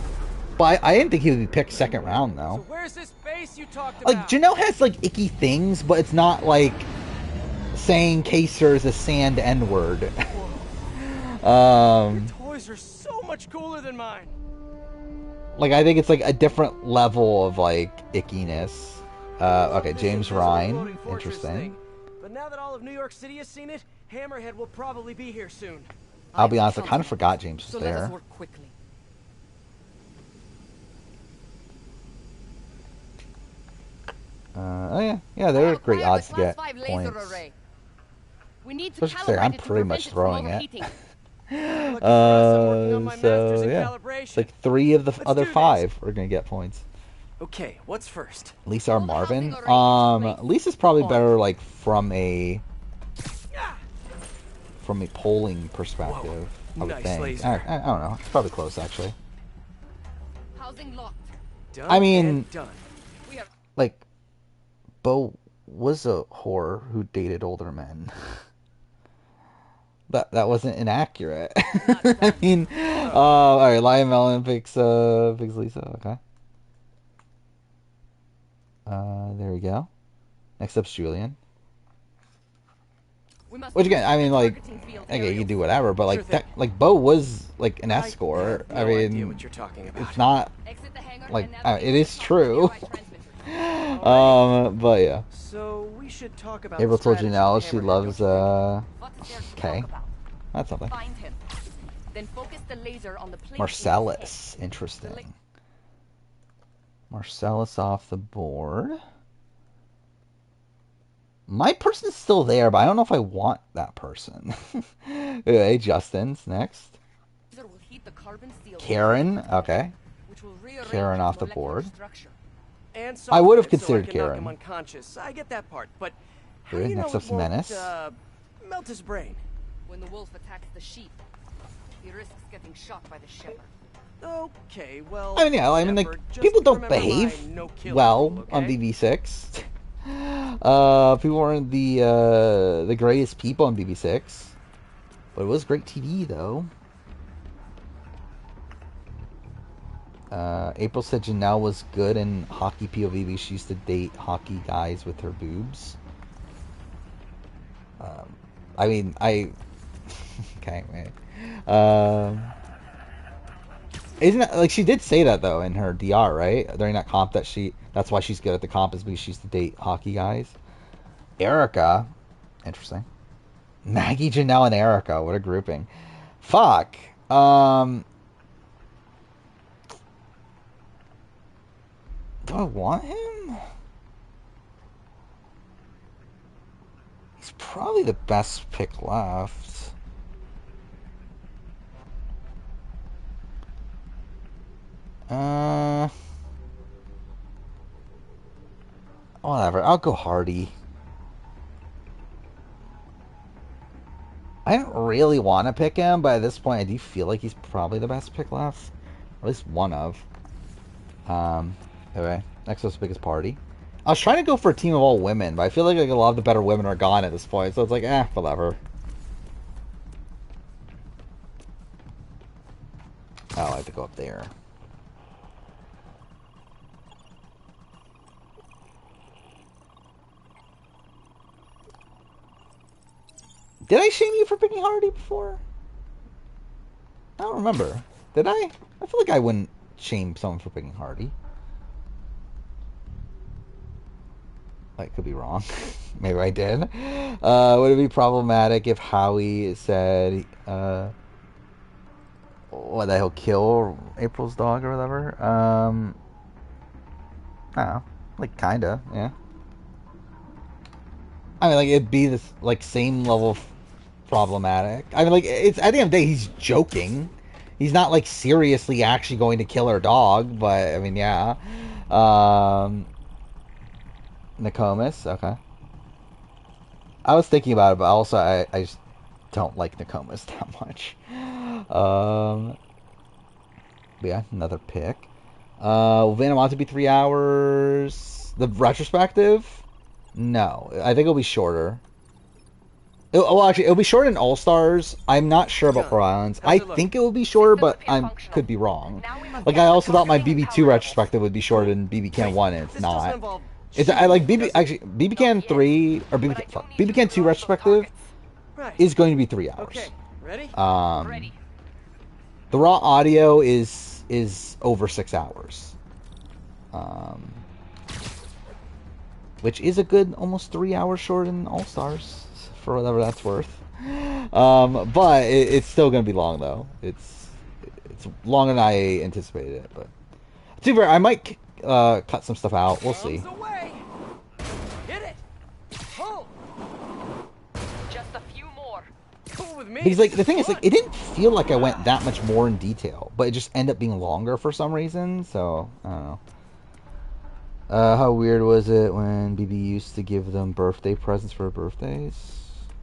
but I didn't think he would be picked 2nd round, though. So where's this base you talked like, about? Janelle has, like, icky things, but it's not, like, saying Kaser is a sand N-word. Your toys are so much cooler than mine. Like, I think it's, like, a different level of, like, ickiness. Okay, James Ryan. Interesting. But now that all of New York City has seen it, Hammerhead will probably be here soon. I'll be honest, I kind of forgot James was there. Let us work quickly. Oh yeah, there are great odds to get points. We need to Especially I'm pretty much throwing it. So yeah, it's like 3 of the other 5 are gonna get points. Okay, what's first? Lisa or Marvin? Lisa's probably better like from from a polling perspective. I would nice think. laser. I don't know. It's probably close, actually. Housing locked. Done I mean, and done. Like, Bo was a whore who dated older men. That wasn't inaccurate. I mean, all right, Lion Melon picks Lisa. Okay. There we go. Next up's Julian. Which again, I mean, like, okay, you can do whatever, but like that, like Bo was like an escort. I mean, what you're talking about. it's not like it is true. But yeah. So we should talk about April told strategy, Janelle she Hammerhead, loves don't Okay, that's something. Find him. Then focus the laser on the plate. Marcellus, interesting. Marcellus off the board. My person's still there, but I don't know if I want that person. Hey, Justin's next. Karen, okay. Karen off the board. And I would have software, considered so I can knock Karen. him unconscious. I get that part, but how Okay, do you next know up's it won't, Menace. Melt his brain? When the wolf attacks the sheep, he risks getting shot by the shepherd. Okay, well. I mean, yeah, I mean, like, shepherd, just people don't remember my behave no-kill well rule, on okay? BB6. People weren't the greatest people on BB6. But it was great TV, though. April said Janelle was good in hockey POV because she used to date hockey guys with her boobs. I mean, okay, wait. Isn't that, like, she did say that, though, in her DR, right? During that comp, that's why she's good at the comp, is because she used to date hockey guys. Erica. Interesting. Maggie, Janelle, and Erica. What a grouping. Fuck. Do I want him? He's probably the best pick left. Whatever. I'll go Hardy. I don't really want to pick him, but at this point I do feel like he's probably the best pick left. Or at least one of. Anyway, next up's biggest party. I was trying to go for a team of all women, but I feel like a lot of the better women are gone at this point, so it's like, whatever. Oh, I have to go up there. Did I shame you for picking Hardy before? I don't remember. Did I? I feel like I wouldn't shame someone for picking Hardy. I could be wrong. Maybe I did. Would it be problematic if Howie said, that he'll kill April's dog or whatever? I don't know. Like, kinda, yeah. I mean, like, it'd be this, like, same level of problematic. I mean, like, it's at the end of the day, he's joking. He's not, like, seriously actually going to kill her dog, but, I mean, yeah. Nokomis, okay. I was thinking about it, but also I just don't like Nokomis that much. But yeah, another pick. Will Vanamont be 3 hours? The retrospective? No, I think it'll be shorter. Actually, it'll be shorter in All Stars. I'm not sure about Pro Islands. I think it will be shorter, but I could be wrong. Like, I also thought my BB2 retrospective would be shorter than BB Can 1, and it's not. I like BB Can 3 or BB Can 2 retrospective is going to be 3 hours. Okay, ready? The raw audio is over 6 hours. Which is a good almost 3 hours shorter than All Stars, for whatever that's worth. But it's still going to be long, though. It's longer than I anticipated it. But to be fair, I might cut some stuff out. We'll see. Hit it. Pull. Just a few more. Pull with me. Because, like, the thing is, like, it didn't feel like I went that much more in detail, but it just ended up being longer for some reason. So I don't know. How weird was it when BB used to give them birthday presents for birthdays?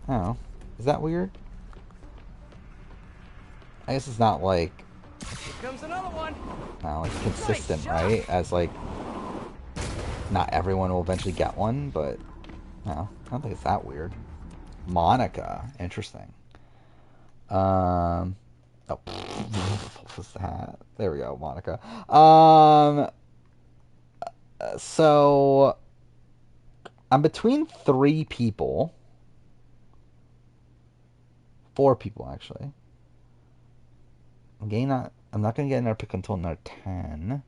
I don't know. Is that weird? I guess it's not like Here comes another one. not like consistent, right? As like not everyone will eventually get one, but no, I don't think it's that weird. Monica, interesting. Oh, what was that? There we go, Monica. So I'm between 3 people. 4 people, actually. I'm not gonna get another pick until another 10.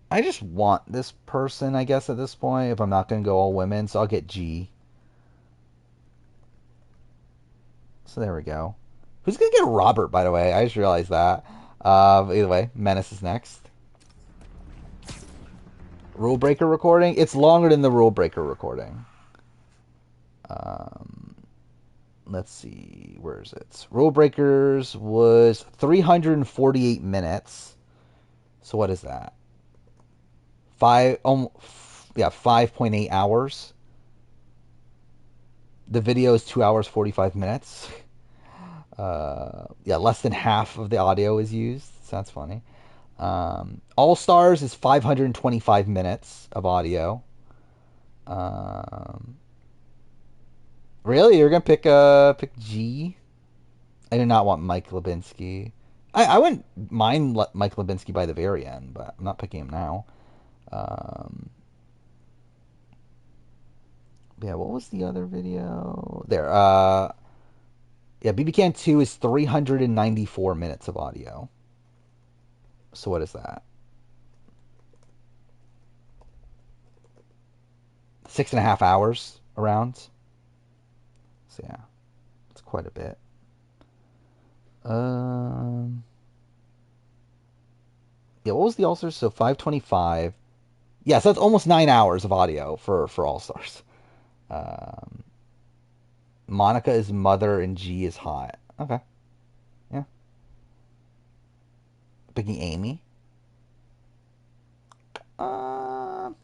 I just want this person, I guess, at this point, if I'm not gonna go all women, so I'll get G. So there we go. Who's gonna get Robert, by the way? I just realized that. Either way, Menace is next. Rule Breaker recording? It's longer than the Rule Breaker recording. Let's see, where is it? Rule Breakers was 348 minutes. So what is that? 5.8 hours. The video is 2 hours 45 minutes. Less than half of the audio is used. So that's funny. All Stars is 525 minutes of audio. Really? You're gonna pick G? I do not want Mike Lebinsky. I wouldn't mind Mike Lebinsky by the very end, but I'm not picking him now. What was the other video? There. BB Can 2 is 394 minutes of audio. So what is that? 6.5 hours around. So yeah, it's quite a bit. What was the All Stars? So 525. Yeah, so that's almost 9 hours of audio for All Stars. Monica is mother and G is hot. Okay. Yeah. Picking Amy. Not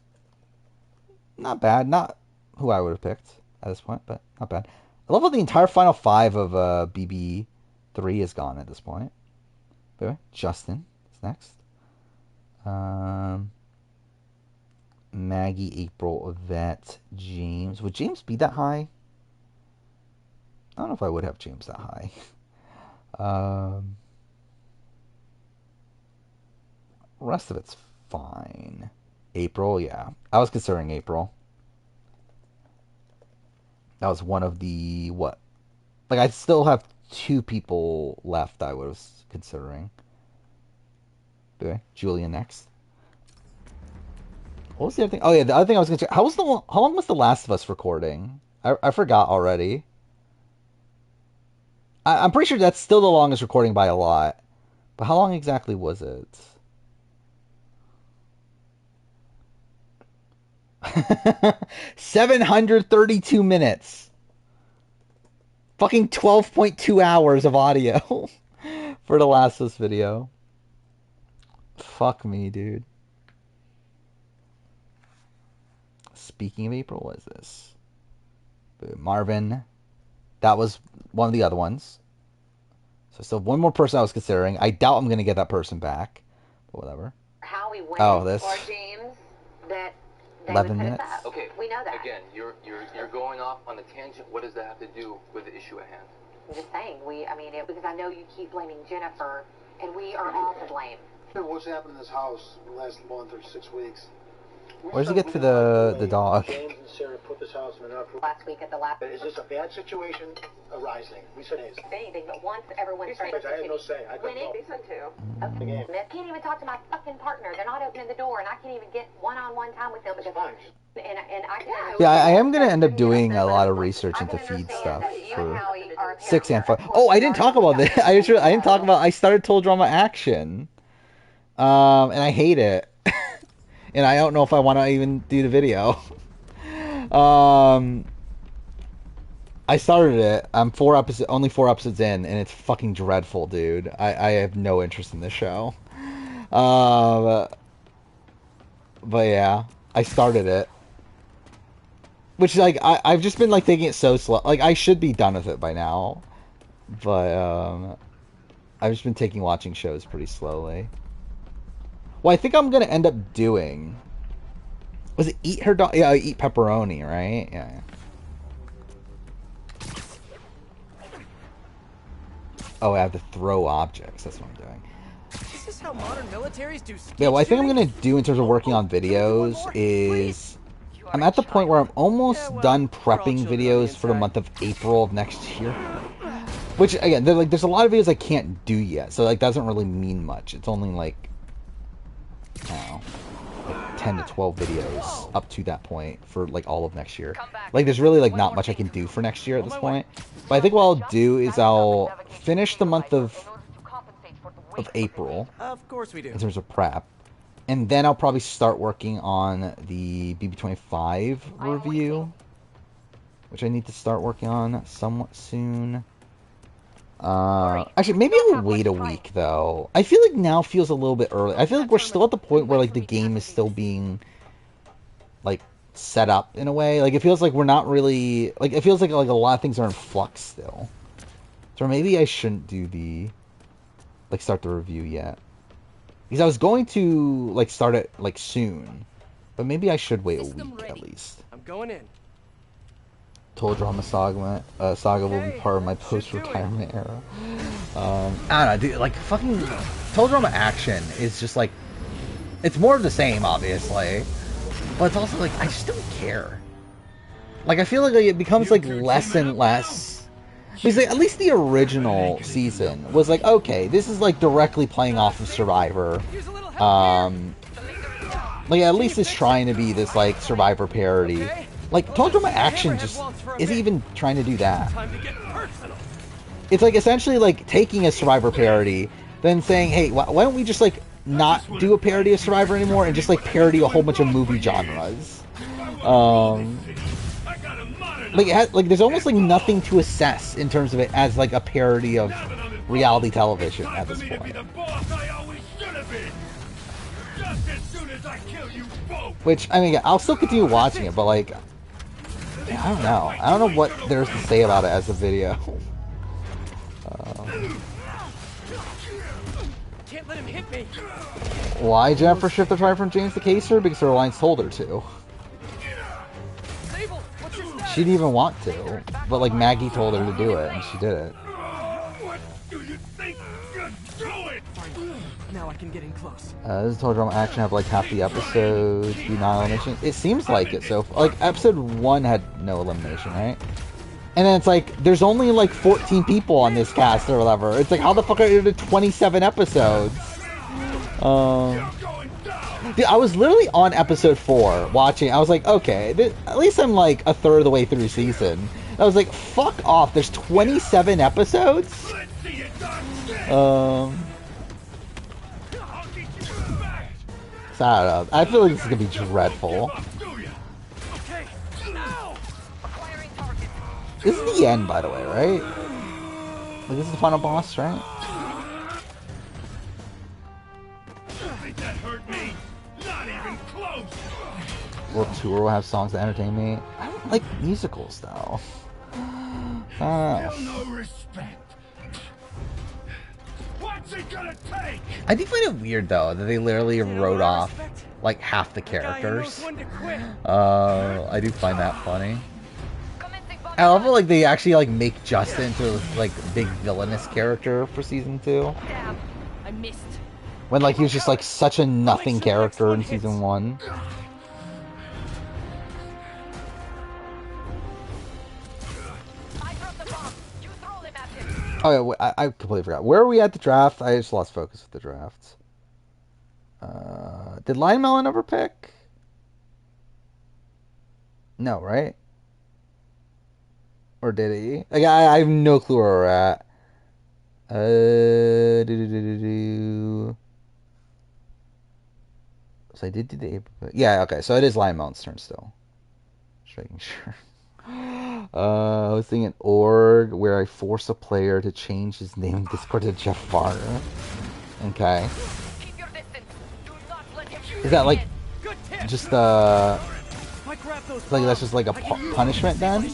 bad. Not who I would have picked at this point, but not bad. I love how the entire final 5 of BB3 is gone at this point. Anyway, Justin is next. Maggie, April, Yvette, James. Would James be that high? I don't know if I would have James that high. Rest of it's fine. April, yeah. I was considering April. That was one of the, what? Like, I still have 2 people left I was considering. Okay, Julia next. What was the other thing? Oh, yeah, the other thing I was considering. How long was The Last of Us recording? I forgot already. I'm pretty sure that's still the longest recording by a lot. But how long exactly was it? $732 minutes. Fucking 12.2 hours of audio for the Last of Us video. Fuck me, dude. Speaking of April, what is this? Marvin. That was one of the other ones. So still one more person I was considering. I doubt I'm going to get that person back. But whatever. How we went this. for James, that 11 minutes. Okay. We know that. Again, you're going off on a tangent. What does that have to do with the issue at hand? I'm just saying, because I know you keep blaming Jennifer, and we are all to blame. What's happened in this house in the last month or 6 weeks? Where's he get for the dog? James and Sarah put this house in an uproar. Last week at the lab. Is this a bad situation arising? We said hey. Anything, but once everyone starts. I had no say. I couldn't Winnie, know. too. Okay. I can't even talk to my fucking partner. They're not opening the door, and I can't even get one-on-one time with them because. And I can. Yeah, I am gonna end up doing a lot of research into feed stuff for 6 and 5. Oh, I didn't talk about this. I didn't talk about. I started Total Drama Action, and I hate it, and I don't know if I want to even do the video. I started it. I'm only 4 episodes in, and it's fucking dreadful, dude. I have no interest in this show. But yeah, I started it. Which, like, I've just been, like, taking it so slow. Like, I should be done with it by now. But, I've just been watching shows pretty slowly. Well, I think I'm gonna end up doing... Was it Eat Her Dog? Yeah, Eat Pepperoni, right? Yeah. Oh, I have to throw objects. That's what I'm doing. This is how modern militaries do. Yeah, what I think I'm gonna do in terms of working on videos is... I'm at the point where I'm almost done prepping videos for the month of April of next year. Which, again, there's a lot of videos I can't do yet, so, like, doesn't really mean much. It's only, like, I don't know, like 10 to 12 videos up to that point for, like, all of next year. Like, there's really, like, not much I can do for next year at this point. But I think what I'll do is I'll finish the month of April, Of course we do. in terms of prep. And then I'll probably start working on the BB25 review, which I need to start working on somewhat soon. Actually, maybe I'll wait a week, though. I feel like now feels a little bit early. I feel like we're still at the point where, like, the game is still being, like, set up in a way. Like, it feels like we're not really... Like, it feels like a lot of things are in flux still. So maybe I shouldn't do the... Like, start the review yet. Because I was going to, like, start it, like, soon. But maybe I should wait a week, at least. I'm going in. Total Drama Saga will be part of my post-retirement era. I don't know, dude. Like, fucking Total Drama Action is just like, it's more of the same, obviously, but it's also like I just don't care. Like, I feel like it becomes like less and less. Because like, at least the original season was like, okay, this is like directly playing off of Survivor. Like, at least it's trying to be this like Survivor parody. Like, Total Drama Action just isn't even trying to do that. It's like essentially like taking a Survivor parody, then saying, hey, why don't we just like not do a parody of Survivor anymore and just like parody a whole bunch of movie genres. Like there's almost like nothing to assess in terms of it as like a parody of reality television at this point. Which, I mean, I'll still continue watching it, but like, I don't know. I don't know what there's to say about it as a video. Can't let him hit me. Why Jennifer Shifter tried from James to Caser? Because her alliance told her to. She didn't even want to, but like Maggie told her to do it, and she did it. What do you think you're doing? Now I can get in close. This is Total Drama Action have like half the episodes be non-elimination. It seems like it. So like episode 1 had no elimination, right? And then it's like there's only like 14 people on this cast or whatever. It's like how the fuck are there 27 episodes? Dude, I was literally on episode 4 watching. I was like, okay, at least I'm like a third of the way through season. I was like, fuck off. There's 27 episodes. So I don't know. I feel like this is gonna be dreadful. This is the end, by the way, right? Like, this is the final boss, right? World Tour will have songs that entertain me. I don't like musicals, though. No respect. What's it gonna take? I do find it weird, though, that they literally wrote off, like, half the characters. I do find that funny. I love it, like, they actually, like, make Justin into, like, big villainous character for season 2. Damn, I missed. When, like, he was just, like, such a nothing character in season 1. Oh, yeah, wait, I completely forgot. Where are we at the draft? I just lost focus with the draft. Did Lion Melon ever pick? No, right? Or did he? Like, I have no clue where we're at. So I did do the April pick. Yeah, okay, so it is Lion Melon's turn still. Just making sure. I was thinking org where I force a player to change his name in Discord to Jeff Varner. Okay. Is that like just If I grab those Like that's just like a punishment then,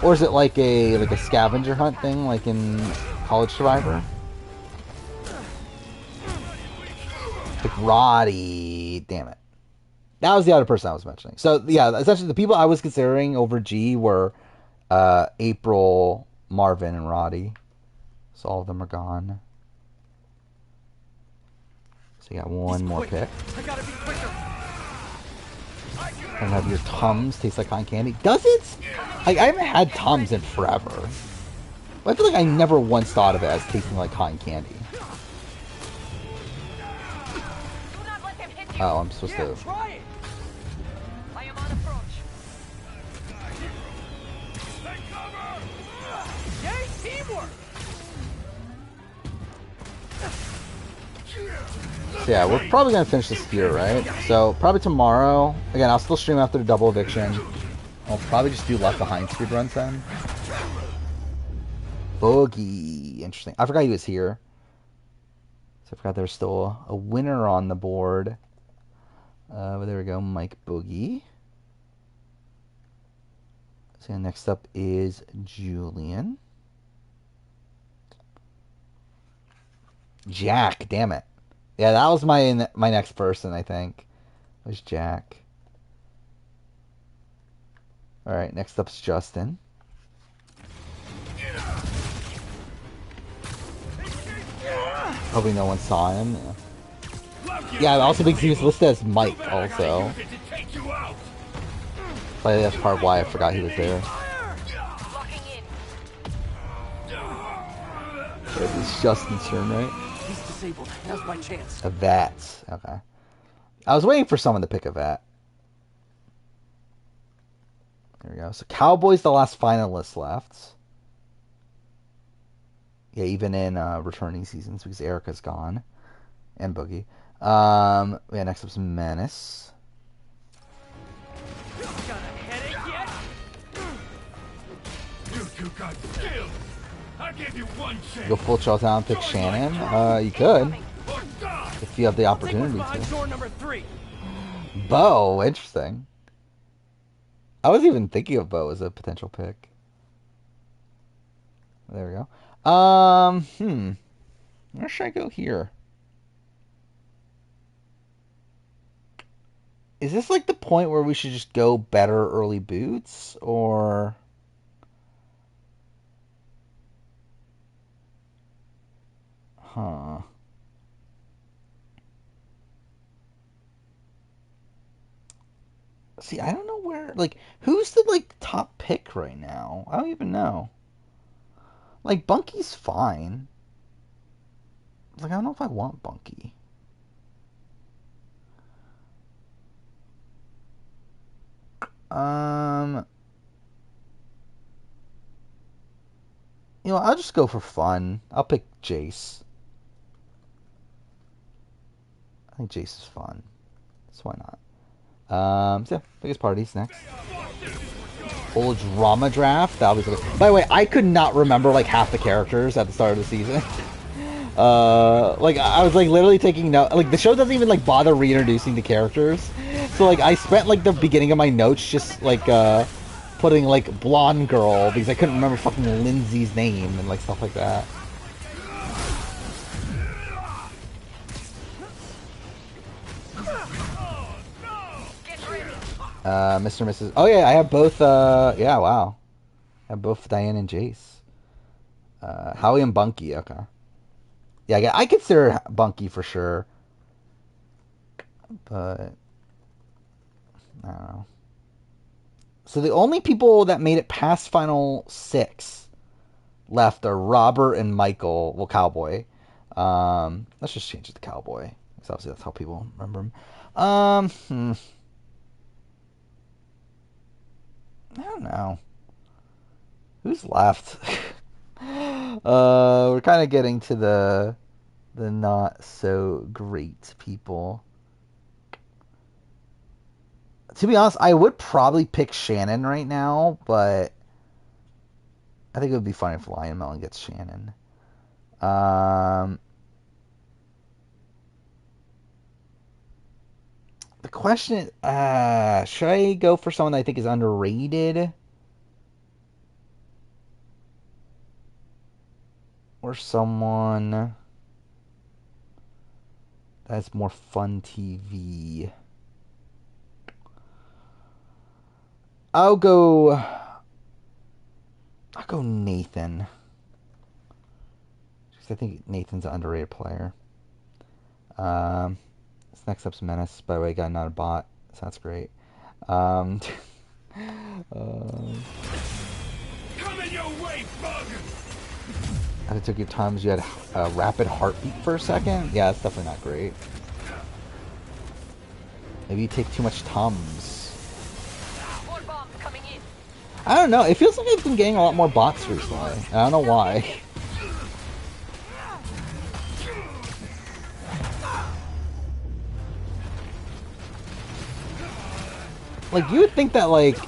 or is it like a scavenger hunt thing, like in College Survivor? Like Roddy, damn it. That was the other person I was mentioning. So yeah, essentially the people I was considering over G were April, Marvin, and Roddy. So all of them are gone. So you got one more pick. I gotta be quicker. And have your Tums taste like cotton candy. Does it? I haven't had Tums in forever. But I feel like I never once thought of it as tasting like cotton candy. Oh, I'm supposed to... Try it. I am on approach. Yay, teamwork. So yeah, we're probably going to finish this here, right? So probably tomorrow. Again, I'll still stream after the double eviction. I'll probably just do Left Behind speedruns then. Boogie. Interesting. I forgot he was here. So I forgot there's still a winner on the board. But there we go, Mike Boogie. So next up is Julian. Jack, damn it. Yeah, that was my next person, I think. It was Jack. Alright, next up's Justin. Hoping no one saw him. Yeah, also because he was listed as Mike, also. But that's part of why I forgot he was there. It's Justin's turn, right? He's disabled. Now's my chance. A vat. Okay. I was waiting for someone to pick a vat. There we go. So Cowboy's the last finalist left. Yeah, even in returning seasons because Erica's gone. And Boogie. Yeah, next up's Menace. Got a headache yet? You two got skills. I give you one chance. Go full Charltown and pick Shannon. You could. If you have the opportunity to. Door number 3. Bo, interesting. I was even thinking of Bo as a potential pick. There we go. Where should I go here? Is this like the point where we should just go better early boots, or... Huh. See, I don't know where, like, who's the, like, top pick right now? I don't even know. Like, Bunky's fine. Like, I don't know if I want Bunky. You know, I'll just go for fun. I'll pick Jace. I think Jace is fun. So why not? So yeah, biggest parties next. Full drama draft. That'll be good. By the way, I could not remember like half the characters at the start of the season. Like I was like literally taking note. Like the show doesn't even like bother reintroducing the characters. So like I spent like the beginning of my notes just like putting like blonde girl because I couldn't remember fucking Lindsay's name and like stuff like that. Mr. and Mrs. Oh yeah, I have both. Yeah, wow. I have both Diane and Jace. Howie and Bunky. Okay. Yeah, I consider Bunky for sure. But I don't know. So the only people that made it past Final 6 left are Robert and Michael. Well, Cowboy. Let's just change it to Cowboy. Because obviously that's how people remember him. I don't know. Who's left? We're kind of getting to the not so great people. To be honest, I would probably pick Shannon right now, but I think it would be funny if Lion Melon gets Shannon. The question is, should I go for someone that I think is underrated? Or someone that's more fun TV? I'll go Nathan. Because I think Nathan's an underrated player. This next up's Menace. By the way, got not a bot, so that's great. Coming your way, bug! It took you times you had a rapid heartbeat for a second? Yeah, that's definitely not great. Maybe you take too much Tums. I don't know. It feels like I've been getting a lot more bots recently. I don't know why. Like, you would think that, like...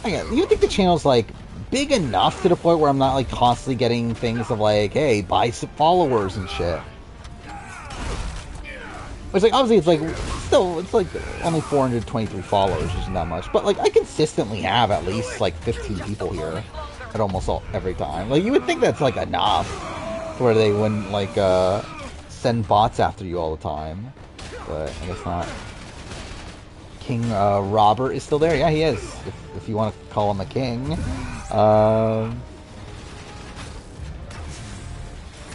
You would think the channel's, like, big enough to the point where I'm not, like, constantly getting things of, like, hey, buy some followers and shit. It's like, obviously, it's like, still, it's like only 423 followers, which isn't that much. But, like, I consistently have at least, like, 15 people here at almost every time. Like, you would think that's, like, enough where they wouldn't, like, send bots after you all the time. But I guess not. King Robert is still there. Yeah, he is. If you want to call him a king.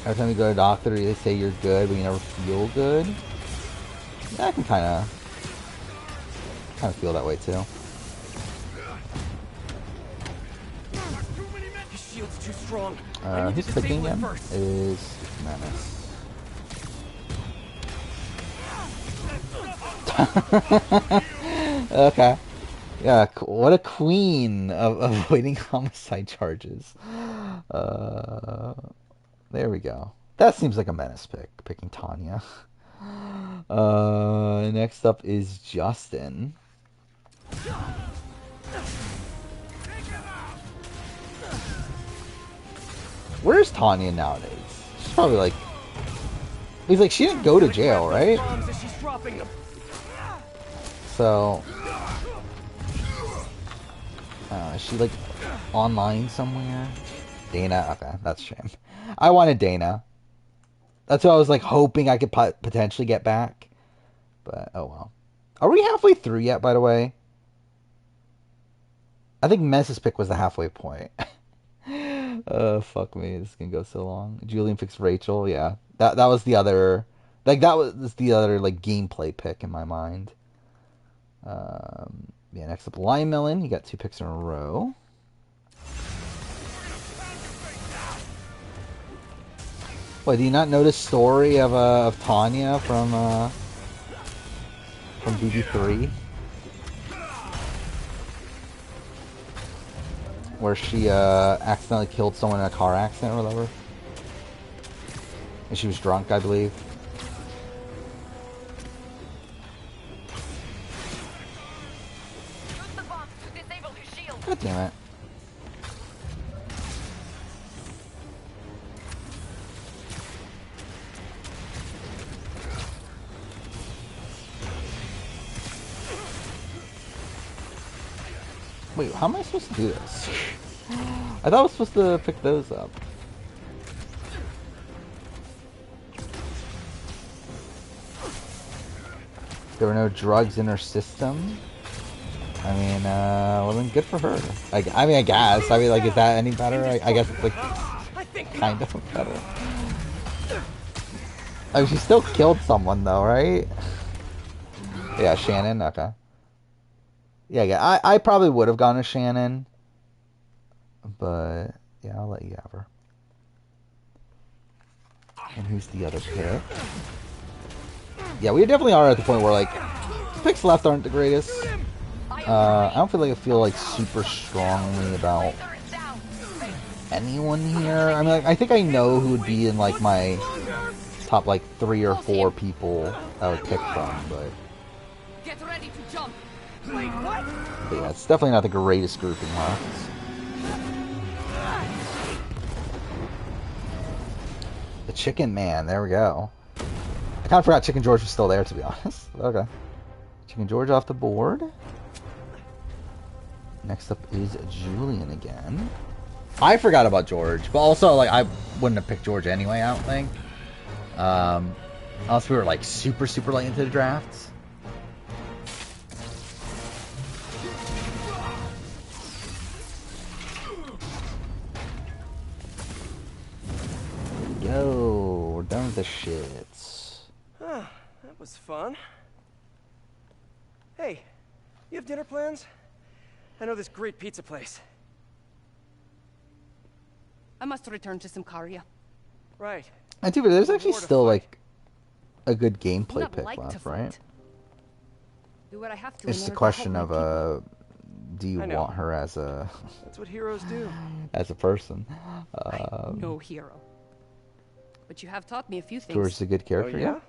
Every time you go to the doctor, they say you're good, but you never feel good. Yeah, I can kind of feel that way too. His shield's too strong. Who's picking him? Is Menace. Okay. Yeah, what a queen of avoiding homicide charges. There we go. That seems like a Menace pick, picking Tanya. Next up is Justin. Where's Tanya nowadays? She's probably like... He's like, she didn't go to jail, right? So... is she like online somewhere? Dana? Okay, that's a shame. I wanted Dana. That's what I was like hoping I could potentially get back. But, oh well. Are we halfway through yet, by the way? I think Menace's pick was the halfway point. Fuck me. This is gonna go so long. Julian picks Rachel. Yeah. That was the other... Like, that was the other, like, gameplay pick in my mind. Yeah, next up, Lime Melon. You got 2 picks in a row. What, do you not know the story of Tanya from BB3? Where she accidentally killed someone in a car accident or whatever. And she was drunk, I believe. God damn it. Wait, how am I supposed to do this? I thought I was supposed to pick those up. There were no drugs in her system. I mean, well then good for her. Like, I mean, I guess. I mean, like, is that any better? I guess it's like kind of better. I mean, she still killed someone though, right? Yeah, Shannon. Okay. Yeah. I probably would have gone to Shannon, but yeah, I'll let you have her. And who's the other pick? Yeah, we definitely are at the point where like picks left aren't the greatest. I don't feel like I feel like super strongly about anyone here. I mean, like, I think I know who would be in like my top like 3 or 4 people I would pick from, but Get ready to jump. Wait, what? But yeah, it's definitely not the greatest grouping, huh? The Chicken Man, there we go. I kind of forgot Chicken George was still there, to be honest. Okay. Chicken George off the board. Next up is Julian again. I forgot about George, but also like I wouldn't have picked George anyway. I don't think. Unless we were like super late into the drafts. Yo, we're done with the shits. Huh, that was fun. Hey, you have dinner plans? I know this great pizza place. I must return to Simcaria. Right. And too, but there's actually still like a good gameplay pick like left, right? Do what I have to. It's just a question of do you want her as a? That's what heroes do. As a person. No hero. But you have taught me a few things. George's a good character. Oh, yeah?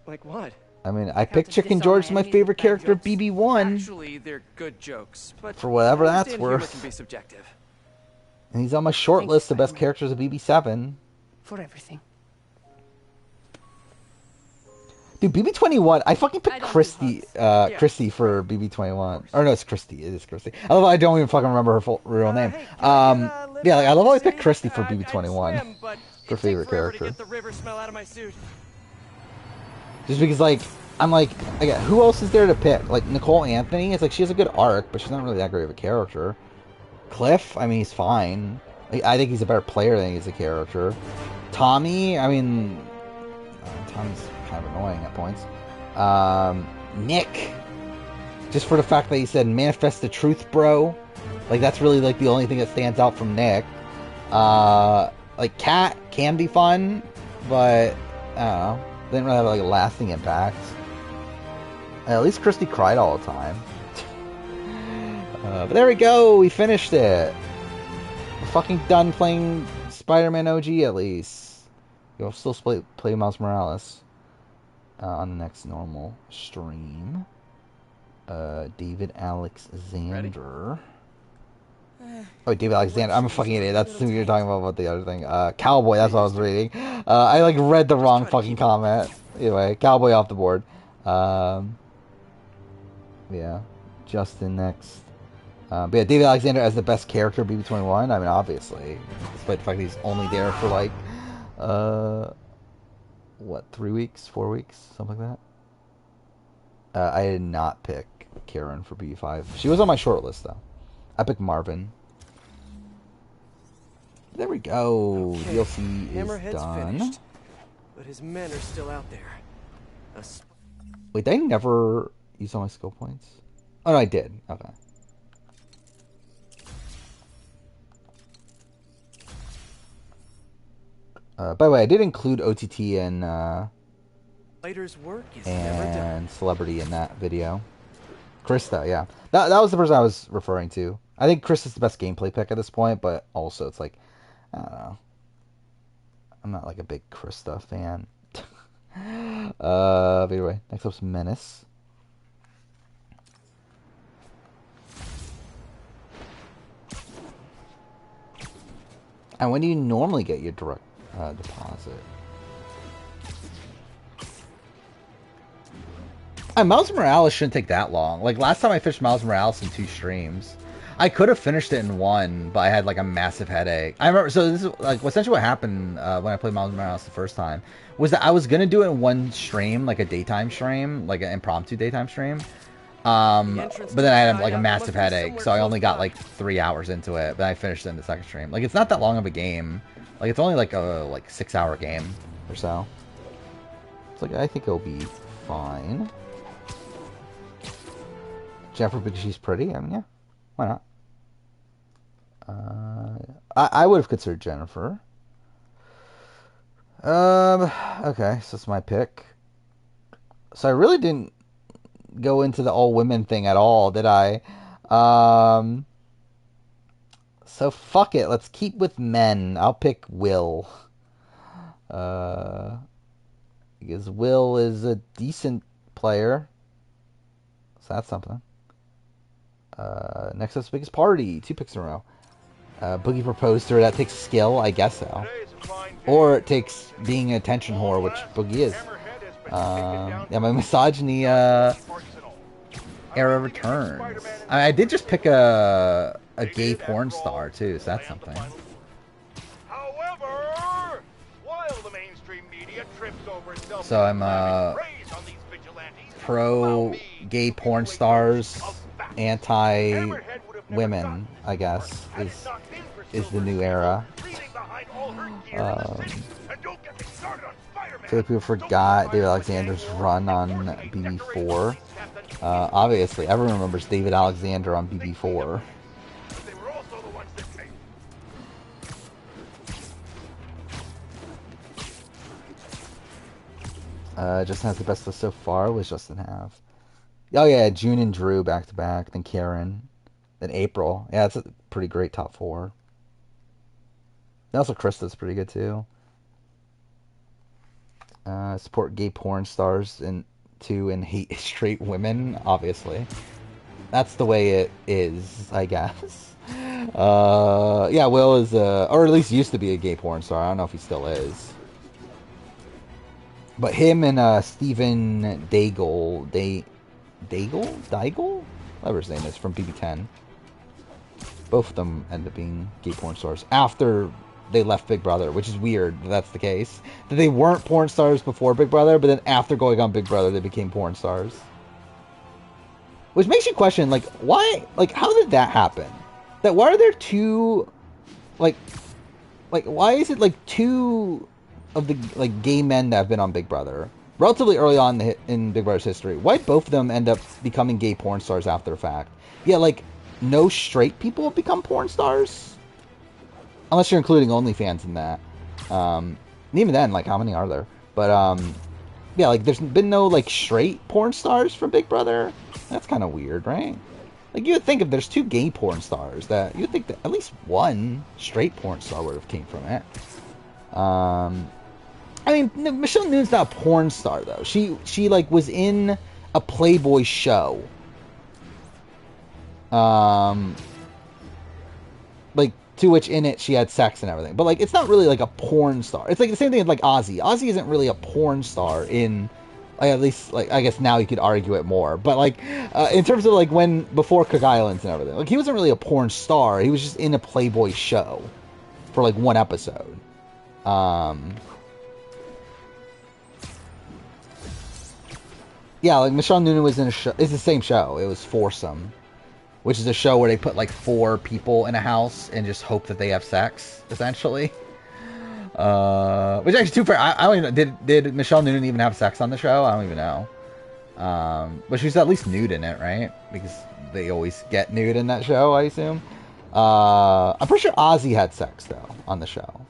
Like what? I mean, I picked Chicken George as my favorite character, BB1. Actually, they're good jokes, but for whatever that's humor worth. Can be subjective. And he's on my short list of best characters of BB7. For everything. Dude, BB21, I fucking picked Christy for BB21. Or no, it's Christy. It is Christy. I love how I don't even fucking remember her full real name. Yeah, like, I love how I picked Christy for BB21. For favorite character. Get the river smell out of my suit. Just because, like, I'm like, again, who else is there to pick? Like, Nicole Anthony, it's like, she has a good arc, but she's not really that great of a character. Cliff, I mean, he's fine. I think he's a better player than he's a character. Tommy, I mean, Tommy's kind of annoying at points. Nick, just for the fact that he said, manifest the truth, bro. Like, that's really, like, the only thing that stands out from Nick. Like, Kat can be fun, but, I don't know. They didn't really have, like, a lasting impact. At least Christy cried all the time. But there we go, we finished it. We're fucking done playing Spider-Man OG, at least. You'll still play Miles Morales on the next normal stream. David Alexander. Oh, David Alexander. I'm a fucking idiot. That's who you're talking about the other thing. Cowboy, that's what I was reading. I, like, read the wrong fucking comment. Anyway, Cowboy off the board. Yeah. Justin next. But yeah, David Alexander as the best character, BB21. I mean, obviously. Despite the fact that he's only there for, like, what, 3 weeks? 4 weeks? Something like that? I did not pick Karen for BB5. She was on my short list, though. I picked Marvin. There we go. Okay. DLC is done. Finished, but his men are still out there. Wait, did I never use all my skill points? Oh, no, I did. Okay. By the way, I did include OTT and Celebrity in that video. Krista, yeah. That was the person I was referring to. I think Krista's the best gameplay pick at this point, but also it's like, I don't know. I'm not like a big Krista fan. But anyway, next up's Menace. And when do you normally get your direct deposit? Miles Morales shouldn't take that long. Like, last time I finished Miles Morales in 2 streams. I could have finished it in 1, but I had, like, a massive headache. I remember, so this is, like, essentially what happened when I played Miles Morales the first time, was that I was going to do it in 1 stream, like a daytime stream, like an impromptu daytime stream. But then I had, like, a massive headache, so I only got, like, 3 hours into it, but I finished it in the second stream. Like, it's not that long of a game. Like, it's only, like, a, 6-hour game or so. It's like, I think it'll be fine. Jennifer, because she's pretty? I mean, yeah. Why not? I would have considered Jennifer. Okay, so it's my pick. So I really didn't go into the all-women thing at all, did I? So fuck it, let's keep with men. I'll pick Will. Because Will is a decent player. So that's something. Next up's Biggest Party. 2 picks in a row. Boogie proposed to her. That takes skill, I guess so. Or it takes being an attention whore, which Boogie is. Yeah, my misogyny era returns. I did just pick a gay porn star too, so that's something. However, while the mainstream media trips over itself, So I'm pro gay porn stars, anti women, I guess, is the new era. So people forgot David Alexander's run on BB4. Obviously, everyone remembers David Alexander on BB4. Justin has the best list so far. What does Justin have? Oh yeah, June and Drew back to back, then Karen, then April. Yeah, it's a pretty great top 4. And also Krista's pretty good too. Support gay porn stars and hate straight women, obviously. That's the way it is, I guess. Yeah, Will is, or at least used to be a gay porn star. I don't know if he still is. But him and Stephen Daigle, whatever his name is, from BB10. Both of them end up being gay porn stars after they left Big Brother, which is weird that that's the case. That they weren't porn stars before Big Brother, but then after going on Big Brother, they became porn stars. Which makes you question, like, why, like, how did that happen? That why are there two, like, why is it, like, two of the, like, gay men that have been on Big Brother, relatively early on in Big Brother's history, why both of them end up becoming gay porn stars after the fact? Yeah, like, no straight people have become porn stars? Unless you're including OnlyFans in that. And even then, like, how many are there? But, yeah, like, there's been no, like, straight porn stars from Big Brother? That's kind of weird, right? Like, you would think if there's 2 gay porn stars, that you would think that at least one straight porn star would have came from it. I mean, Michelle Noon's not a porn star, though. She like, was in a Playboy show. Like, to which in it she had sex and everything. But, like, it's not really, like, a porn star. It's, like, the same thing with, like, Ozzy. Ozzy isn't really a porn star in... Like, at least, like, I guess now you could argue it more. But, like, in terms of, like, before Cook Islands and everything. Like, he wasn't really a porn star. He was just in a Playboy show. For, like, one episode. Yeah, like, Michelle Noonan was in a show... It's the same show. It was Foursome. Which is a show where they put, like, 4 people in a house and just hope that they have sex, essentially. Which actually, too fair. I don't even know. Did Michelle Noonan even have sex on the show? I don't even know. But she's at least nude in it, right? Because they always get nude in that show, I assume. I'm pretty sure Ozzy had sex, though, on the show.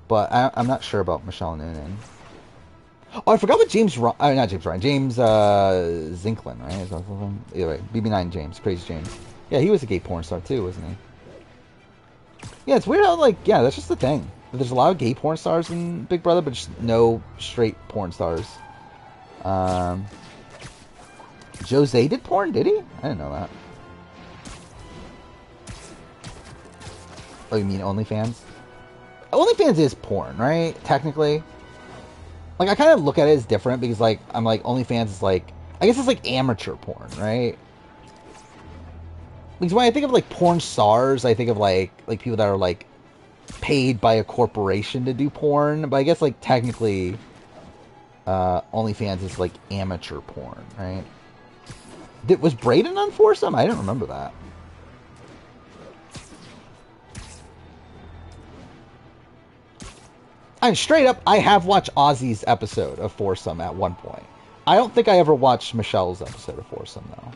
But I'm not sure about Michelle Noonan. Oh, I forgot what James Zinklin, right? Is that either way, BB9 James, Crazy James. Yeah, he was a gay porn star too, wasn't he? Yeah, it's weird how, like, yeah, that's just the thing. There's a lot of gay porn stars in Big Brother, but just no straight porn stars. Jose did porn, did he? I didn't know that. Oh, you mean OnlyFans? OnlyFans is porn, right? Technically. Like, I kind of look at it as different because, like, I'm like, OnlyFans is like, I guess it's like amateur porn, right? Because when I think of, like, porn stars, I think of, like people that are, like, paid by a corporation to do porn. But I guess, like, technically, OnlyFans is, like, amateur porn, right? Was Brayden on Foursome? I didn't remember that. And straight up, I have watched Ozzy's episode of Foursome at one point. I don't think I ever watched Michelle's episode of Foursome, though.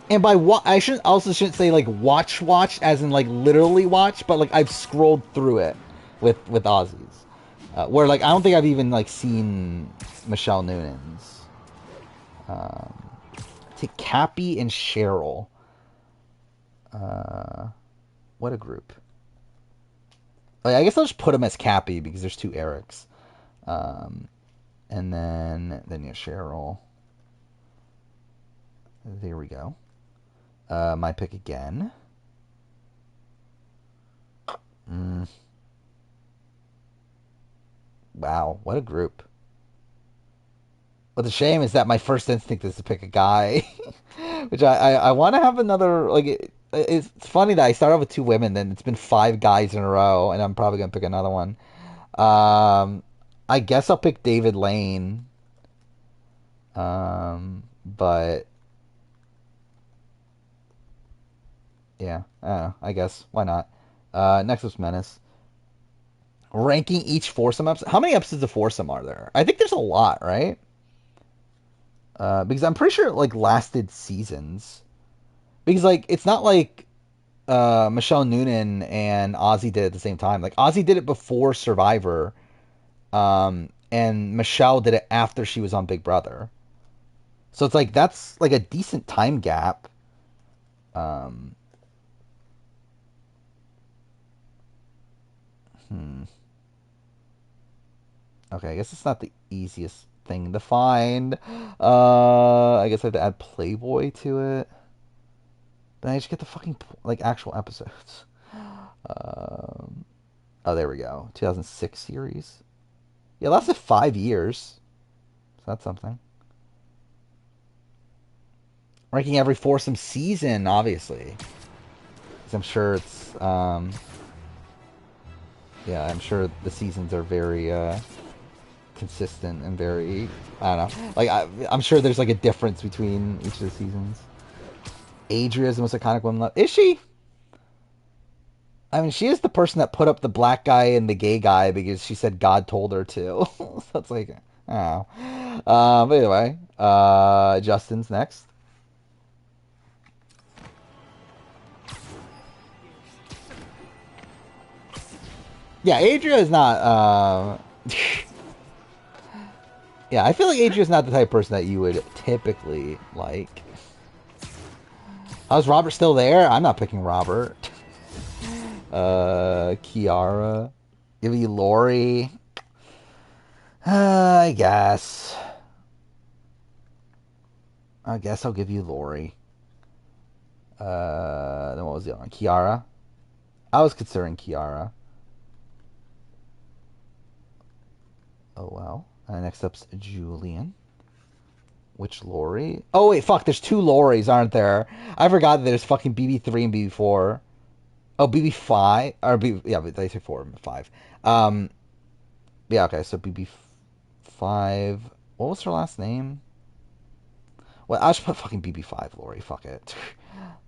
And by I shouldn't say, like, watch, as in, like, literally watch, but, like, I've scrolled through it with Ozzy's. Where, like, I don't think I've even, like, seen Michelle Noonan's. Take Cappy and Cheryl. What a group. I guess I'll just put them as Cappy because there's 2 Erics. And then yeah, Cheryl. There we go. My pick again. Wow, what a group. But the shame is that my first instinct is to pick a guy, which I want to have another, like, it's funny that I started with 2 women, then it's been 5 guys in a row, and I'm probably going to pick another one. I guess I'll pick David Lane. But yeah, I don't know, I guess. Why not? Nexus Menace. Ranking each foursome episode. How many episodes of foursome are there? I think there's a lot, right? Because I'm pretty sure it, like, lasted seasons. Because, like, it's not like Michelle Noonan and Ozzy did it at the same time. Like, Ozzy did it before Survivor, and Michelle did it after she was on Big Brother. So it's like, that's like a decent time gap. Okay, I guess it's not the easiest thing to find. I guess I have to add Playboy to it. Then I just get the fucking, like, actual episodes. Oh, there we go. 2006 series. Yeah, it lasted 5 years. So that's something. Ranking every foursome season, obviously. Because I'm sure it's, yeah, I'm sure the seasons are very, consistent and very, I don't know. Like, I'm sure there's, like, a difference between each of the seasons. Adria is the most iconic woman left. Is she? I mean, she is the person that put up the black guy and the gay guy because she said God told her to. So it's like, I don't know. But anyway, Justin's next. Yeah, Adria is not, yeah, I feel like Adria is not the type of person that you would typically like. Oh, is Robert still there? I'm not picking Robert. Kiara. Give you Lori. I guess. I guess I'll give you Lori. Then what was the other one? Kiara? I was considering Kiara. Oh, well. Next up's Julian. Which Lori? Oh, wait, fuck. There's 2 Loris, aren't there? I forgot that there's fucking BB3 and BB4. Oh, BB5. Or BB... Yeah, but they say 4 and 5. Yeah, okay, so BB5... What was her last name? Well, I'll just put fucking BB5, Lori. Fuck it.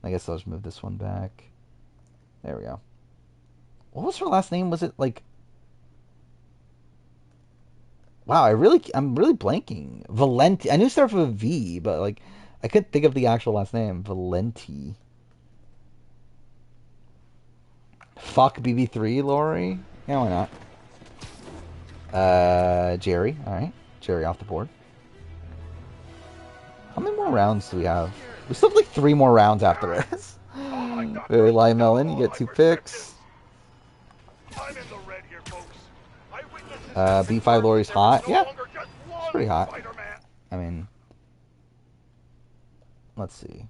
I guess I'll just move this one back. There we go. What was her last name? Was it, like... Wow, I'm really blanking. Valenti. I knew it started with a V, but, like, I couldn't think of the actual last name. Valenti. Fuck BB3, Lori? Yeah, why not? Jerry. Alright. Jerry off the board. How many more rounds do we have? We still have, like, 3 more rounds after this. Very Lion Melon, you get 2 picks. B5 Lori's hot. Yeah. It's pretty hot. I mean, let's see.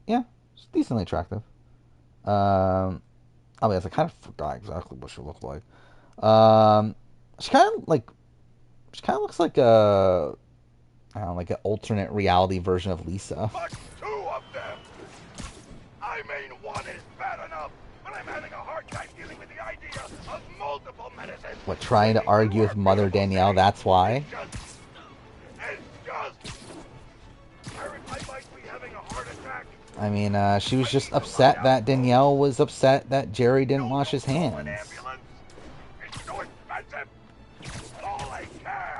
Yeah, it's decently attractive. I mean, I kind of forgot exactly what she looked like. She kind of looks like a, I don't know, like an alternate reality version of Lisa. But 2 of them. I mean, 1 is bad enough, but I'm having a hard time dealing with the idea of multiple menaces. What, trying to argue with Mother Danielle? That's why. I mean, she was just upset that Danielle was upset that Jerry didn't wash his hands.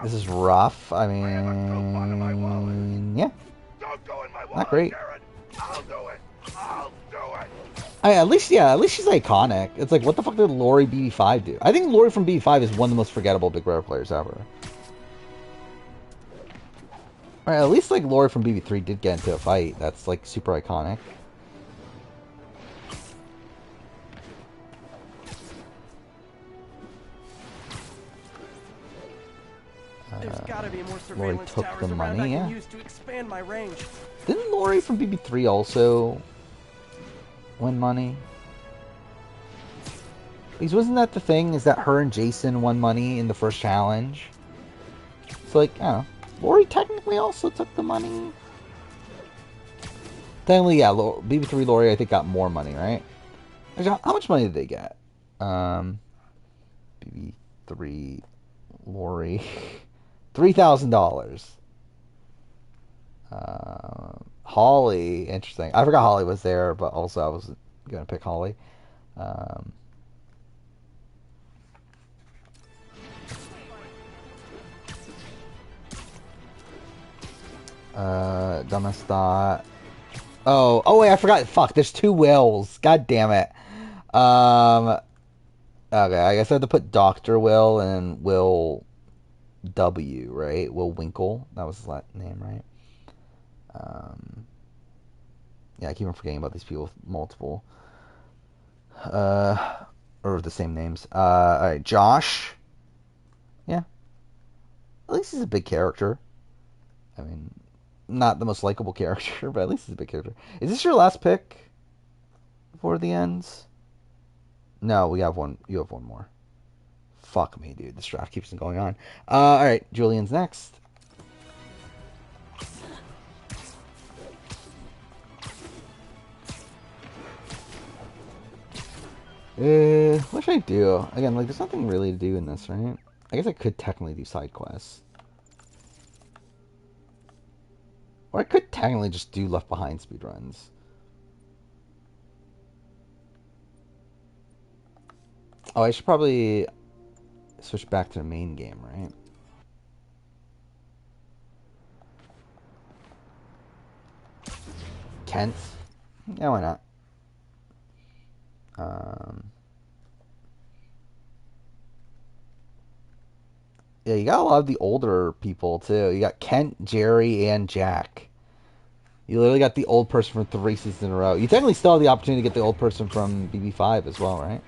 This is rough. I mean, yeah. Not great. At least she's iconic. It's like, what the fuck did Lori BB5 do? I think Lori from BB5 is one of the most forgettable Big Brother players ever. Alright, at least, like, Lori from BB3 did get into a fight. That's, like, super iconic. There's gotta be more Lori surveillance took towers the around money, I can yeah. use to expand my range. Didn't Lori from BB3 also win money? Because wasn't that the thing? Is that her and Jason won money in the first challenge? It's like, I don't know. Lori technically also took the money. Technically, yeah. BB3 Lori, I think, got more money, right? Actually, how much money did they get? BB3 Lori, $3,000. Holly, interesting. I forgot Holly was there, but also I was gonna pick Holly. Dumbest thought. Oh wait, I forgot. Fuck, there's 2 Wills. God damn it. Okay, I guess I have to put Dr. Will and Will W, right? Will Winkle. That was his last name, right? Yeah, I keep on forgetting about these people with multiple, or the same names. Alright, Josh. Yeah. At least he's a big character. I mean, not the most likable character, but at least he's a big character. Is this your last pick before the ends? No, we have one. You have one more. Fuck me, dude. This draft keeps on going on. Alright, Julian's next. What should I do? Again, like, there's nothing really to do in this, right? I guess I could technically do side quests. Or I could technically just do Left Behind speedruns. Oh, I should probably switch back to the main game, right? Kent? Yeah, why not? Yeah, you got a lot of the older people, too. You got Kent, Jerry, and Jack. You literally got the old person from 3 seasons in a row. You technically still have the opportunity to get the old person from BB5 as well, right?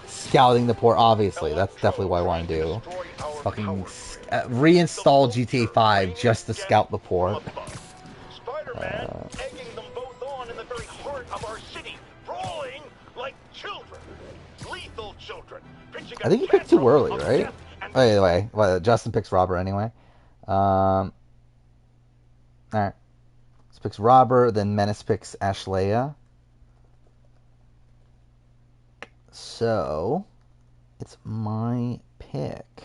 Scouting the port, obviously. That's definitely what I want to do. Fucking reinstall GTA 5 just to scout the port. Spider-Man egging them both on in the very heart of our city, brawling like children, lethal children. I think you picked too early, right? Oh, anyway, well, Justin picks Robert anyway. Alright. So picks Robert, then Menace picks Ashlea. So, it's my pick.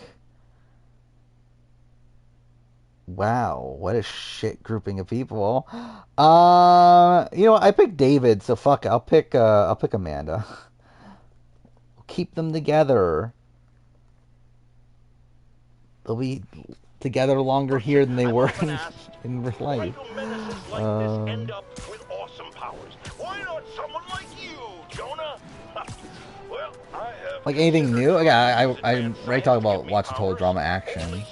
Wow, what a shit grouping of people. You know, I picked David, so fuck it. I'll pick Amanda. We'll keep them together. They'll be together longer here than they were in real life. End up with awesome powers. Why not someone like you, Jonah? Well, I have like anything new? Yeah, I'm ready to talk about watching total drama action.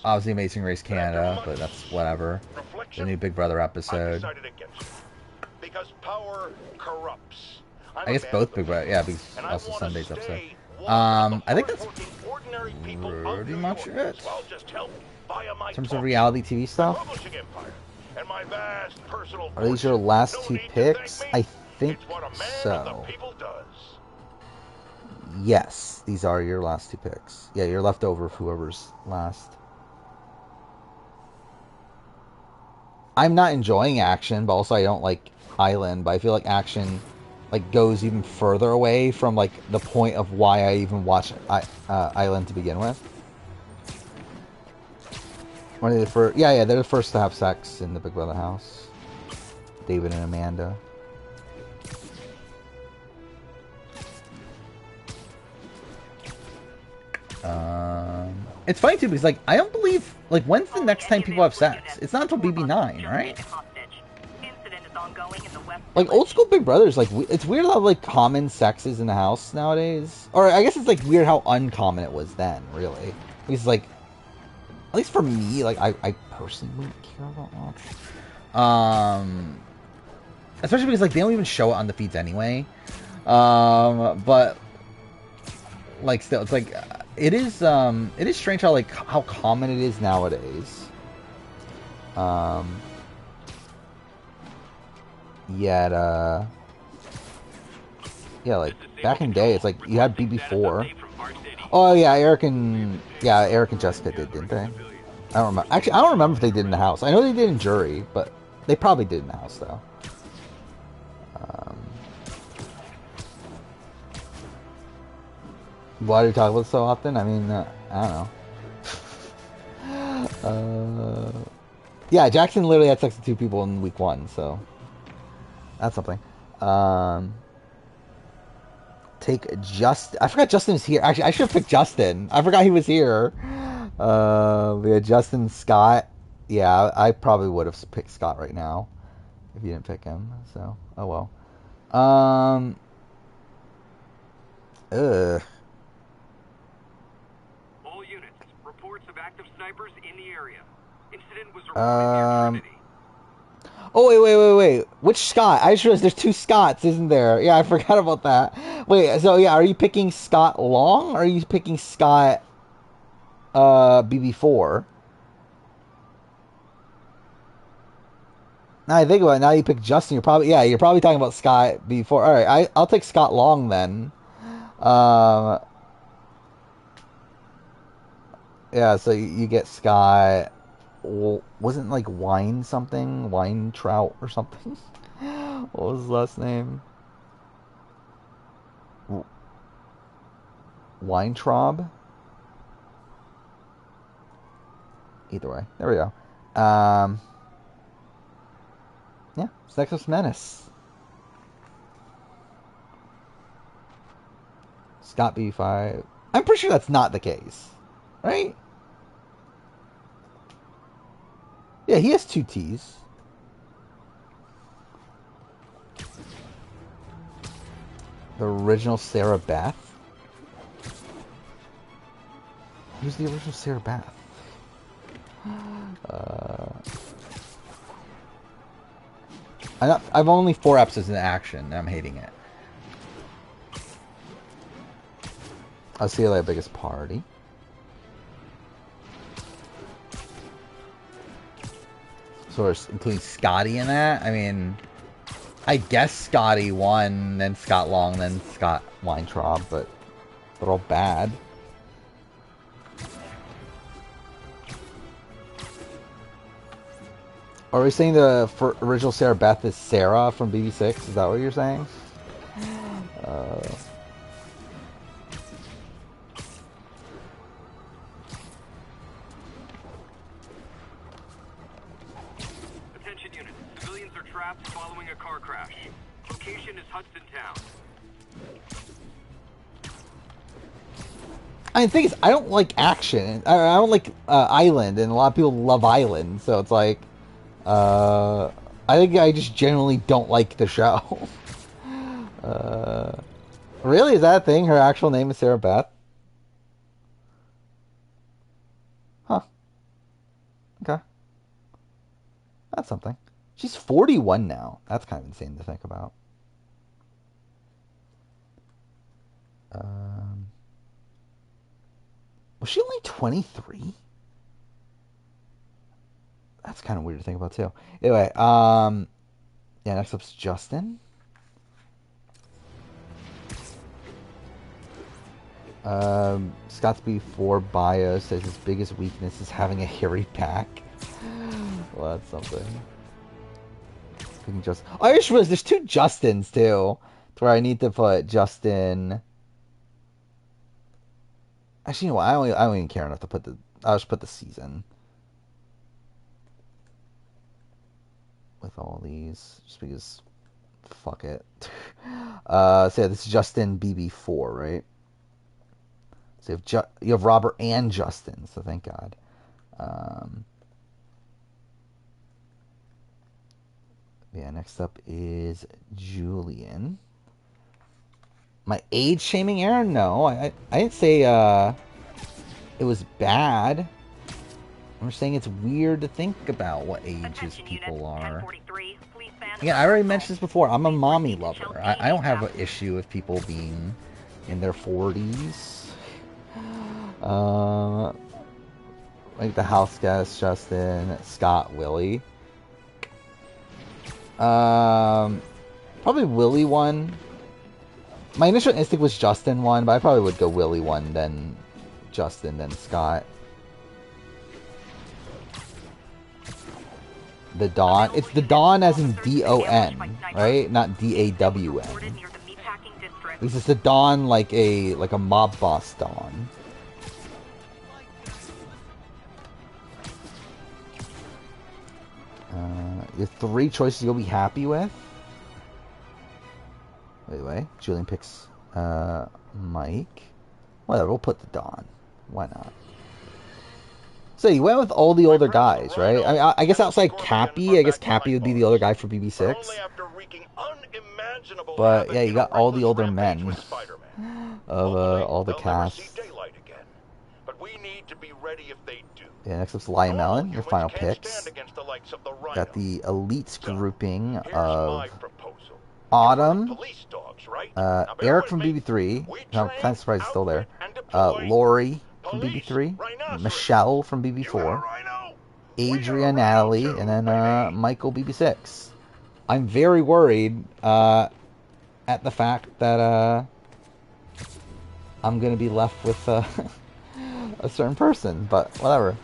Obviously Amazing Race Canada, but that's whatever. The new Big Brother episode. Because power corrupts. I guess both Big Brother, yeah, because also Sunday's episode. I think that's pretty much it. In terms of reality TV stuff. Are these your last 2 picks? I think so. Yes, these are your last 2 picks. Yeah, you're left over of whoever's last. I'm not enjoying action, but also I don't like Island, but I feel like action like goes even further away from like the point of why I even watch Island to begin with. When are they first? Yeah, they're the first to have sex in the Big Brother house. David and Amanda. It's funny too because like I don't believe like when's the next time people have sex? It's not until BB9, right? Like old school Big Brothers, like it's weird how like common sex is in the house nowadays. Or I guess it's like weird how uncommon it was then, really. Because like, at least for me, like I personally wouldn't care about much. Especially because like they don't even show it on the feeds anyway. But like still, it's like it is strange how like how common it is nowadays. Yet, yeah, like, back in the day, it's like, you had BB4. Oh, yeah, Eric and Jessica did, didn't they? I don't remember. Actually, I don't remember if they did in the house. I know they did in jury, but they probably did in the house, though. Why do you talk about it so often? I mean, I don't know. Yeah, Jackson literally had sex with 2 people in week 1, so that's something. Take I forgot Justin was here. Actually, I should have picked Justin. I forgot he was here. We had Justin, Scott. Yeah, I probably would have picked Scott right now if you didn't pick him. So, oh well. Ugh. All units, reports of active snipers in the area. Incident was reported near Trinity. Oh, wait. Which Scott? I just realized there's 2 Scotts, isn't there? Yeah, I forgot about that. Wait, so yeah, are you picking Scott Long, or are you picking Scott, BB4? Now I think about it, now you pick Justin, you're probably talking about Scott BB4. Alright, I'll take Scott Long then. Yeah, so you get Scott... Wasn't like Wine something? Wine Trout or something? What was his last name? Weintraub? Either way. There we go. Yeah, Sexus Menace. Scott B5. I'm pretty sure that's not the case. Right? Yeah, he has 2 T's. The original Sarah Beth? Who's the original Sarah Beth? I've only 4 episodes in action, and I'm hating it. I'll see you at the biggest party. So including Scotty in that? I mean, I guess Scotty won, then Scott Long, then Scott Weintraub, but they're all bad. Are we saying the original Sarah Beth is Sarah from BB6? Is that what you're saying? Attention units. Civilians are trapped following a car crash. Location is Hudson Town. I mean, the thing is, I don't like action. I don't like Island, and a lot of people love Island, so it's like... I think I just generally don't like the show. Really? Is that a thing? Her actual name is Sarah Beth? Huh. Okay. That's something. She's 41 now. That's kind of insane to think about. Was she only 23? That's kind of weird to think about too. Anyway, yeah, next up's Justin. Scott's B4 bio says his biggest weakness is having a hairy back. Well, that's something. Oh, I just realized there's 2 Justins too. To where I need to put Justin. Actually, you know what? I don't even care enough to put the. I'll just put the season. With all these, just because, fuck it. So yeah, this is Justin BB4, right? So you have Robert and Justin, so thank God. Yeah, next up is Julian. My age shaming Aaron? No, I didn't say it was bad. I'm just saying it's weird to think about what ages people are. Again, I already mentioned this before. I'm a mommy lover. I don't have an issue with people being in their 40s. Like the house guest, Justin, Scott, Willie. Probably Willie won. My initial instinct was Justin won, but I probably would go Willie won, then Justin, then Scott. The Dawn. It's the Dawn as in D-O-N, right? Not D-A-W-N. This is the Dawn like a mob boss Dawn. Your 3 choices you'll be happy with. Wait. Julian picks Mike. Whatever, we'll put the Dawn. Why not? So you went with all the older guys, right? I mean, I guess outside Cappy, I guess Cappy would be the older guy for BB6. But yeah, you got all the older men of all the cast. Yeah, next up's Lion Melon, your final picks. Got the elites grouping of Autumn, Eric from BB3, I'm kind of surprised he's still there, Lori from BB3, Michelle from BB4, Adria, Natalie, and then Michael, BB6. I'm very worried at the fact that I'm going to be left with a certain person, but whatever.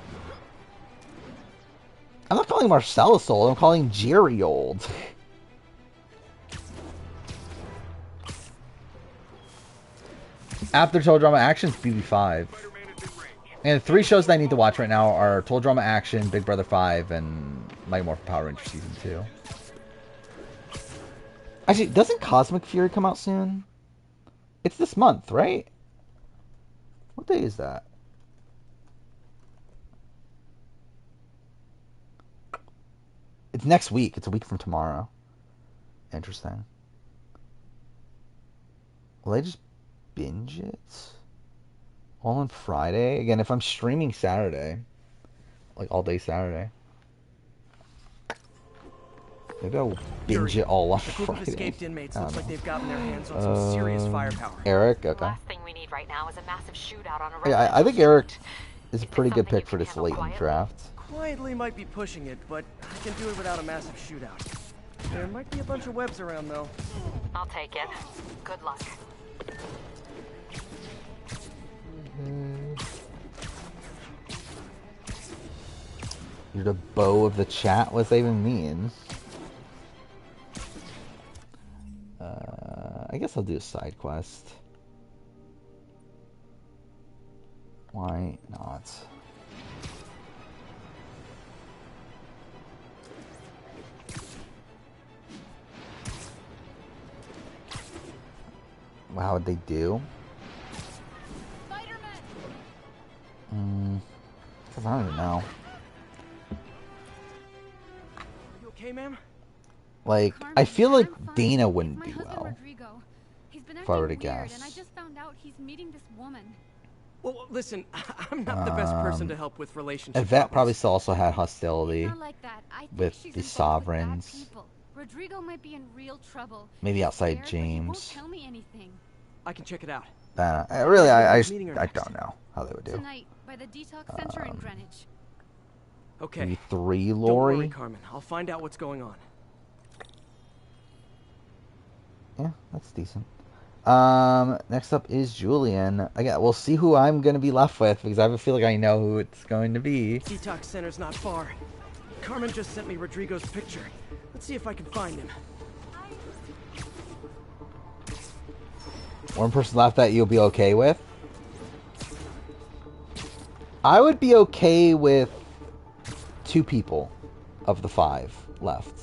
I'm not calling Marcellus old, I'm calling Jerry old. After Total Drama Action's BB5. And the 3 shows that I need to watch right now are Total Drama Action, Big Brother 5, and Mighty Morphin Power Rangers Season 2. Actually, doesn't Cosmic Fury come out soon? It's this month, right? What day is that? It's next week. It's a week from tomorrow. Interesting. Will I just binge it? All on Friday? Again, if I'm streaming Saturday, like all day Saturday, maybe I'll binge it all on Friday. Escaped inmates looks like they've gotten their hands on some serious firepower. Eric, okay. Last thing we need right now is a massive shootout on a Yeah, I think Eric is a pretty good pick for this late in the draft. Quietly might be pushing it, but I can do it without a massive shootout. There might be a bunch of webs around, though. I'll take it. Good luck. You're the bow of the chat? What does that even mean? I guess I'll do a side quest. Why not? How would they do? Cause I don't even know. You okay, ma'am? Like, I feel like Dana wouldn't do well. If I were to guess. And I just found out he's meeting this woman. Well, listen, I'm not the best person to help with relationships. Yvette probably still also had hostility Like that. I think with she's the involved with bad sovereigns. people. Rodrigo might be in real trouble. Maybe outside Scared, but he won't James. tell me anything. I can check it out. Really, I don't know how they would do. Tonight, by the detox center in Greenwich. Okay. Maybe 3 Don't Lori. worry, Carmen. I'll find out what's going on. Yeah, that's decent. Next up is Julian. Again, we'll see who I'm gonna be left with because I have a feeling I know who it's going to be. Detox center's not far. Carmen just sent me Rodrigo's picture. Let's see if I can find him. One person left that you'll be okay with. I would be okay with 2 people of the 5 left.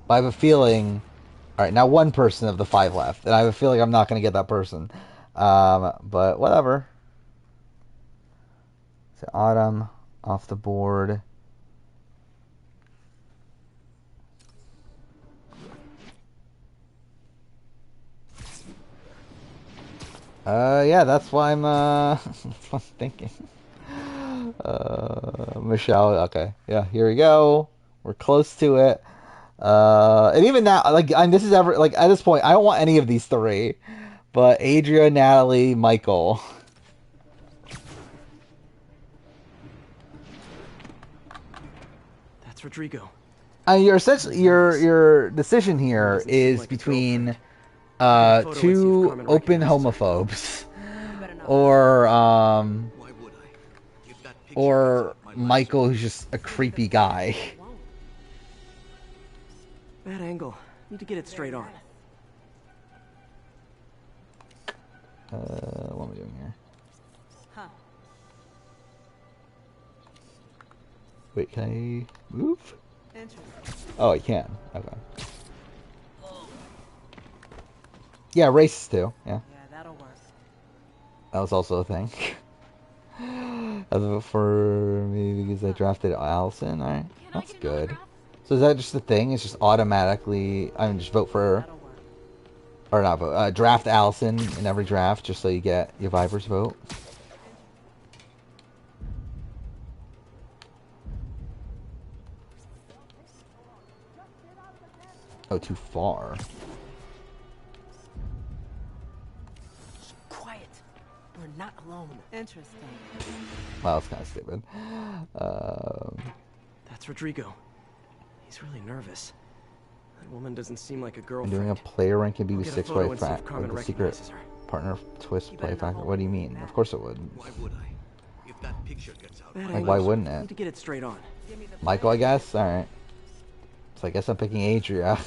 But I have a feeling... Alright, now 1 person of the 5 left. And I have a feeling I'm not going to get that person. But whatever. So Autumn off the board. Yeah, that's why I'm, that's what I'm thinking. Michelle, okay. Yeah, here we go. We're close to it. And even now, like, this is ever, like, at this point, I don't want any of these 3. But Adria, Natalie, Michael. That's Rodrigo. Your decision here is between two open homophobes, or Michael, who's just a creepy guy. Bad angle. Need to get it straight on. What am I doing here? Wait, can I move? Oh, I can. Okay. Yeah, races too. Yeah. Yeah, that'll work. That was also a thing. For me, because I drafted Allison. Alright. That's good. So is that just the thing? It's just automatically... just vote for... Or not vote. Draft Allison in every draft, just so you get your Viper's vote. Oh, too far. Quiet. We're not alone. Interesting. Wow, that's kind of stupid. That's Rodrigo. He's really nervous. That woman doesn't seem like a I'm girlfriend. doing a player ranking I'll get a BB6 photo way and see if fact Carmen with the secret recognizes her. partner twist play factor. What do you mean? Of course it would. Why would I? If that picture gets out, Bad Like, angle. why wouldn't Need it? to get it straight on. Michael, I guess? Alright. So I guess I'm picking Adria.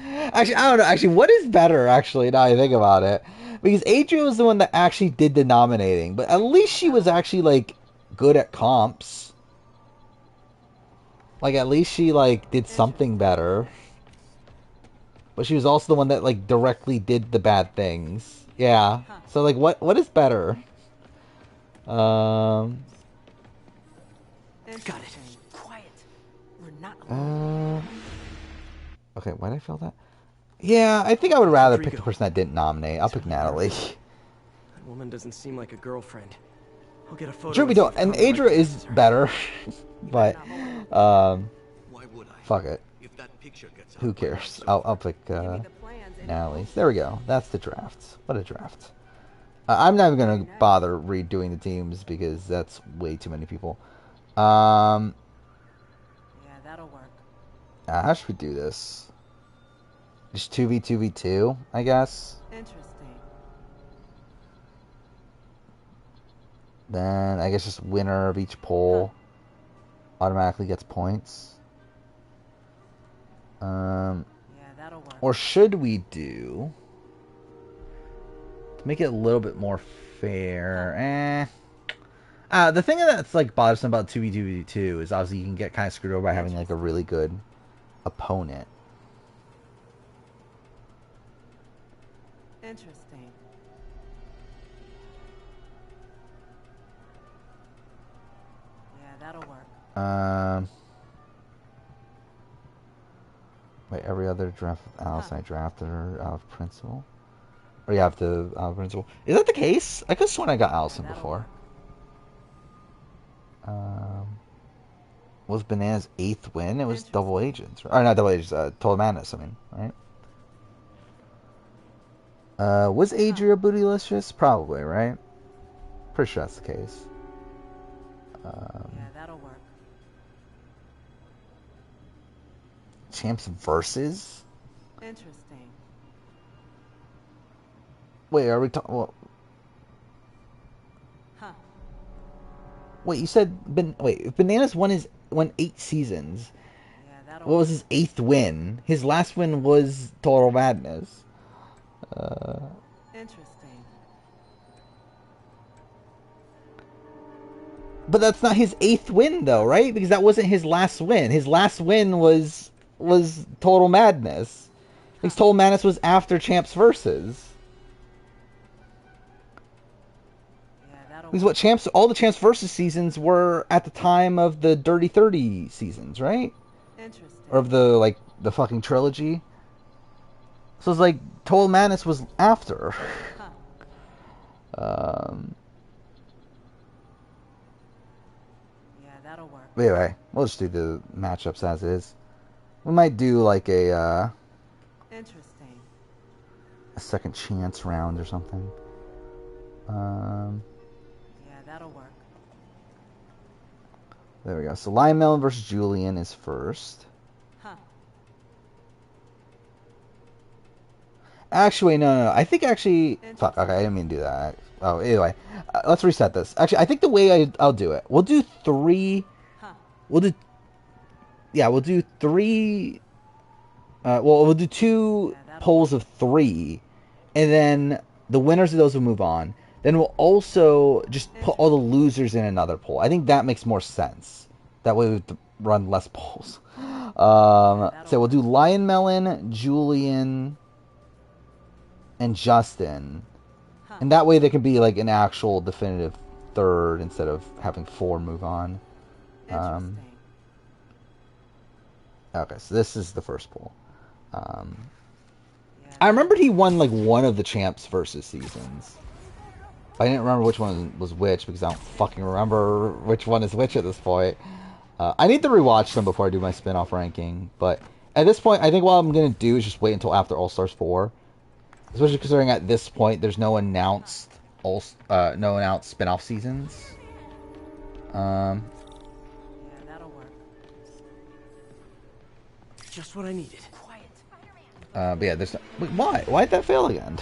Actually, I don't know. Actually, what is better, actually, now I think about it? Because Adria was the one that actually did the nominating. But at least she was actually, like, good at comps. Like, at least she, like, did something better. But she was also the one that, like, directly did the bad things. Yeah. So, like, what is better? Got it. Quiet. We're not alone. Okay, why did I fail that? Yeah, I think I would rather pick the person that didn't nominate. I'll pick Natalie. That woman doesn't seem like a girlfriend. I'll get a photo. Sure, we don't. And Adria is better. But, fuck it. Who cares? I'll pick Natalie's. There we go. That's the draft. What a draft. I'm not even going to bother redoing the teams because that's way too many people. Yeah, that'll work. How should we do this? Just 2v2v2, I guess. Interesting. Then I guess just winner of each poll automatically gets points. Yeah, that'll work. Or should we do, to make it a little bit more fair? The thing that's like bothersome about 2v2v2 is obviously you can get kind of screwed over by having like a really good opponent. Interesting. Yeah, that'll work. Wait, every other draft with Allison I drafted her out of principle? Or you have to out of principle. Is that the case? I could have sworn I got Allison before. Was Banana's 8th win? It was Double Agents. Or not Double Agents, Total Madness, I mean, right? Was Adria bootylicious? Probably, right? Pretty sure that's the case. Yeah, that'll work. Champs versus? Interesting. Wait, are we talking? Well, wait, you said wait. If Bananas won 8 seasons, what was his 8th win? His last win was Total Madness. Interesting. But that's not his 8th win, though, right? Because that wasn't his last win. His last win was Total Madness. Because Total Madness was after Champs Versus. Because what Champs, all the Champs Versus seasons were at the time of the Dirty 30 seasons, right? Interesting. Or of the fucking trilogy. So it's like Total Madness was after. Yeah, that'll work. Anyway, we'll just do the matchups as is. We might do like a Interesting. a second chance round or something. Yeah, that'll work. There we go. So Lion Melon versus Julian is first. Huh. Actually, no. I think actually... Fuck, okay, I didn't mean to do that. Oh, anyway. Let's reset this. Actually, I think the way I'll do it, we'll do 3... Huh. We'll do... Yeah, we'll do 3... we'll do 2 polls of 3, and then the winners of those will move on. Then we'll also just put all the losers in another poll. I think that makes more sense. That way we run less polls. So we'll do Lion Melon, Julian, and Justin. And that way there can be like an actual definitive third instead of having 4 move on. Okay, so this is the first poll. I remembered he won like one of the Champs versus seasons. I didn't remember which one was which because I don't fucking remember which one is which at this point. I need to rewatch them before I do my spin-off ranking. But at this point, I think what I'm going to do is just wait until after All-Stars 4. Especially considering at this point there's no announced spin-off seasons. Yeah, that'll work. Just what I needed. But yeah, there's no... Wait, why? Why'd that fail again?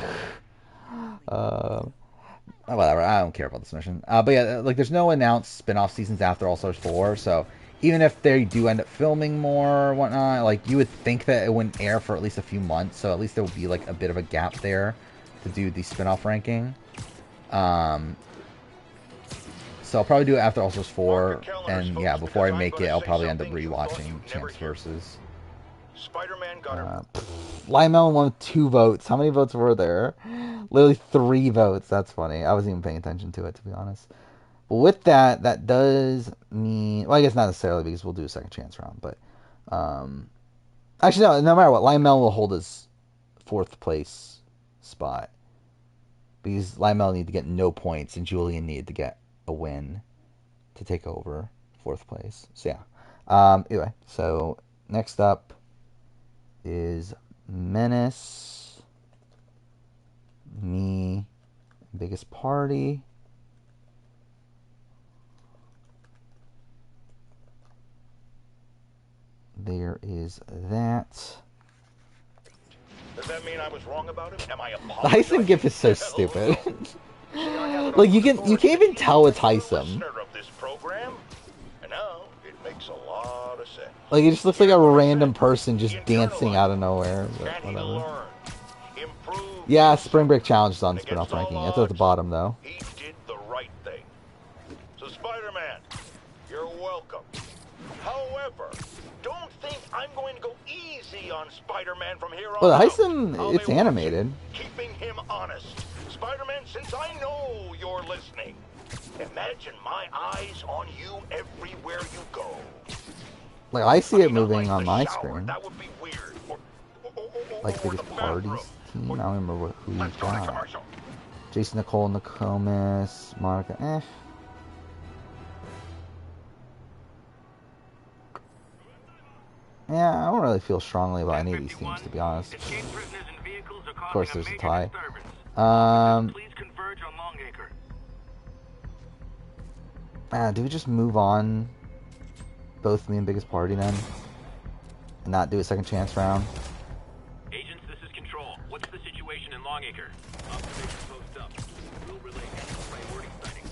Whatever, I don't care about this mission. But yeah, like there's no announced spin-off seasons after All-Stars 4, so even if they do end up filming more or whatnot, like you would think that it wouldn't air for at least a few months, so at least there would be like a bit of a gap there to do the spin-off ranking. So I'll probably do it after All-Stars 4, and yeah, before I make it, I'll probably end up rewatching Champs Versus. Spider-Man got Lion Melon won with 2 votes. How many votes were there? Literally 3 votes. That's funny. I wasn't even paying attention to it, to be honest. But with that, that does mean... Well, I guess not necessarily because we'll do a second chance round. But actually, no matter what, Lion Melon will hold his 4th place spot. Because Lion Melon needed to get no points and Julian needed to get a win to take over 4th place. So yeah. Anyway, so next up is Menace, me, Biggest Party. There is that. Does that mean I was wrong about him? Am I The apologizing? Heisem gif is so stupid. Like you can't even tell it's Heisem. Of this program, and now it makes a lot of sense. Like it just looks like a random person just dancing out of nowhere. But whatever. Yeah, Spring Break Challenge is on spin-off ranking. It's at the bottom though. He did the right thing. So Spider-Man, you're welcome. However, don't think I'm going to go easy on Spider-Man from here on Well, the out. Heisem, it's animated. Keeping him honest. Spider-Man, since I know you're listening, imagine my eyes on you everywhere you go. Like I see it moving on my screen. That would be weird. Like Biggest Party's team. I don't remember who he's got. Jason Nicole, Nokomis, Monica. Yeah, I don't really feel strongly about any of these teams, to be honest. Of course, there's a tie. Do we just move on? Both me and Biggest Party then? And not do a second chance round? Agents, this is Control. What's the situation in Longacre? Observation post up. We'll relay priority sighting.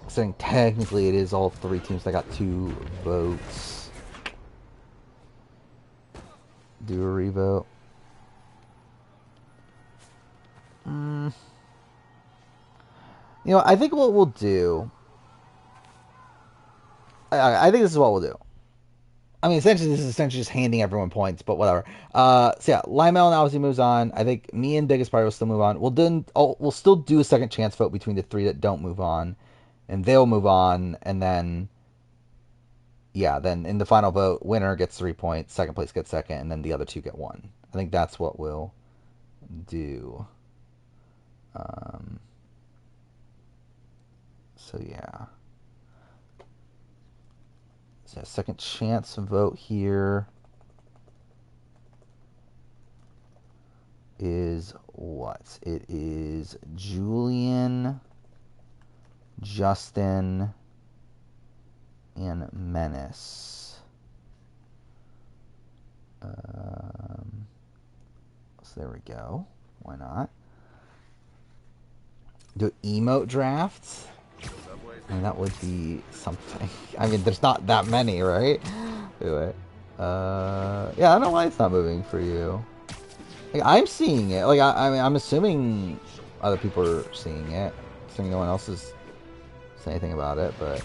Saying technically it is all 3 teams that got 2 votes. Do a revote. You know, I think what we'll do... I think this is what we'll do. I mean, essentially, this is essentially just handing everyone points, but whatever. So yeah, Lion Melon obviously moves on. I think me and Biggest Party will still move on. We'll still do a second chance vote between the 3 that don't move on, and they'll move on, and then then in the final vote, winner gets 3 points, second place gets second, and then the other 2 get 1. I think that's what we'll do. So yeah. So second chance vote here. is what? It is Julian, Justin, and Menace. So there we go. Why not? Do emote drafts? I mean, that would be something. I mean, there's not that many, right? Anyway. Yeah, I don't know why it's not moving for you. Like, I'm seeing it. Like, I mean, I'm assuming other people are seeing it. Assuming no one else is saying anything about it, but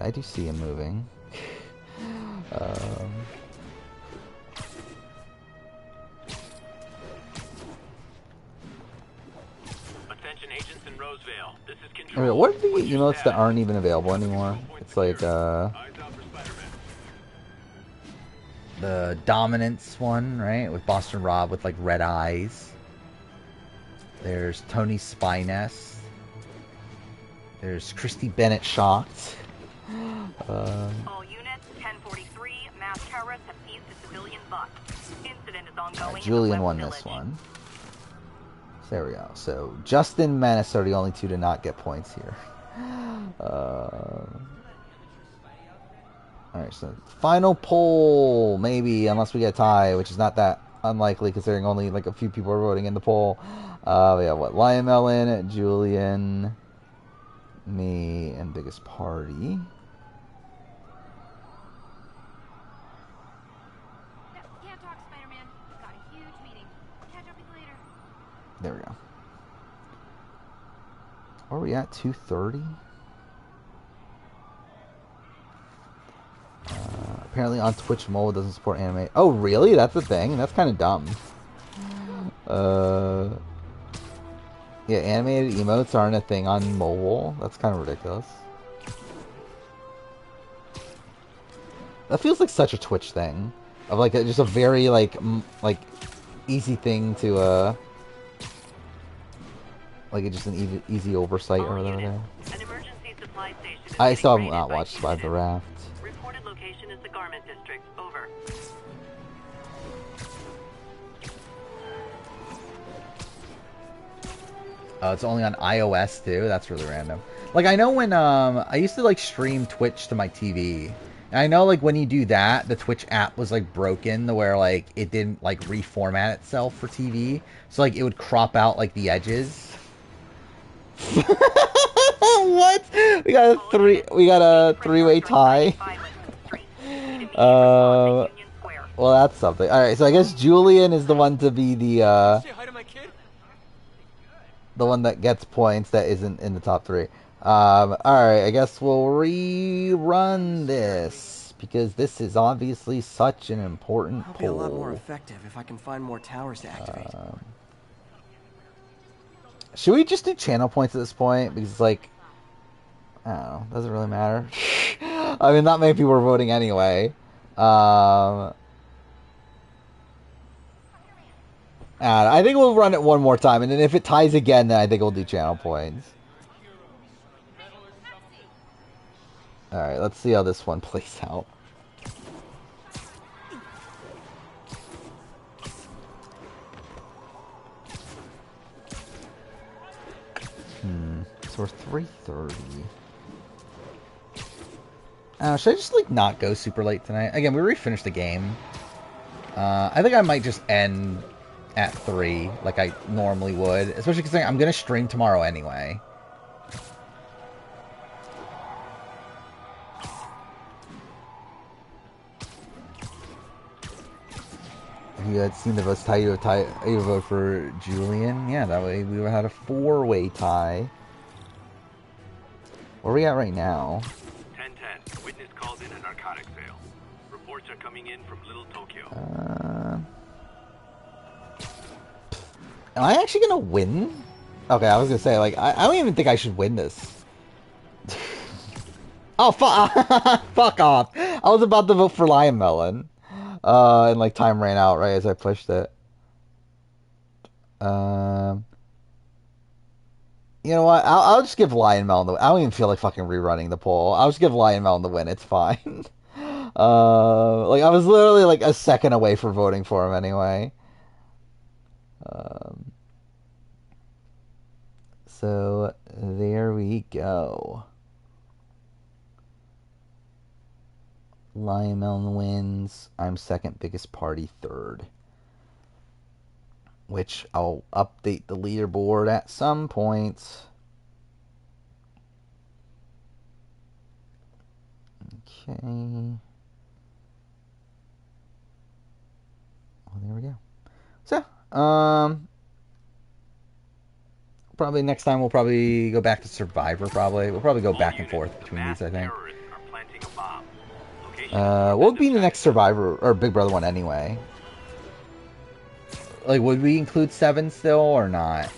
I do see him moving. Attention agents in Roseville. This is Okay, Control. what are the emotes that aren't even available anymore? It's like, the Dominance one, right? With Boston Rob with, like, red eyes. There's Tony Spyness. There's Christy Bennett shocked. All units, 1043, mass terrorists have seized a civilian bus. Incident is ongoing. Julian won this one. So there we go. So Justin and Menace are the only two to not get points here. Alright, so final poll, maybe, unless we get a tie, which is not that unlikely considering only like a few people are voting in the poll. We have what? Lion Melon, Julian, me, and Biggest Party. No, can't talk, Spider-Man. Got a huge meeting. Catch up with you later. There we go. Where are we at? 2:30? Apparently on Twitch mobile doesn't support anime. Oh, really? That's a thing? That's kind of dumb. Yeah, animated emotes aren't a thing on mobile. That's kind of ridiculous. That feels like such a Twitch thing. Of like just a very like easy thing to like it's just an easy oversight or whatever there. I still have not watched Survive the Raft. Reported location is the Garment District. Over. It's only on iOS too. That's really random. Like I know when I used to like stream Twitch to my TV. And I know like when you do that, the Twitch app was like broken to where like it didn't like reformat itself for TV. So like it would crop out like the edges. What? We got a three-way tie. Well, that's something. All right, so I guess Julian is the one to be the one that gets points that isn't in the top three. All right, I guess we'll rerun this because this is obviously such an important I'll be a lot poll. more effective if I can find more towers to activate. Should we just do channel points at this point? Because, like, I don't know. Doesn't really matter. I mean, not many people are voting anyway. I think we'll run it one more time. And then if it ties again, then I think we'll do channel points. Alright, let's see how this one plays out. So we're 3:30. Should I just like not go super late tonight? Again, we already finished the game. I think I might just end at 3 like I normally would, especially because I'm gonna stream tomorrow anyway. If you had seen the votes tie, you would vote for Julian. Yeah, that way we would have had a 4-way tie. Where are we at right now? 10-10. Witness called in a narcotic sale. Reports are coming in from Little Tokyo. Am I actually gonna win? Okay, I was gonna say, like, I don't even think I should win this. Oh, fuck off. I was about to vote for Lion Melon. And, like, time ran out right as I pushed it. You know what? I'll just give Lion Melon the win. I don't even feel like fucking rerunning the poll. I'll just give Lion Melon the win. It's fine. Like I was literally like a second away from voting for him anyway. So there we go. Lionel wins. I'm second biggest party, third. Which I'll update the leaderboard at some point. Okay. Well, there we go. So, probably next time we'll probably go back to Survivor. We'll probably go back and forth between these, I think. What would be the next Survivor or Big Brother one anyway? Like, would we include 7 still or not?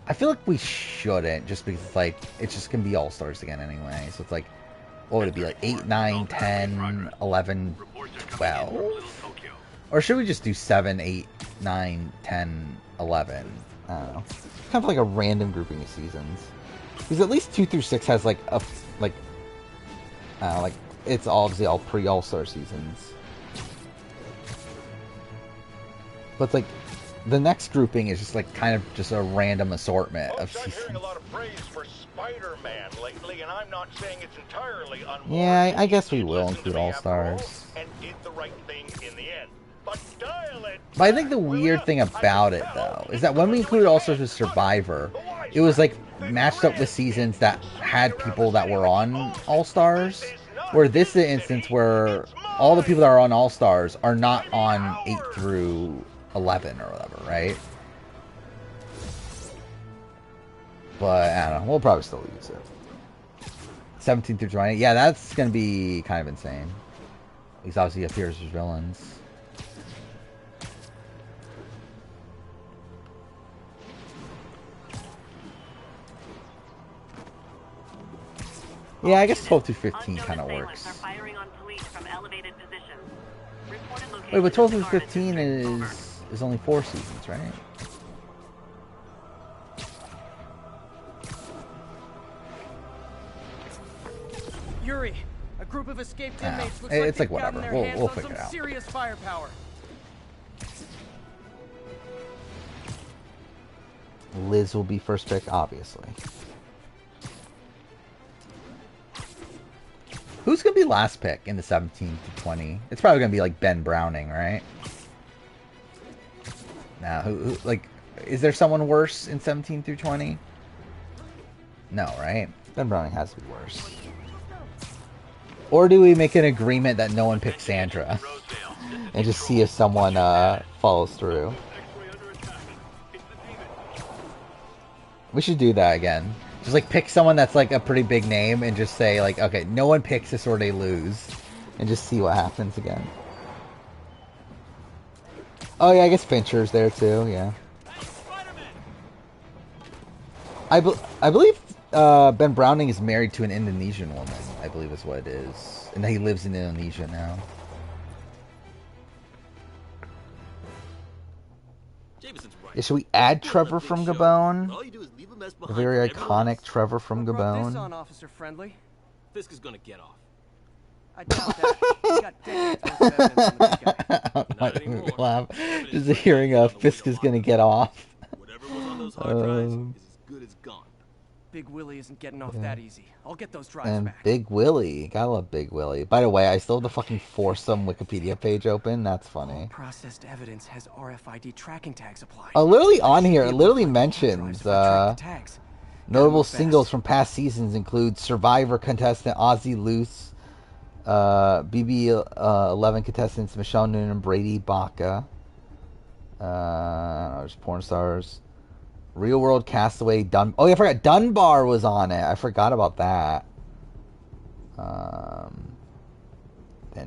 I feel like we shouldn't, just because it's like it's just gonna be All Stars again anyway. So it's like, what would it be, like 8, 9, 10, 11, 12? Or should we just do 7, 8, 9, 10, 11? I don't know. Kind of like a random grouping of seasons. Because at least 2 through 6 has like a like it's obviously all pre-All-Star seasons. But it's like the next grouping is just like kind of just a random assortment of seasons. I'm hearing a lot of praise for Spider-Man lately, and I'm not saying it's entirely unwarranted. Yeah, I guess we will include All-Stars. And did the right thing in the end. But dial it. But I think the weird thing about it, though, is that when we included All-Stars with Survivor, it was like matched up with seasons that had people that were on All-Stars. Where this is an instance where all the people that are on All-Stars are not on 8 through 11 or whatever, right? But, I don't know. We'll probably still use it. 17 through 20. Yeah, that's going to be kind of insane. These obviously appears as villains. Yeah, I guess 12 through 15 kind of works. Wait, but 12 through 15 is only 4 seasons, right? Yuri, a group of escaped inmates looks it's like they've gotten whatever. their We'll hands on figure it some out. serious firepower. Liz will be first pick, obviously. Who's going to be last pick in the 17 to 20? It's probably going to be like Ben Browning, right? Now, who, like, is there someone worse in 17 through 20? No, right? Ben Browning has to be worse. Or do we make an agreement that no one picks Sandra? And just see if someone follows through. We should do that again. Just like pick someone that's like a pretty big name and just say like, okay, no one picks this or they lose. And just see what happens again. Oh yeah, I guess Fincher's there too, yeah. I believe Ben Browning is married to an Indonesian woman, I believe is what it is. And he lives in Indonesia now. Yeah, should we add Trevor from Gabon? The very iconic Trevor from Gabon. This on Officer Friendly. Fisk is gonna get off. I doubt that. He got decades worth of evidence on the big guy. Laugh. Just hearing Fisk is gonna get off. Whatever was on those hard drives is as good as gone. Big Willie isn't getting off that easy. I'll get those drives And back. Big Willie. Gotta love Big Willie. By the way, I still have the fucking foursome Wikipedia page open. That's funny. Processed evidence has RFID tracking tags applied. Oh, literally on here, it literally mentions notable singles from past seasons include Survivor contestant Ozzy Luce, BB11 contestants Michelle Noonan and Brady Baca, there's porn stars, Real World Castaway Oh yeah, I forgot Dunbar was on it. I forgot about that. Then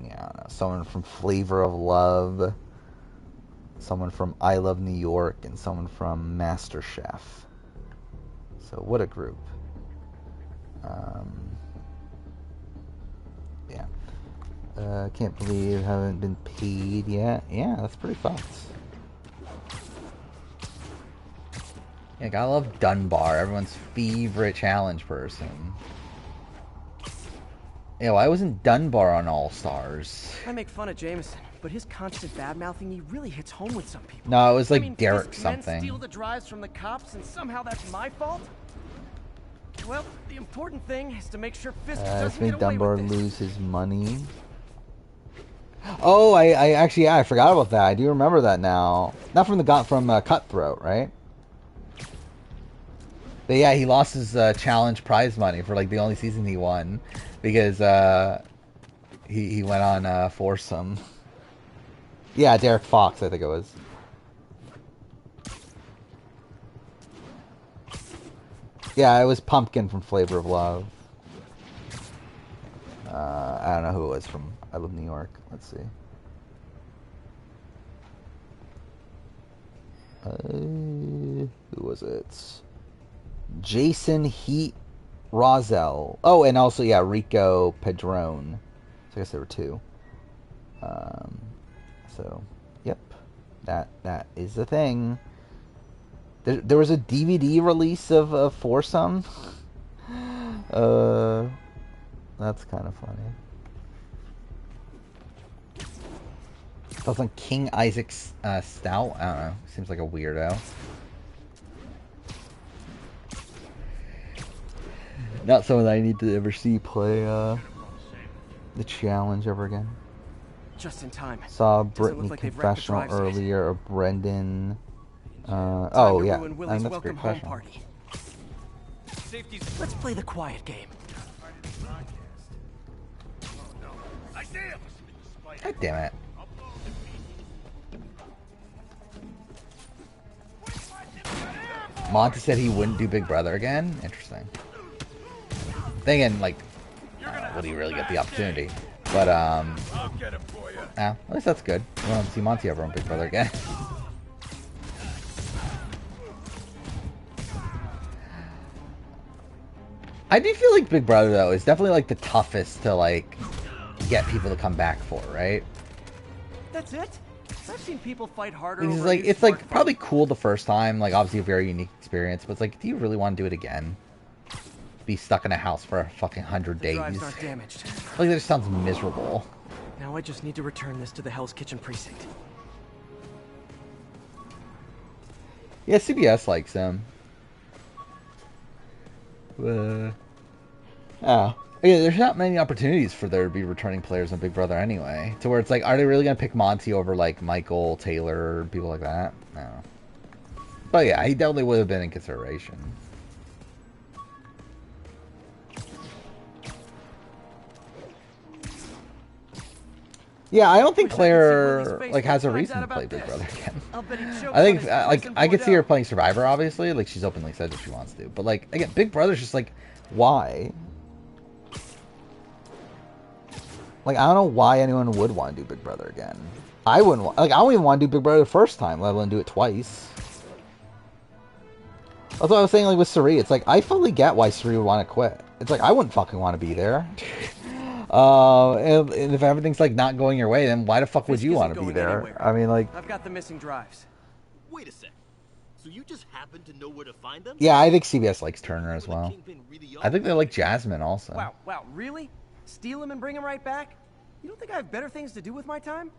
yeah, I don't know. Someone from Flavor of Love, someone from I Love New York, and someone from MasterChef. So what a group. Yeah. Can't believe I haven't been paid yet. Yeah, that's pretty fucked. Yeah, gotta love Dunbar, everyone's favorite challenge person. Yeah, why wasn't Dunbar on All Stars? I make fun of Jameson, but his constant bad-mouthing me really hits home with some people. No, it was like I mean, Derek Fisk's men something. steal the drives from the cops, and somehow that's my fault? Well, the important thing is to make sure Fisk This doesn't made get away Dunbar with this. lose his money. Oh, I actually, yeah, I forgot about that. I do remember that now. Not from Cutthroat, right? But yeah, he lost his challenge prize money for like the only season he won because he went on foursome. Yeah, Derek Fox, I think it was. Yeah, it was Pumpkin from Flavor of Love. I don't know who it was from I Love New York. Let's see. Who was it? Jason Heat Rosell. Oh, and also, yeah, Rico Padrone. So I guess there were two. So, yep. That is the thing. There was a DVD release of Foursome. That's kind of funny. That's on King Isaac Stout. I don't know. Seems like a weirdo. Not someone that I need to ever see play the challenge ever again. Just in time. Saw Doesn't Brittany look like they've wrecked the confessional drive site. earlier of Brendan. Oh yeah, ruin I Willie's mean, that's a great welcome home confessional. party. Let's play the quiet game. God damn it. Monty said he wouldn't do Big Brother again. Interesting. Thinking like, would he really get the opportunity? But at least that's good. I want to see Monty ever on Big Brother again. I do feel like Big Brother though is definitely like the toughest to like get people to come back for, right? That's it? I've seen people fight harder. Because over like a new it's like smartphone. probably cool the first time, like obviously a very unique experience, but it's like, do you really want to do it again? Be stuck in a house for a fucking 100 days. Drives aren't damaged. Like that just sounds miserable. Now I just need to return this to the Hell's Kitchen precinct. Yeah, CBS likes him. Yeah, there's not many opportunities for there to be returning players in Big Brother anyway. To where it's like, are they really gonna pick Monty over like Michael, Taylor, people like that? No. But yeah, he definitely would have been in consideration. Yeah, I don't think Claire like has a reason to play Big Brother again. I think like I could see her playing Survivor, obviously. Like she's openly said that she wants to, but like again, Big Brother's just like, why? Like I don't know why anyone would want to do Big Brother again. I wouldn't like. I don't even want to do Big Brother the first time, let alone do it twice. That's what I was saying. Like with Suri, it's like I fully get why Suri would want to quit. It's like I wouldn't fucking want to be there. And if everything's like not going your way, then why the fuck would you want to be there? Anywhere. I mean, like, I've got the missing drives. Wait a sec. So you just happen to know where to find them? yeah, I think CBS likes Turner as well. I think they like Jasmine also. Wow, really? Steal him and bring him right back? You don't think I have better things to do with my time?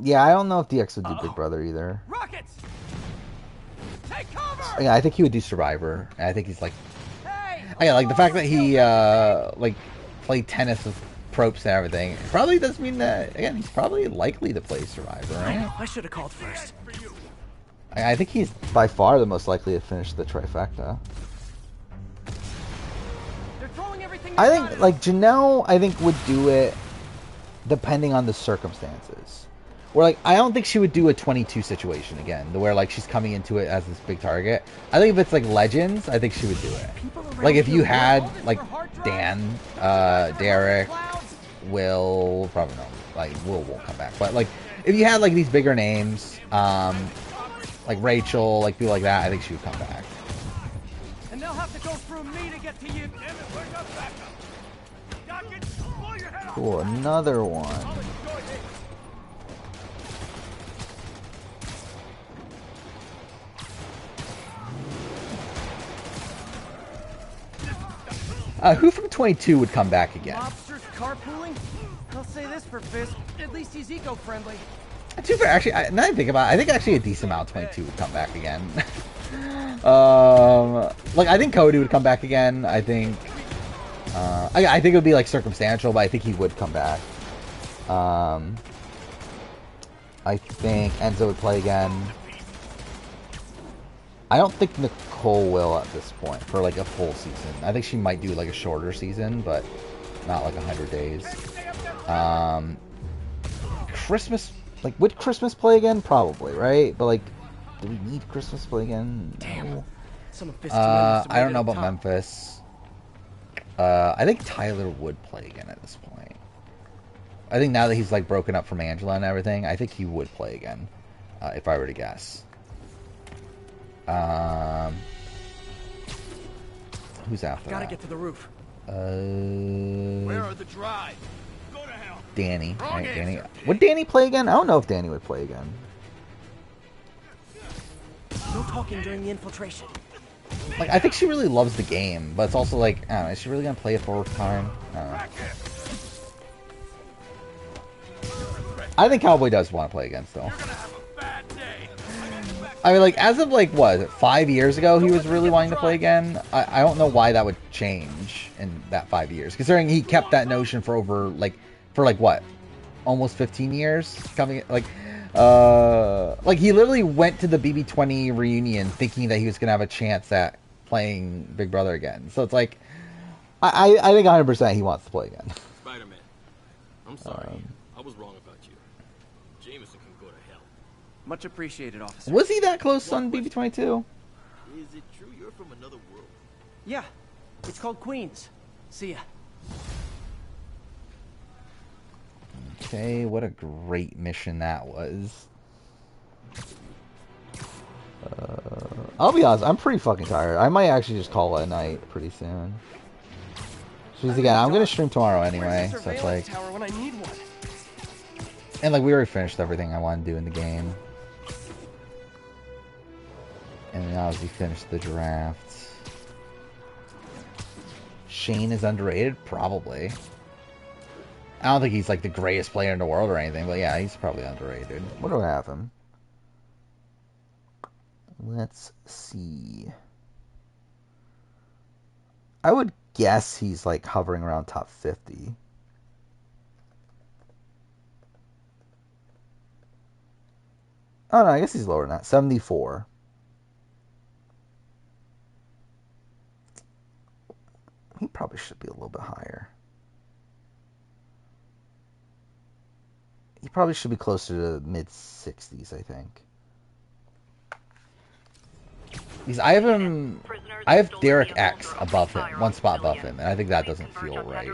Yeah, I don't know if DX would do Big Brother either. Rockets! Take cover! Yeah, I think he would do Survivor. And I think he's like, yeah, like the fact that he like played tennis with Probst and everything probably does mean that again he's probably likely to play Survivor, right? I should have called first. I think he's by far the most likely to finish the trifecta. I think like Janelle, I think would do it depending on the circumstances. Where like I don't think she would do a 22 situation again, where like she's coming into it as this big target. I think if it's like Legends, I think she would do it. Like if you had like Dan, Derek, Will, probably not. Like Will won't come back, but like if you had like these bigger names, like Rachel, like people like that, I think she would come back. And they'll have to go through me to get to you. Damn it, where's our backup? Rockets, blow your head off. Cool, another one. Who from 22 would come back again? Mobsters carpooling? I'll say this for Fisk, at least he's eco-friendly. To be fair, actually, now that I think about it, I think actually a decent amount of 22 would come back again. Like, I think Cody would come back again. I think... I think it would be, like, circumstantial, but I think he would come back. I think Enzo would play again. I don't think Nicole will at this point for, like, a full season. I think she might do, like, a shorter season, but not, like, 100 days. Christmas... Like, would Christmas play again? Probably, right? But, like, do we need Christmas to play again? No. I don't know about Memphis. I think Tyler would play again at this point. I think now that he's, like, broken up from Angela and everything, I think he would play again, if I were to guess. Who's after Gotta that? get to the roof. Where are the drive? Danny. Right, Danny. Would Danny play again? I don't know if Danny would play again. No talking during the infiltration. Like, I think she really loves the game, but it's also like, I don't know, is she really gonna play it for time? I don't know. I think Cowboy does want to play again still. I mean, like, as of, like, what, 5 years ago, he was really wanting to play again. I don't know why that would change in that 5 years, considering he kept that notion for over, like, what, almost 15 years? Coming, like he literally went to the BB20 reunion thinking that he was going to have a chance at playing Big Brother again. So it's like, I think 100% he wants to play again. Spider-Man, I'm sorry. I was wrong about you. Jameson can go to hell. Much appreciated, officer. Was he that close on BB22? Is it true you're from another world? Yeah. It's called Queens. See ya. Okay, what a great mission that was. I'll be honest, I'm pretty fucking tired. I might actually just call it a night pretty soon. Because again, I'm gonna stream tomorrow anyway, so it's like... And like, we already finished everything I wanted to do in the game. And then obviously finished the draft. Shane is underrated? Probably. I don't think he's like the greatest player in the world or anything, but yeah, he's probably underrated. What do I have him? Let's see. I would guess he's like hovering around top 50. Oh no, I guess he's lower than that. 74. He probably should be a little bit higher. He probably should be closer to mid-60s, I think. Because I have him... I have Derek X above him, one spot above him, and I think that doesn't feel right.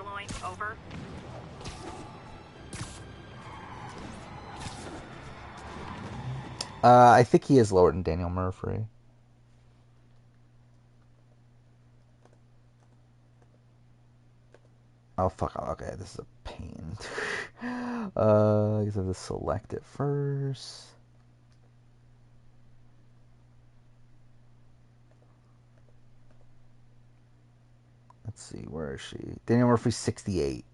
I think he is lower than Daniel Murphy. Oh, fuck. Okay, this is a pain. I guess I have to select it first. Let's see, where is she? Daniel Murphy's 68.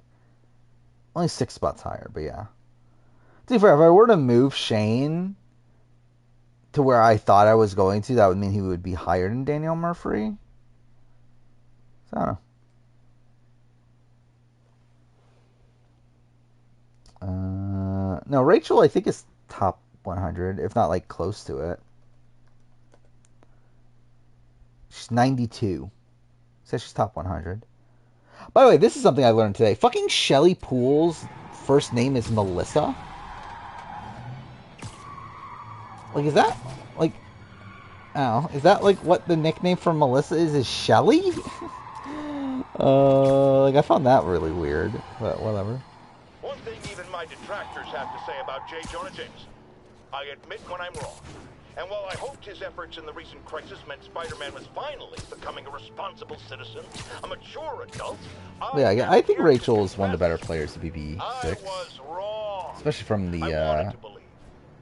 Only 6 spots higher, but yeah. To be fair, if I were to move Shane to where I thought I was going to, that would mean he would be higher than Daniel Murphy. So, I don't know. No, Rachel, I think, is top 100, if not, like, close to it. She's 92. Says she's top 100. By the way, this is something I learned today. Fucking Shelly Poole's first name is Melissa. Like, is that, like, I don't know, is that, like, what the nickname for Melissa is Shelly? Like, I found that really weird, but whatever. One thing even my detractors have to say about J. Jonah Jameson. I admit when I'm wrong. And while I hoped his efforts in the recent crisis meant Spider-Man was finally becoming a responsible citizen, a mature adult, I think Rachel is one of the better players to BB6. Especially from the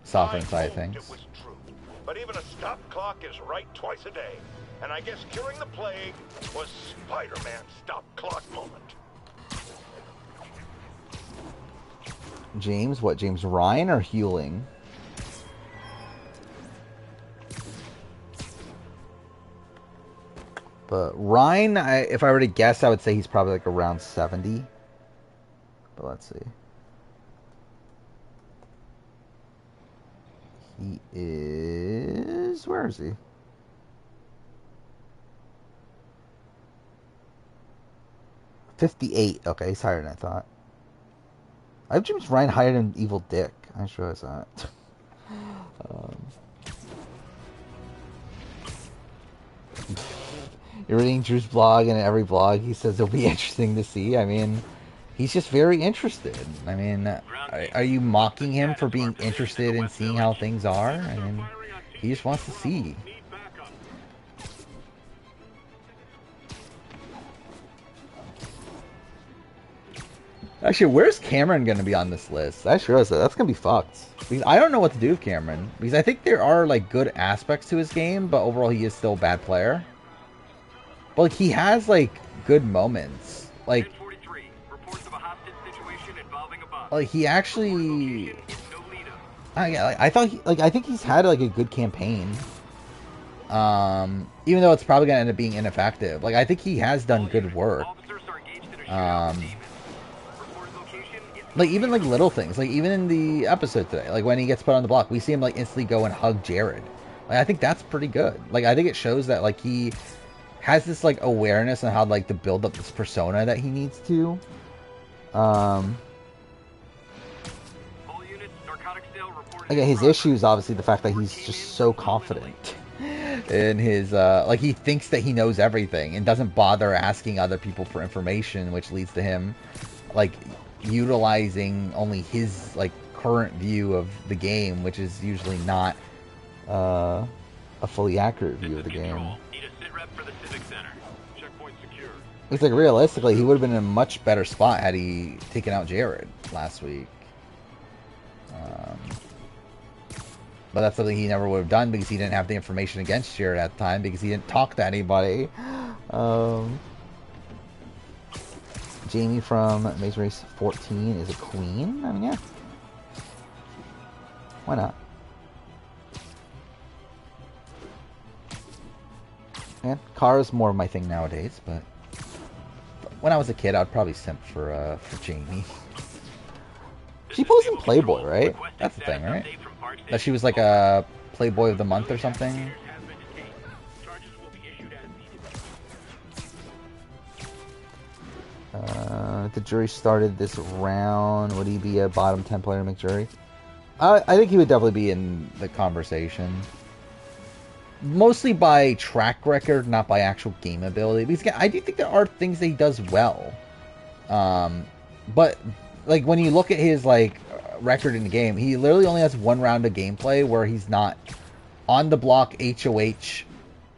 software side of things. but even a stop clock is right twice a day. And I guess curing the plague was Spider-Man's stop clock moment. James, what? James Ryan or Hewling? But Ryan, if I were to guess, I would say he's probably like around 70. But let's see. He is... Where is he? $58. Okay, he's higher than I thought. I have James Ryan higher than Evil Dick. I just realized that. You're reading Drew's blog, and in every blog he says it'll be interesting to see. I mean, he's just very interested. I mean, are you mocking him for being interested in seeing how things are? I mean, he just wants to see. Actually, where's Cameron going to be on this list? I sure realized that. That's going to be fucked. Because I don't know what to do with Cameron. Because I think there are, like, good aspects to his game, but overall he is still a bad player. But, like, he has, like, good moments. Like, he actually... I thought, I think he's had, like, a good campaign. Even though it's probably going to end up being ineffective. Like, I think he has done good work. Like, even, like, little things. Like, even in the episode today, like, when he gets put on the block, we see him, like, instantly go and hug Jared. Like, I think that's pretty good. Like, I think it shows that, like, he has this, like, awareness on how, like, to build up this persona that he needs to. Again, his issue is obviously the fact that he's just so confident in his, like, he thinks that he knows everything and doesn't bother asking other people for information, which leads to him, like, utilizing only his, like, current view of the game, which is usually not a fully accurate view of the game. It's like, realistically, he would have been in a much better spot had he taken out Jared last week. But that's something he never would have done because he didn't have the information against Jared at the time because he didn't talk to anybody. Jamie from Maze Race 14 is a queen. I mean, yeah. Why not? Yeah, Kara's more of my thing nowadays, but when I was a kid, I'd probably simp for Jamie. She posed in Playboy, right? That's the thing, right? That she was like a Playboy of the Month or something. If the jury started this round, would he be a bottom 10 player to make jury? I think he would definitely be in the conversation. Mostly by track record, not by actual game ability. Because I do think there are things that he does well. But, like, when you look at his, like, record in the game, he literally only has one round of gameplay where he's not on the block HOH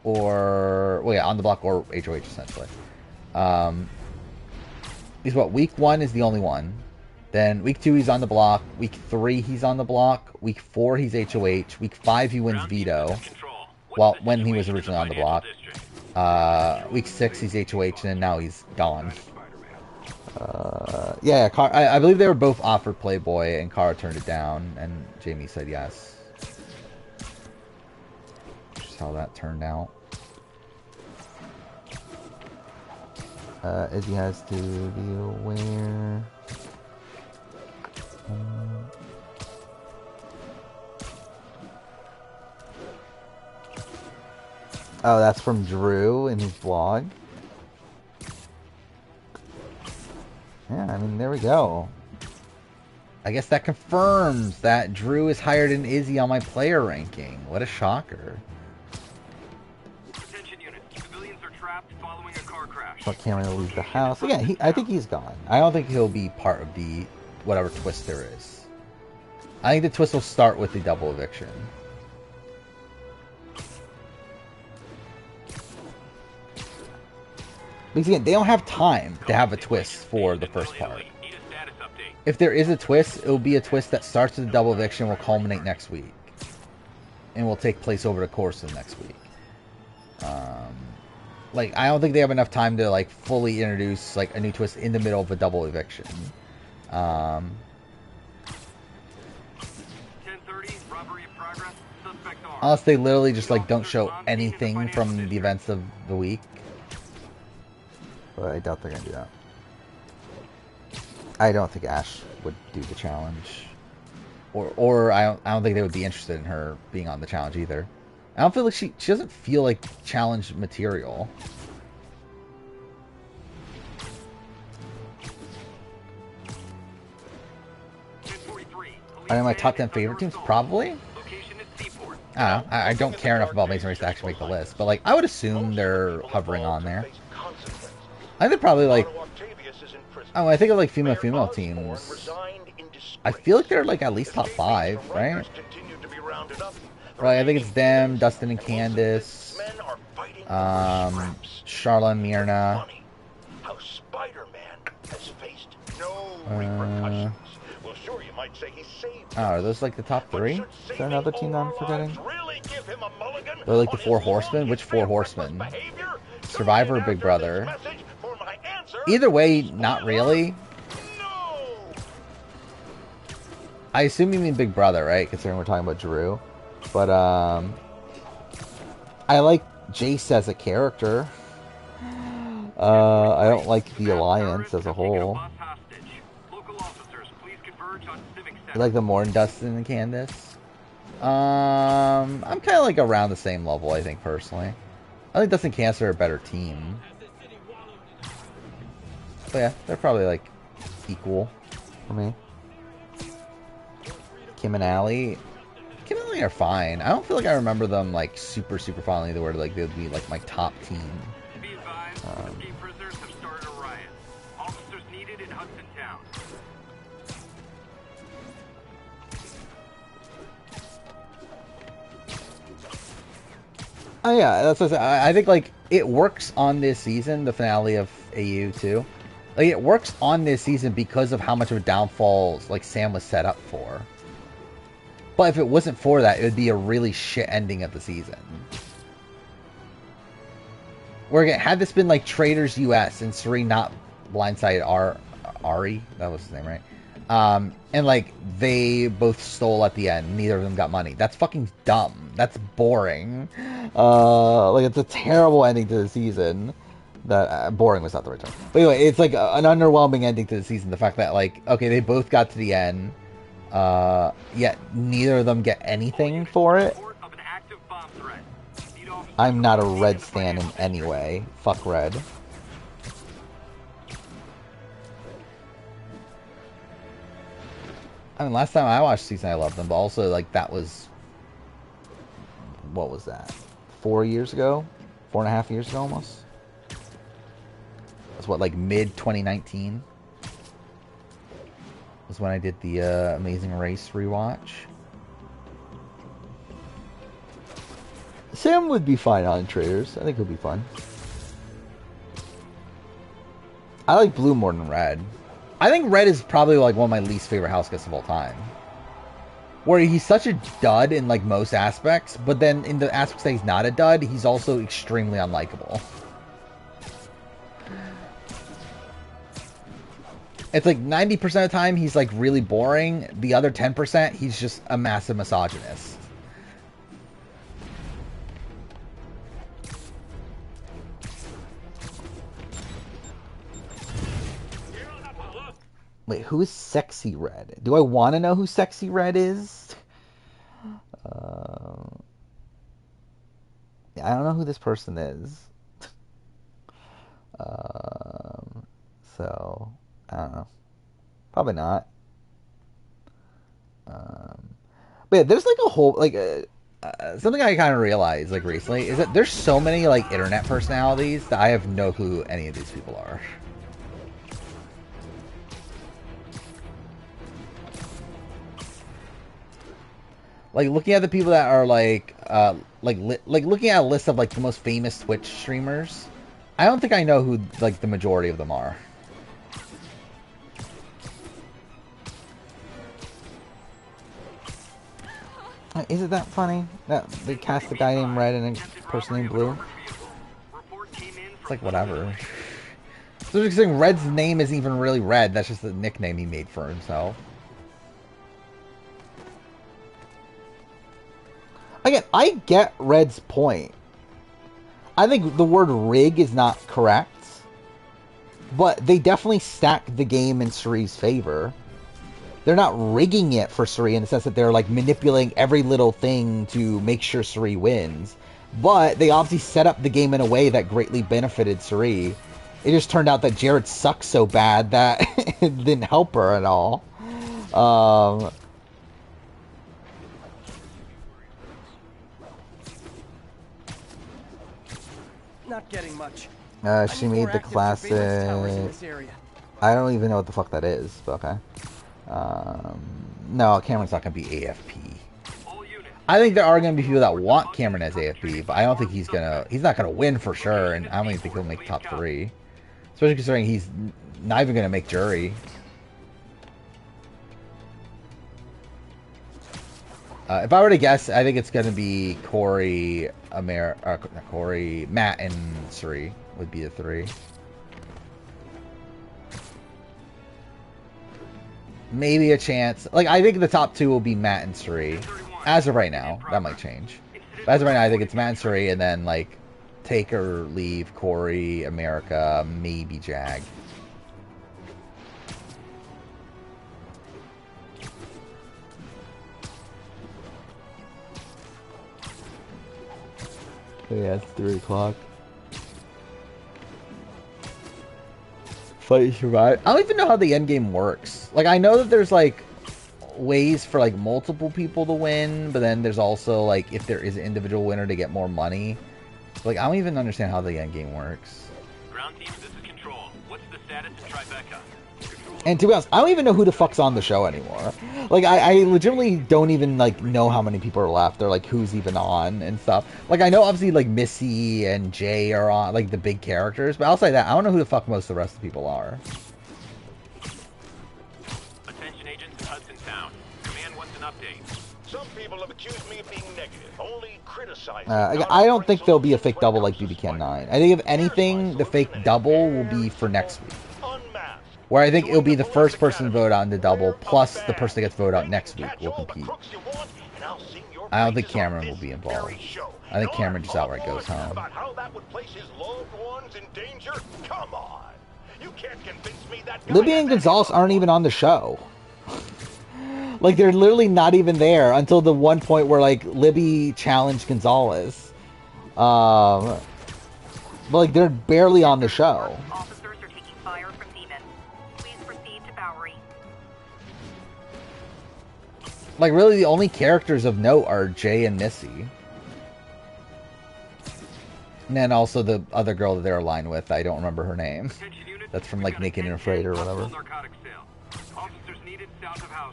or... Well, yeah, on the block or HOH, essentially. He's what, week 1 is the only one. Then week 2 he's on the block. Week 3 he's on the block. Week 4 he's HOH. Week 5 he wins veto. Well, when he was originally on the block. Week 6 he's HOH and now he's gone. Yeah, I believe they were both offered Playboy and Kara turned it down and Jamie said yes. Just how that turned out. Izzy has to be aware. Oh, that's from Drew in his blog. Yeah, I mean, there we go. I guess that confirms that Drew is higher than Izzy on my player ranking. What a shocker. But Cameron will leave the house. Again, I think he's gone. I don't think he'll be part of the whatever twist there is. I think the twist will start with the double eviction. Because again, they don't have time to have a twist for the first part. If there is a twist, it will be a twist that starts with a double eviction and will culminate next week. and will take place over the course of next week. Like, I don't think they have enough time to, like, fully introduce, like, a new twist in the middle of a double eviction. 10:30, robbery in progress, suspect armed. Unless they literally just, like, don't show anything from the events of the week. But I doubt they're gonna do that. I don't think Ash would do the challenge. Or I don't think they would be interested in her being on the challenge either. I don't feel like she doesn't feel like challenge material. Are they my top 10 favorite teams? Probably. I don't know. I don't care enough about Amazing Race to actually make the list, but like I would assume they're hovering on there. I think they're probably like. Oh, I think of like female teams. I feel like they're like at least top 5, right? Right, I think it's them, Dustin and Candace, Charla and Myrna. How Spider-Man has faced no repercussions. Well, sure, you might say he saved. Oh, are those like the top 3? Is there another team that I'm forgetting? They're like the 4 Horsemen? Which 4 Horsemen? Survivor or Big Brother? Either way, not really. I assume you mean Big Brother, right? Considering we're talking about Drew. But, I like Jace as a character. I don't like the Alliance as a whole. I like them more than Dustin and Candace. I'm kind of like around the same level, I think, personally. I think Dustin and Candace are a better team. But yeah, they're probably like equal for me. Kim and Allie are fine. I don't feel like I remember them like super fondly the word like they would be like my top team. Prisoners have started a riot. Officers needed in Hudson Town. Oh yeah, that's what I think. Like it works on this season, the finale of AU too. Like it works on this season because of how much of a downfall like Sam was set up for. But if it wasn't for that, it would be a really shit ending of the season. Where again, had this been like Traitors US and Serene not blindsided Ari, that was his name, right? And like they both stole at the end, neither of them got money. That's fucking dumb. That's boring. Like it's a terrible ending to the season. That boring was not the right term. But anyway, it's like an underwhelming ending to the season. The fact that like okay, they both got to the end. Yet neither of them get anything for it. I'm not a Red stan in any way. Fuck Red. I mean, last time I watched season, I loved them, but also like that was what was that? 4 years ago, 4.5 years ago, almost. That's what like mid 2019. Was when I did the Amazing Race rewatch. Sam would be fine on Traitors. I think he'll be fun. I like Blue more than Red. I think Red is probably like one of my least favorite house guests of all time. Where he's such a dud in like most aspects, but then in the aspects that he's not a dud, he's also extremely unlikable. It's like 90% of the time he's like really boring. The other 10% he's just a massive misogynist. Wait, who is Sexy Red? Do I want to know who Sexy Red is? I don't know who this person is. So... I don't know. Probably not. But yeah, there's like a whole like something I kind of realized like recently is that there's so many like internet personalities that I have no clue who any of these people are. Like looking at the people that are like looking at a list of like the most famous Twitch streamers, I don't think I know who like the majority of them are. Is it that funny that they cast a guy named Red and a person named Blue? It's like whatever. So just saying Red's name isn't even really Red. That's just the nickname he made for himself. Again, I get Red's point. I think the word rig is not correct. But they definitely stack the game in Ceri's favor. They're not rigging it for Ciri in the sense that they're like manipulating every little thing to make sure Ciri wins. But they obviously set up the game in a way that greatly benefited Ciri. It just turned out that Jared sucks so bad that it didn't help her at all. Not getting much. She made the classic. I don't even know what the fuck that is, but okay. No, Cameron's not going to be AFP. I think there are going to be people that want Cameron as AFP, but I don't think he's not going to win for sure, and I don't even think he'll make top 3. Especially considering he's not even going to make jury. If I were to guess, I think it's going to be Corey, Matt, and Ciri would be the 3. Maybe a chance. Like, I think the top 2 will be Matt and Ciri. As of right now. That might change. But as of right now, I think it's Matt and Ciri, and then, like, take or leave Corey, America, maybe Jag. Yeah, it's 3 o'clock. Fight survive. I don't even know how the end game works. Like, I know that there's like ways for like multiple people to win, but then there's also like if there is an individual winner to get more money. Like, I don't even understand how the end game works. Ground team, this is Control. What's the status of Tribeca? And to be honest, I don't even know who the fuck's on the show anymore. Like, I legitimately don't even, like, know how many people are left or, like, who's even on and stuff. Like, I know, obviously, like, Missy and Jay are on, like, the big characters. But outside that, I don't know who the fuck most of the rest of the people are. Attention agents in Hudson Town. Command wants an update. Some people have accused me of being negative, only criticizing. I don't think there'll be a fake double like BB Can 9. I think, if anything, the fake double will be for next week. Where I think it'll be the first person to vote on the double, plus the person that gets voted out next week will compete. I don't think Cameron will be involved. I think Cameron just outright goes home. Libby and Gonzalez aren't even on the show. Like, they're literally not even there until the one point where, like, Libby challenged Gonzalez. But, like, they're barely on the show. Like, really, the only characters of note are Jay and Missy. And then also the other girl that they're aligned with. I don't remember her name. That's from, like, Naked and Afraid or whatever. Officers needed south of Houston.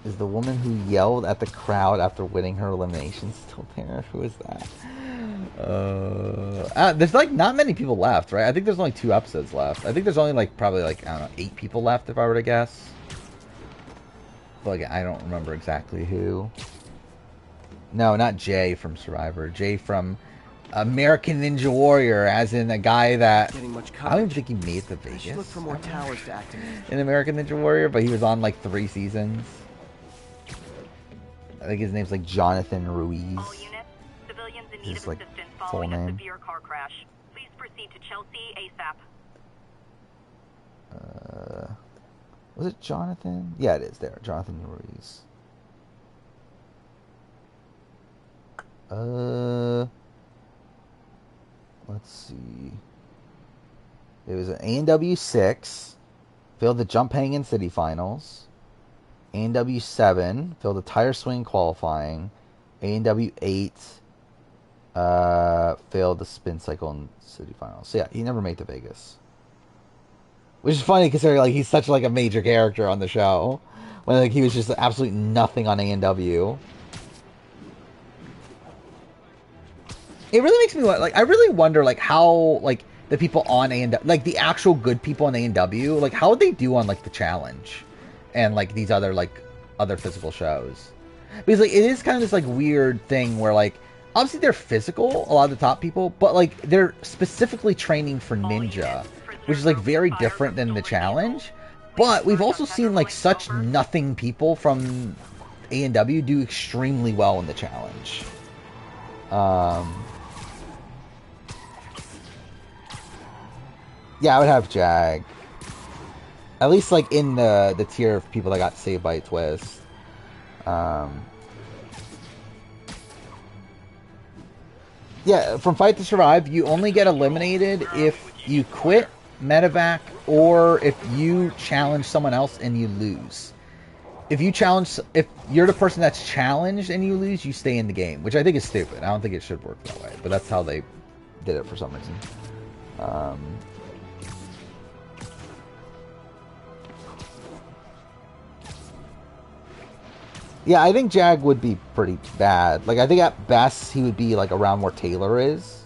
Is the woman who yelled at the crowd after winning her elimination still there? Who is that? There's like not many people left, right? I think there's only 2 episodes left. I think there's only like probably like, I don't know, 8 people left if I were to guess. But like, I don't remember exactly who. No, not Jay from Survivor. Jay from American Ninja Warrior, as in a guy that I don't even think he made the Vegas. Look for more towers to activate. In American Ninja Warrior, but he was on like 3 seasons. I think his name's like Jonathan Ruiz. All units, civilians in need of like assistance full following a name. severe car crash. Please proceed to Chelsea ASAP. Was it Jonathan? Yeah, it is there. Jonathan Ruiz. Let's see. It was an A&W 6. Failed the jump hang in city finals. A&W 7 failed the tire swing qualifying. A&W 8 failed the spin cycle in city finals. So yeah, he never made the Vegas. Which is funny considering like he's such like a major character on the show. When like he was just absolutely nothing on A&W. It really makes me like I really wonder like how like the people on A&W, like the actual good people on A&W, like how would they do on like the challenge and like these other physical shows. Because like it is kind of this like weird thing where like obviously they're physical, a lot of the top people, but like they're specifically training for ninja, which is like very different than the challenge. But we've also seen like such nothing people from A&W do extremely well in the challenge. Yeah, I would have Jag. At least like in the tier of people that got saved by a twist. Yeah, from Fight to Survive, you only get eliminated if you quit, medevac, or if you challenge someone else and you lose. If you're the person that's challenged and you lose, you stay in the game, which I think is stupid. I don't think it should work that way, but that's how they did it for some reason. Yeah, I think Jag would be pretty bad. Like, I think at best he would be like around where Taylor is.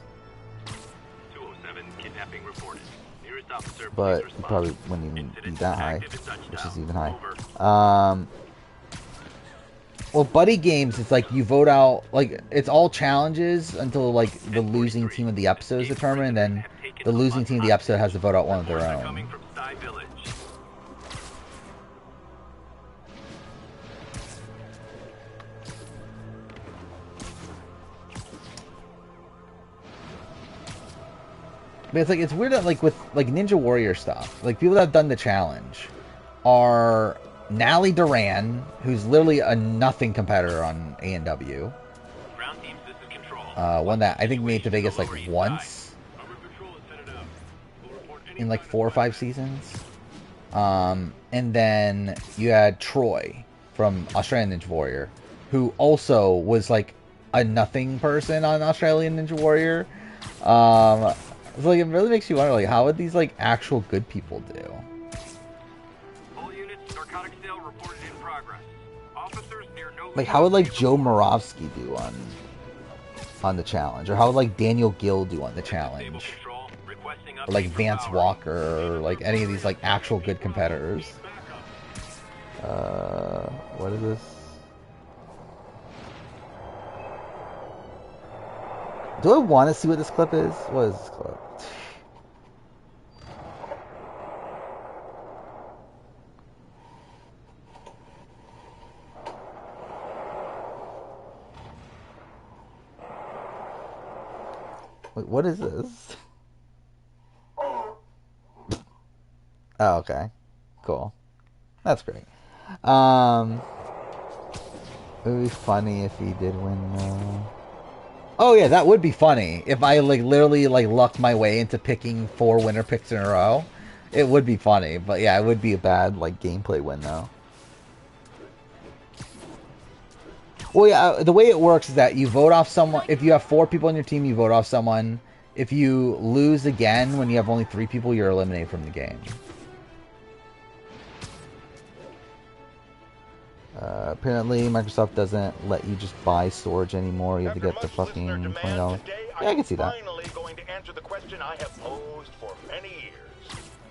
207 kidnapping reported. Nearest officer, But he probably wouldn't even be that high, which is even high. Well, buddy games, it's like you vote out, like, it's all challenges until, like, the losing team of the episode is determined, and then the losing team of the episode has to vote out one of their own. But it's like, it's weird that, like, with, like, Ninja Warrior stuff, like, people that have done the challenge are Nally Duran, who's literally a nothing competitor on A&W. One that I think made it to Vegas, like, once in, like, 4 or 5 seasons. And then you had Troy from Australian Ninja Warrior, who also was, like, a nothing person on Australian Ninja Warrior. It's like, it really makes you wonder, like, how would these, like, actual good people do? All units, narcotic sale reported in progress. Officers near no. Like, how would, like, Joe Moravsky do on the challenge? Or how would, like, Daniel Gill do on the challenge? Or, like, Vance Walker, or, like, any of these, like, actual good competitors. What is this? Do I want to see what this clip is? What is this clip? Wait, what is this? Oh, okay. Cool. That's great. It would be funny if he did win, though. Oh yeah, that would be funny. If I like literally like lucked my way into picking 4 winner picks in a row. It would be funny, but yeah, it would be a bad like gameplay win though. Well yeah, the way it works is that you vote off someone. If you have 4 people on your team, you vote off someone. If you lose again when you have only 3 people, you're eliminated from the game. Apparently, Microsoft doesn't let you just buy storage anymore. You have to get the fucking $20. Yeah, I can see that.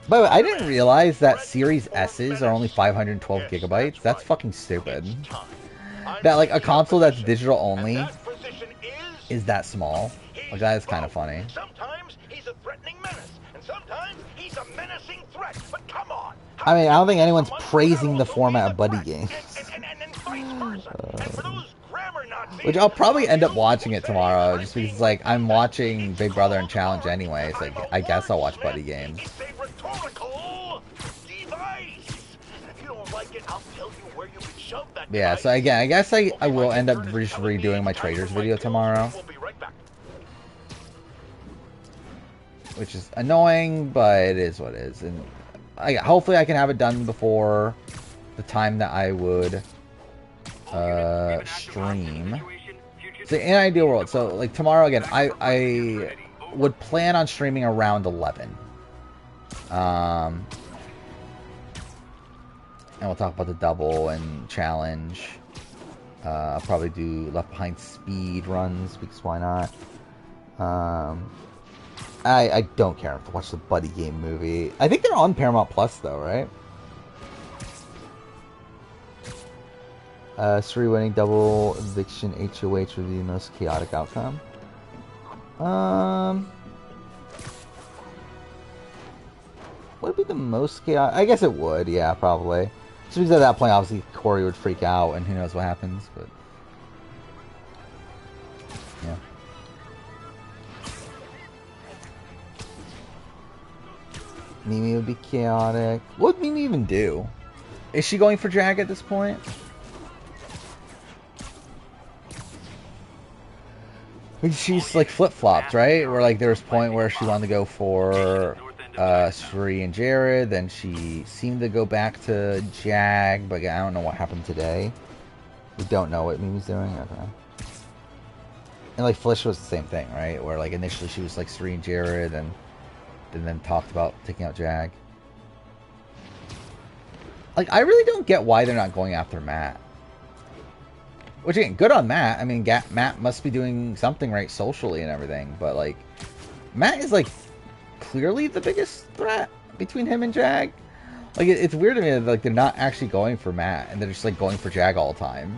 By the way, I didn't realize that Series S's are only 512 gigabytes. That's fucking stupid. That, like, a console that's digital only is that small. Like, that is kind of funny. Sometimes he's a threatening menace, and sometimes he's a menacing threat. But come on. I mean, I don't think anyone's praising the format of buddy games. Which I'll probably end up watching it tomorrow, just because, like, I'm watching Big Brother and Challenge anyway, so like, I guess I'll watch buddy games. Yeah, so again, I guess I will end up just redoing my Traitors video tomorrow. Which is annoying, but it is what it is. And hopefully I can have it done before the time that I would stream. So in an ideal world, so like tomorrow again, I would plan on streaming around 11. And we'll talk about the double and challenge. I'll probably do Left Behind speed runs, because why not? I don't care to watch the buddy game movie. I think they're on Paramount Plus though, right? Suri winning double eviction HOH would be the most chaotic outcome. Would it be the most chaotic? I guess it would, yeah, probably. Just because at that point, obviously, Corey would freak out, and who knows what happens, but... yeah. Mimi would be chaotic. What would Mimi even do? Is she going for Jag at this point? She's like flip-flopped, right? Where like there was a point where she wanted to go for Suri and Jared, then she seemed to go back to Jag, but I don't know what happened today. We don't know what Mimi's doing. Okay. And like Felicia was the same thing, right? Where like initially she was like Suri and Jared, and then talked about taking out Jag. Like I really don't get why they're not going after Matt. Which again, good on Matt. I mean, Matt must be doing something right socially and everything, but like, Matt is like clearly the biggest threat between him and Jag. Like, it's weird to me that like they're not actually going for Matt and they're just like going for Jag all the time.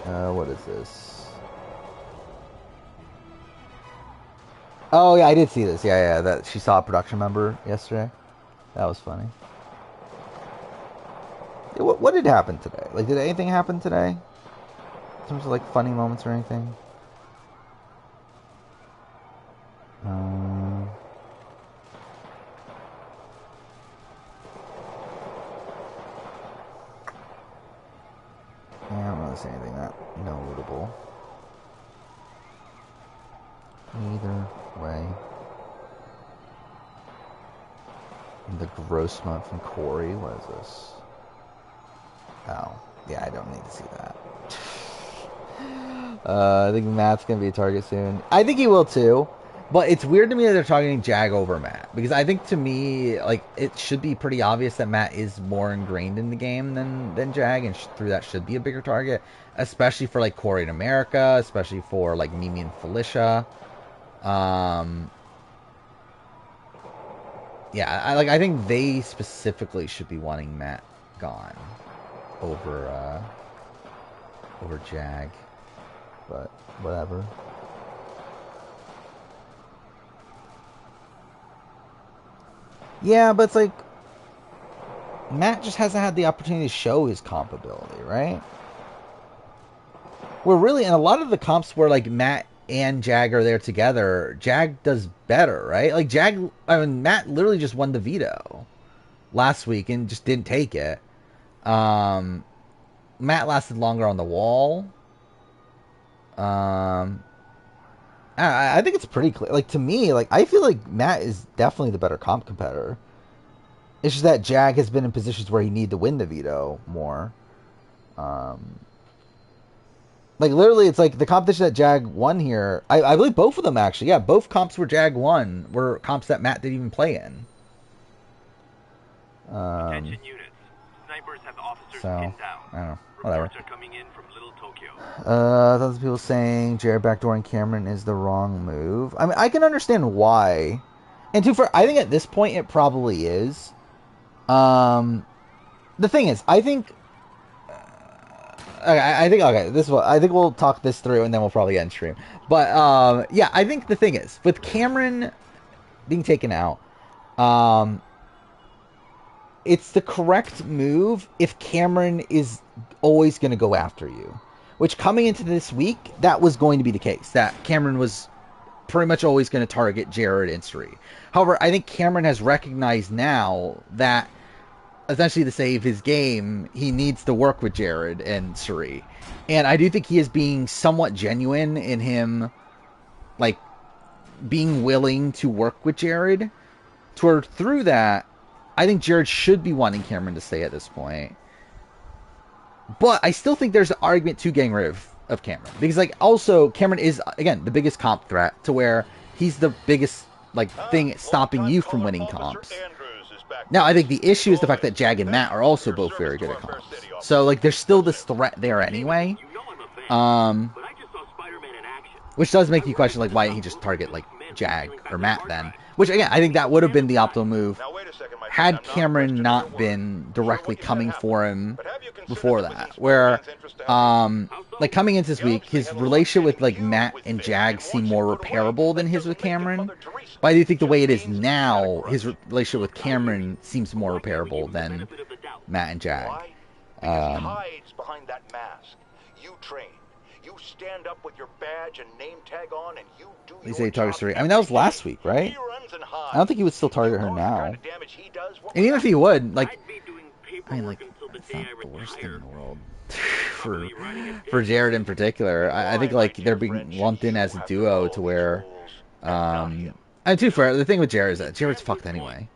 What is this? Oh yeah, I did see this. Yeah, that she saw a production member yesterday. That was funny. What did happen today? Like, did anything happen today? In terms of, like, funny moments or anything? Yeah, I don't really see anything that notable. Either way. The gross month from Corey. What is this? Oh, yeah, I don't need to see that. I think Matt's gonna be a target soon. I think he will too, but it's weird to me that they're targeting Jag over Matt, because I think to me, like, it should be pretty obvious that Matt is more ingrained in the game than Jag, and through that should be a bigger target, especially for like Corey in America, especially for like Mimi and Felicia. Yeah, I think they specifically should be wanting Matt gone over Jag, but whatever. Yeah, but it's like Matt just hasn't had the opportunity to show his comp ability, right? We're really in a lot of the comps where like Matt and Jag are there together, Jag does better, right? Like Matt literally just won the veto last week and just didn't take it. Matt lasted longer on the wall. I think it's pretty clear. Like, to me, like, I feel like Matt is definitely the better comp competitor. It's just that Jag has been in positions where he need to win the veto more. Like, literally, it's like the competition that Jag won here. I believe both of them, actually. Yeah, both comps where Jag won were comps that Matt didn't even play in. Attention units. Snipers have officers So, pinned down. I don't know. Whatever. Reports are coming in from Little Tokyo. Tons of people saying Jared backdooring Cameron is the wrong move. I mean, I can understand why. And I think at this point it probably is. The thing is, I think... I think we'll talk this through and then we'll probably end stream. But yeah, I think the thing is, with Cameron being taken out, it's the correct move if Cameron is always going to go after you. Which, coming into this week, that was going to be the case. That Cameron was pretty much always going to target Jared and Suri. However, I think Cameron has recognized now that essentially to save his game, he needs to work with Jared and Suri. And I do think he is being somewhat genuine in him, like, being willing to work with Jared. Through that, I think Jared should be wanting Cameron to stay at this point. But I still think there's an argument to getting rid of Cameron. Because, like, also, Cameron is, again, the biggest comp threat to where he's the biggest, like, thing stopping you from winning comps. Now, I think the issue is the fact that Jag and Matt are also both very good at comps. So, like, there's still this threat there anyway. Which does make you question, like, why didn't he just target, like, Jag or Matt then? Which again, I think that would have been the optimal move had Cameron not been directly coming for him before that. Where, like coming into this week, his relationship with like Matt and Jag seemed more repairable than his with Cameron. But I do think the way it is now, his relationship with Cameron seems more repairable than Matt and Jag. Because he hides behind that mask. You train. You stand up with your badge and name tag on, and you do They say target Suri. I mean, that was last week, right? I don't think he would still target her now. And even if he would, like, I mean, like, it's not the worst thing in the world for Jared in particular. I think like they're being lumped in as a duo to where, and too fair. The thing with Jared is that Jared's fucked anyway.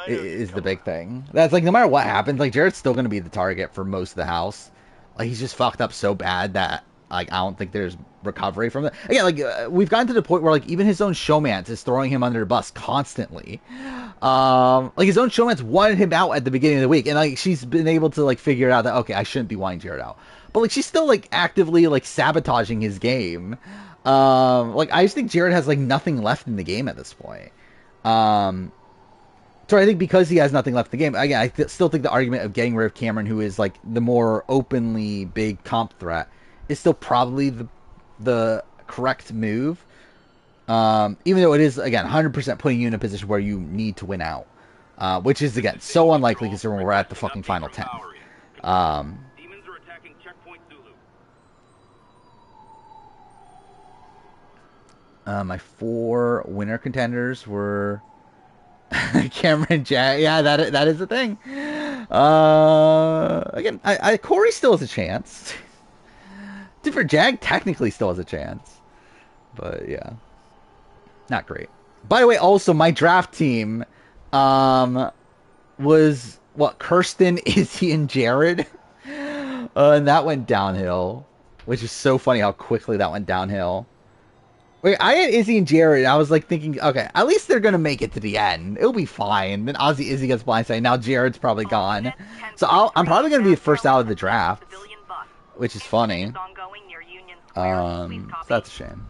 Is the big thing. That's like no matter what happens, like Jared's still going to be the target for most of the house. Like he's just fucked up so bad that like I don't think there's recovery from that. Again, like we've gotten to the point where like even his own showmance is throwing him under the bus constantly. Like his own showmance wanted him out at the beginning of the week, and like she's been able to like figure out that okay, I shouldn't be wanting Jared out, but like she's still like actively like sabotaging his game. Like I just think Jared has like nothing left in the game at this point. So I think because he has nothing left in the game, again, I still think the argument of getting rid of Cameron, who is like the more openly big comp threat, is still probably the correct move. Even though it is, again, 100% putting you in a position where you need to win out. Which is, again, so unlikely considering we're at the fucking final 10. My 4 winner contenders were Cameron, Jag. Yeah, that is the thing. Again, Corey still has a chance. Different Jag technically still has a chance. But yeah. Not great. By the way, also my draft team was what, Kirsten, Izzy, and Jared. And that went downhill. Which is so funny how quickly that went downhill. Wait, I had Izzy and Jared, and I was like thinking, okay, at least they're gonna make it to the end. It'll be fine. Then Ozzy Izzy gets blindsided. Now Jared's probably gone. So I'm probably gonna be the first out of the draft. Which is funny. So that's a shame.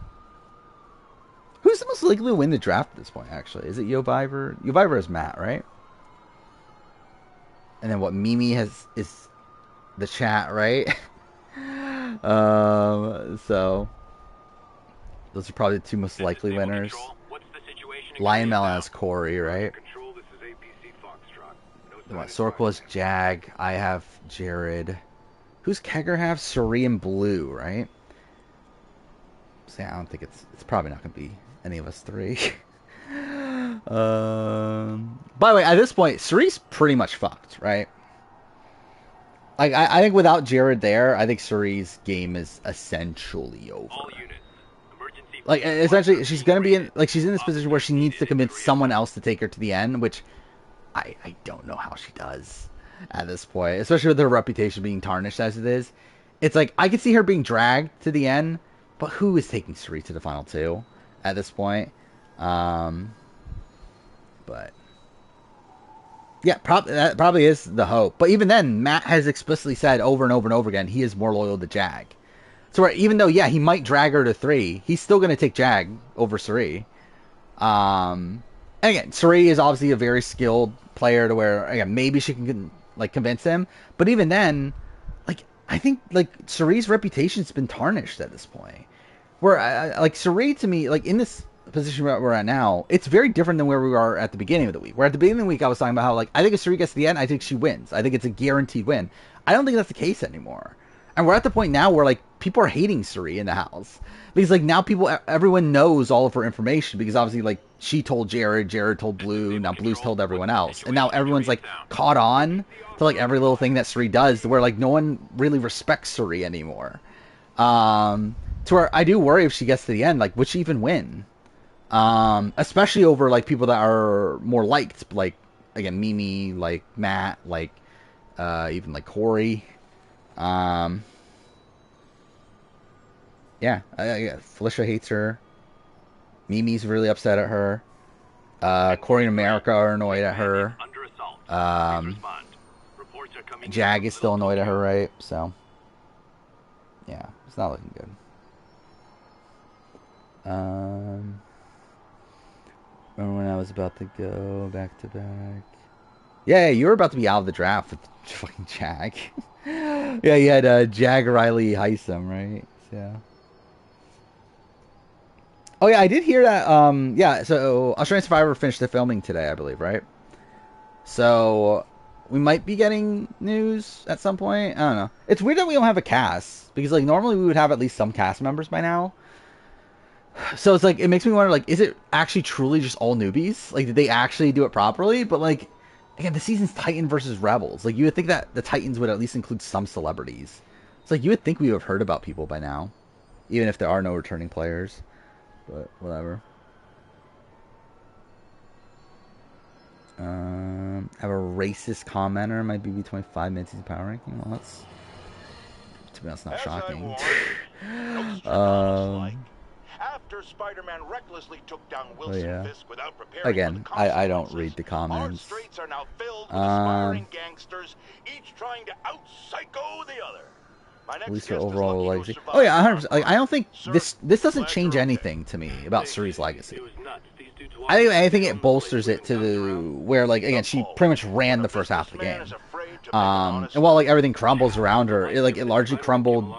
Who's the most likely to win the draft at this point, actually? Is it Yo Biver? Yo Biver is Matt, right? And then what, Mimi is the chat, right? So those are probably the 2 most likely winners. Lion Melon has Corey, right? What, Sorko has Jag. I have Jared. Who's Kegger have? Suri and Blue, right? So yeah, I don't think it's probably not going to be any of us 3. By the way, at this point, Suri's pretty much fucked, right? Like I think without Jared there, I think Suri's game is essentially over. Like essentially, she's gonna be in she's in this position where she needs to convince someone else to take her to the end, which I don't know how she does at this point, especially with her reputation being tarnished as it is. It's like I could see her being dragged to the end, but who is taking Suri to the final 2 at this point? But yeah, that probably is the hope. But even then, Matt has explicitly said over and over and over again he is more loyal to Jag. So even though, yeah, he might drag her to 3, he's still going to take Jag over Suri. And again, Suri is obviously a very skilled player to where, again, maybe she can like convince him. But even then, like I think like Suri's reputation's been tarnished at this point. Where like Suri to me, like in this position where we're at now, it's very different than where we are at the beginning of the week. Where at the beginning of the week, I was talking about how like I think if Suri gets to the end, I think she wins. I think it's a guaranteed win. I don't think that's the case anymore. And we're at the point now where like people are hating Suri in the house because like now everyone knows all of her information because obviously like she told Jared told Blue, now Blue's told everyone else, and now everyone's like caught on to like every little thing that Suri does, to where like no one really respects Suri anymore. To where I do worry if she gets to the end, like would she even win? Especially over like people that are more liked, like again Mimi, like Matt, like even like Corey. Yeah, Felicia hates her. Mimi's really upset at her. Corey and America are annoyed at her. Jag is still annoyed at her, right? So, yeah, it's not looking good. Remember when I was about to go back to back? Yeah, you were about to be out of the draft with fucking Jag. Yeah, you had Jag, Riley, Heisem, right? So. Oh yeah, I did hear that. Yeah. So Australian Survivor finished the filming today, I believe, right? So we might be getting news at some point. I don't know. It's weird that we don't have a cast because like normally we would have at least some cast members by now. So it's like it makes me wonder like is it actually truly just all newbies? Like did they actually do it properly? But like again, the season's Titan versus Rebels. Like you would think that the Titans would at least include some celebrities. It's like you would think we would have heard about people by now, even if there are no returning players. But whatever. Have a racist commenter might be between 5 minutes in power ranking. Well, that's to be honest not shocking. After Spider-Man recklessly took down Wilson yeah. Fisk without preparing Again, I don't read the comments. Our streets are now filled with aspiring gangsters, each trying to out-psycho the other. At least her overall legacy. Oh yeah, 100%. Like I don't think this doesn't change anything to me about Suri's legacy. I think it bolsters it to the where like again she pretty much ran the first half of the game. And while like everything crumbles around her, it largely crumbled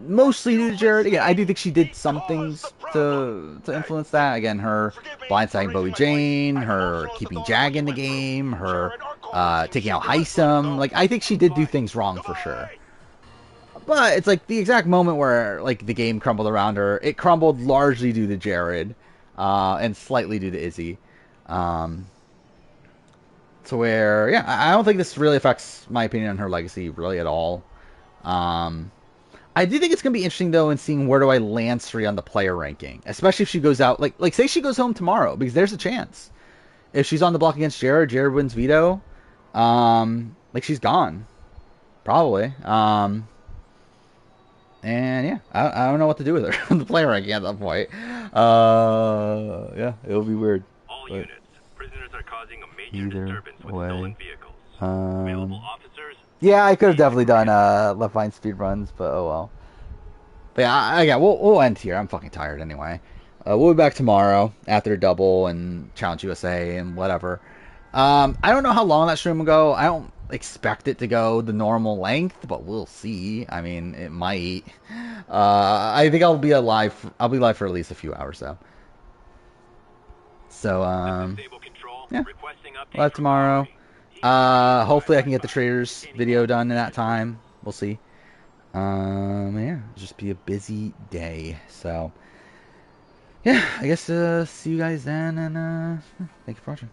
mostly due to Jared. Again, I do think she did some things to influence that. Again, her blindsiding Bowie Jane, her keeping Jag in the game, her taking out Heisem. Like I think she did do things wrong for sure. But it's like the exact moment where like the game crumbled around her. It crumbled largely due to Jared, and slightly due to Izzy. To where, yeah, I don't think this really affects my opinion on her legacy really at all. I do think it's gonna be interesting though in seeing where do I land Suri on the player ranking, especially if she goes out like say she goes home tomorrow because there's a chance if she's on the block against Jared wins veto, like she's gone, probably. And yeah, I don't know what to do with her on the player ranking at that point. Yeah, it'll be weird. All units, prisoners are causing a major disturbance with stolen vehicles. Available officers. Yeah, I could have definitely done left line speed runs, but oh well. But yeah, we'll end here. I'm fucking tired anyway. We'll be back tomorrow after double and Challenge USA and whatever. I don't know how long that stream will go. I don't expect it to go the normal length, but we'll see. I mean, it might. I think I'll be live for at least a few hours though. So yeah, live tomorrow. Hopefully I can get the Traitors video done in that time. We'll see. Yeah, it'll just be a busy day. So yeah, I guess see you guys then, and thank you for watching.